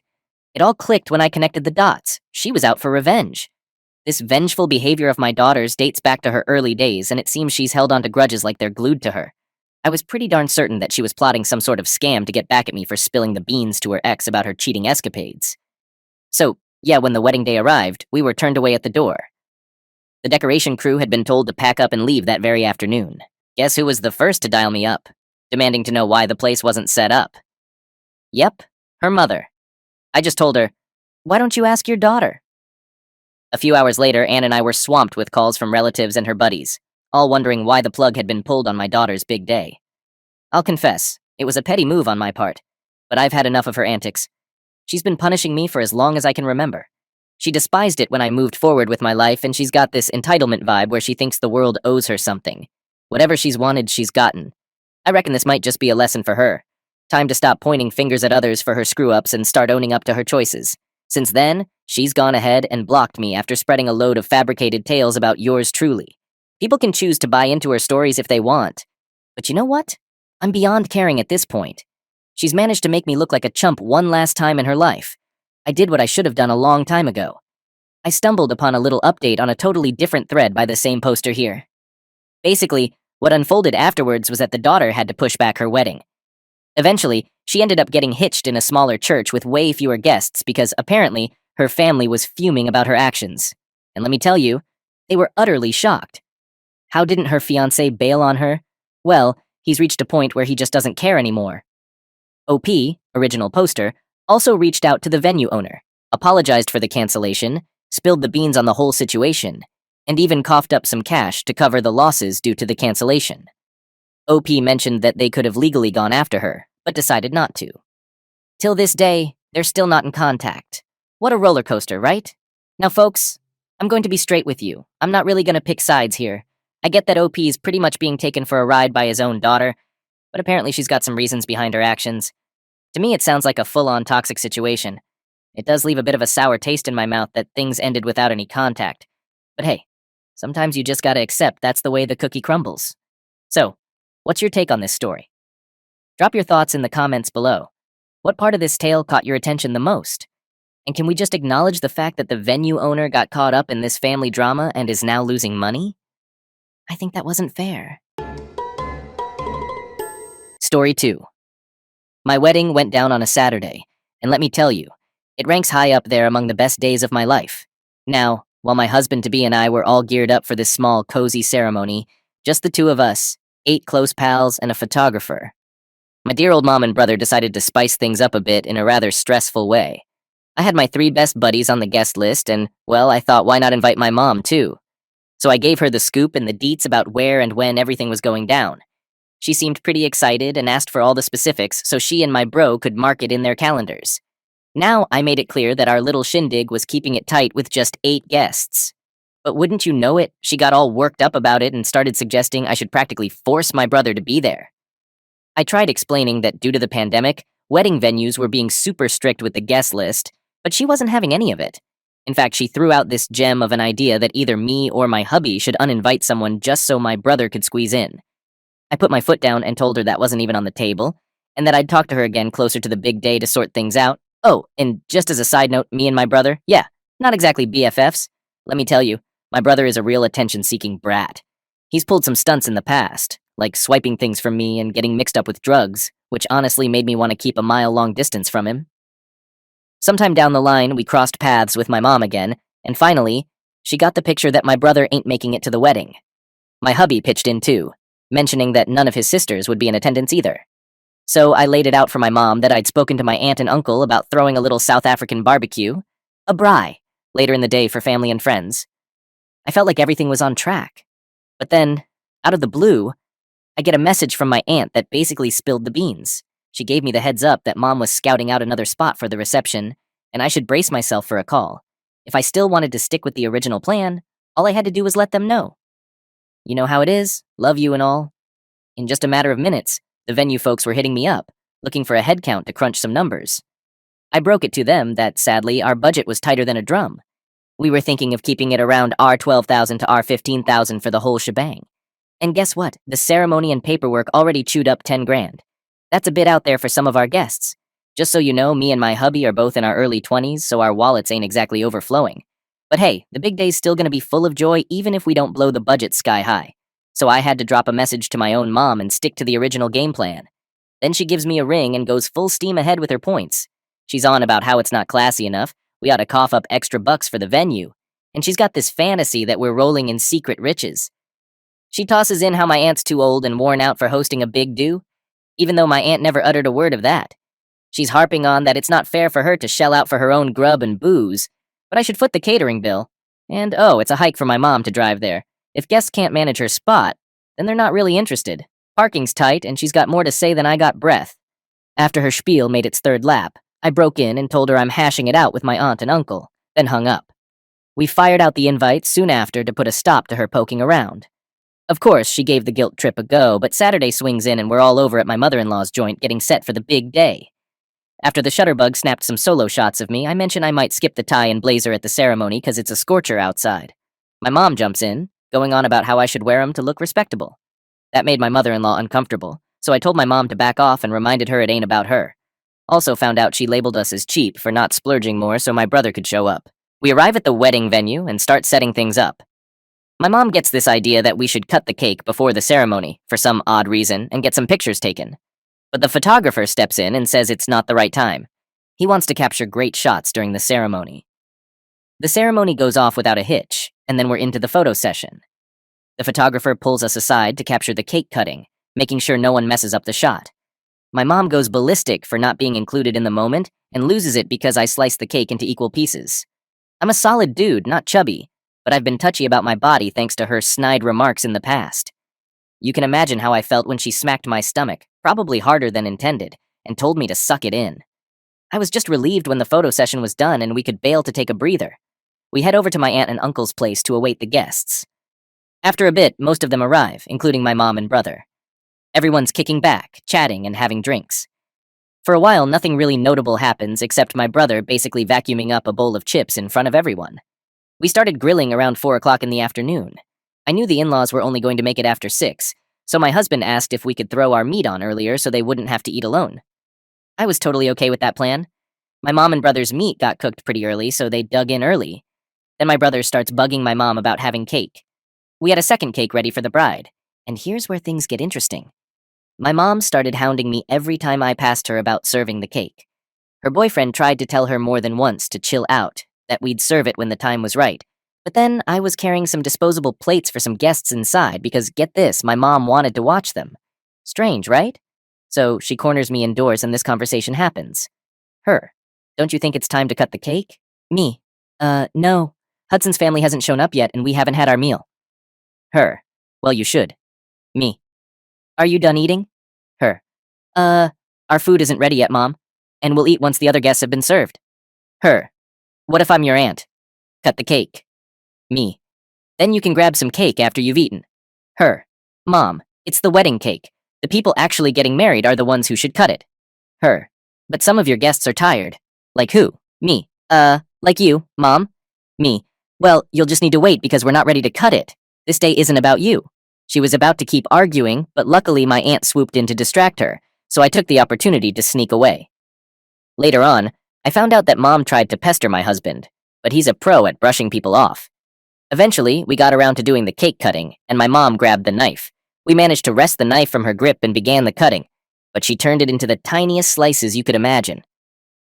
It all clicked when I connected the dots. She was out for revenge. This vengeful behavior of my daughter's dates back to her early days, and it seems she's held onto grudges like they're glued to her. I was pretty darn certain that she was plotting some sort of scam to get back at me for spilling the beans to her ex about her cheating escapades. So, yeah, when the wedding day arrived, we were turned away at the door. The decoration crew had been told to pack up and leave that very afternoon. Guess who was the first to dial me up, demanding to know why the place wasn't set up? Yep, her mother. I just told her, "Why don't you ask your daughter?" A few hours later, Anne and I were swamped with calls from relatives and her buddies, all wondering why the plug had been pulled on my daughter's big day. I'll confess, it was a petty move on my part, but I've had enough of her antics. She's been punishing me for as long as I can remember. She despised it when I moved forward with my life, and she's got this entitlement vibe where she thinks the world owes her something. Whatever she's wanted, she's gotten. I reckon this might just be a lesson for her. Time to stop pointing fingers at others for her screw-ups and start owning up to her choices. Since then, she's gone ahead and blocked me after spreading a load of fabricated tales about yours truly. People can choose to buy into her stories if they want. But you know what? I'm beyond caring at this point. She's managed to make me look like a chump one last time in her life. I did what I should have done a long time ago. I stumbled upon a little update on a totally different thread by the same poster here. Basically, what unfolded afterwards was that the daughter had to push back her wedding. Eventually, she ended up getting hitched in a smaller church with way fewer guests because apparently her family was fuming about her actions. And let me tell you, they were utterly shocked. How didn't her fiancé bail on her? Well, he's reached a point where he just doesn't care anymore. OP, original poster, also reached out to the venue owner, apologized for the cancellation, spilled the beans on the whole situation, and even coughed up some cash to cover the losses due to the cancellation. OP mentioned that they could have legally gone after her, but decided not to. Till this day, they're still not in contact. What a roller coaster, right? Now folks, I'm going to be straight with you. I'm not really going to pick sides here. I get that OP is pretty much being taken for a ride by his own daughter, but apparently she's got some reasons behind her actions. To me, it sounds like a full-on toxic situation. It does leave a bit of a sour taste in my mouth that things ended without any contact. But hey, sometimes you just gotta accept that's the way the cookie crumbles. So, what's your take on this story? Drop your thoughts in the comments below. What part of this tale caught your attention the most? And can we just acknowledge the fact that the venue owner got caught up in this family drama and is now losing money? I think that wasn't fair. Story 2. My wedding went down on a Saturday, and let me tell you, it ranks high up there among the best days of my life. Now, while my husband-to-be and I were all geared up for this small, cozy ceremony, just the two of us, 8 close pals, and a photographer. My dear old mom and brother decided to spice things up a bit in a rather stressful way. I had my 3 best buddies on the guest list, and, well, I thought why not invite my mom, too? So I gave her the scoop and the deets about where and when everything was going down. She seemed pretty excited and asked for all the specifics so she and my bro could mark it in their calendars. Now I made it clear that our little shindig was keeping it tight with just 8 guests. But wouldn't you know it, she got all worked up about it and started suggesting I should practically force my brother to be there. I tried explaining that due to the pandemic, wedding venues were being super strict with the guest list, but she wasn't having any of it. In fact, she threw out this gem of an idea that either me or my hubby should uninvite someone just so my brother could squeeze in. I put my foot down and told her that wasn't even on the table, and that I'd talk to her again closer to the big day to sort things out. Oh, and just as a side note, me and my brother, yeah, not exactly BFFs. Let me tell you, my brother is a real attention-seeking brat. He's pulled some stunts in the past, like swiping things from me and getting mixed up with drugs, which honestly made me want to keep a mile-long distance from him. Sometime down the line, we crossed paths with my mom again, and finally, she got the picture that my brother ain't making it to the wedding. My hubby pitched in too, mentioning that none of his sisters would be in attendance either. So I laid it out for my mom that I'd spoken to my aunt and uncle about throwing a little South African barbecue, a braai, later in the day for family and friends. I felt like everything was on track. But then, out of the blue, I get a message from my aunt that basically spilled the beans. She gave me the heads up that mom was scouting out another spot for the reception, and I should brace myself for a call. If I still wanted to stick with the original plan, all I had to do was let them know. You know how it is, love you and all. In just a matter of minutes, the venue folks were hitting me up, looking for a head count to crunch some numbers. I broke it to them that, sadly, our budget was tighter than a drum. We were thinking of keeping it around R12,000 to R15,000 for the whole shebang. And guess what? The ceremony and paperwork already chewed up 10 grand. That's a bit out there for some of our guests. Just so you know, me and my hubby are both in our early 20s, so our wallets ain't exactly overflowing. But hey, the big day's still gonna be full of joy even if we don't blow the budget sky high. So I had to drop a message to my own mom and stick to the original game plan. Then she gives me a ring and goes full steam ahead with her points. She's on about how it's not classy enough, we ought to cough up extra bucks for the venue, and she's got this fantasy that we're rolling in secret riches. She tosses in how my aunt's too old and worn out for hosting a big do, even though my aunt never uttered a word of that. She's harping on that it's not fair for her to shell out for her own grub and booze, but I should foot the catering bill. And oh, it's a hike for my mom to drive there. If guests can't manage her spot, then they're not really interested. Parking's tight, and she's got more to say than I got breath. After her spiel made its third lap, I broke in and told her I'm hashing it out with my aunt and uncle, then hung up. We fired out the invite soon after to put a stop to her poking around. Of course, she gave the guilt trip a go, but Saturday swings in and we're all over at my mother-in-law's joint getting set for the big day. After the shutterbug snapped some solo shots of me, I mentioned I might skip the tie and blazer at the ceremony because it's a scorcher outside. My mom jumps in, going on about how I should wear 'em to look respectable. That made my mother-in-law uncomfortable, so I told my mom to back off and reminded her it ain't about her. Also found out she labeled us as cheap for not splurging more so my brother could show up. We arrive at the wedding venue and start setting things up. My mom gets this idea that we should cut the cake before the ceremony, for some odd reason, and get some pictures taken. But the photographer steps in and says it's not the right time. He wants to capture great shots during the ceremony. The ceremony goes off without a hitch, and then we're into the photo session. The photographer pulls us aside to capture the cake cutting, making sure no one messes up the shot. My mom goes ballistic for not being included in the moment and loses it because I sliced the cake into equal pieces. I'm a solid dude, not chubby, but I've been touchy about my body thanks to her snide remarks in the past. You can imagine how I felt when she smacked my stomach, probably harder than intended, and told me to suck it in. I was just relieved when the photo session was done and we could bail to take a breather. We head over to my aunt and uncle's place to await the guests. After a bit, most of them arrive, including my mom and brother. Everyone's kicking back, chatting, and having drinks. For a while, nothing really notable happens except my brother basically vacuuming up a bowl of chips in front of everyone. We started grilling around 4 o'clock in the afternoon. I knew the in-laws were only going to make it after 6, so my husband asked if we could throw our meat on earlier so they wouldn't have to eat alone. I was totally okay with that plan. My mom and brother's meat got cooked pretty early, so they dug in early. Then my brother starts bugging my mom about having cake. We had a second cake ready for the bride, and here's where things get interesting. My mom started hounding me every time I passed her about serving the cake. Her boyfriend tried to tell her more than once to chill out, that we'd serve it when the time was right. But then I was carrying some disposable plates for some guests inside because, get this, my mom wanted to watch them. Strange, right? So she corners me indoors and this conversation happens. Her: don't you think it's time to cut the cake? Me: no. Hudson's family hasn't shown up yet and we haven't had our meal. Her: well, you should. Me: are you done eating? Her: our food isn't ready yet, Mom, and we'll eat once the other guests have been served. Her: what if I'm your aunt? Cut the cake. Me: then you can grab some cake after you've eaten. Her: Mom, it's the wedding cake. The people actually getting married are the ones who should cut it. Her: but some of your guests are tired. Like who? Me: like you, Mom. Me: well, you'll just need to wait because we're not ready to cut it. This day isn't about you. She was about to keep arguing, but luckily my aunt swooped in to distract her, so I took the opportunity to sneak away. Later on, I found out that Mom tried to pester my husband, but he's a pro at brushing people off. Eventually, we got around to doing the cake cutting, and my mom grabbed the knife. We managed to wrest the knife from her grip and began the cutting, but she turned it into the tiniest slices you could imagine.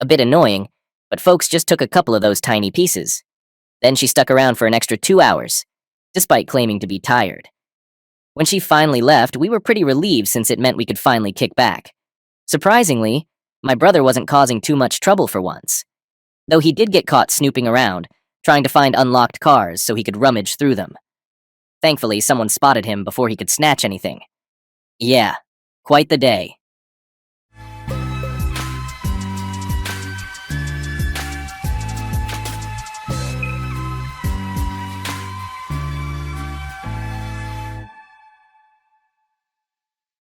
A bit annoying, but folks just took a couple of those tiny pieces. Then she stuck around for an extra 2 hours, despite claiming to be tired. When she finally left, we were pretty relieved since it meant we could finally kick back. Surprisingly, my brother wasn't causing too much trouble for once. Though he did get caught snooping around, trying to find unlocked cars so he could rummage through them. Thankfully, someone spotted him before he could snatch anything. Yeah, quite the day.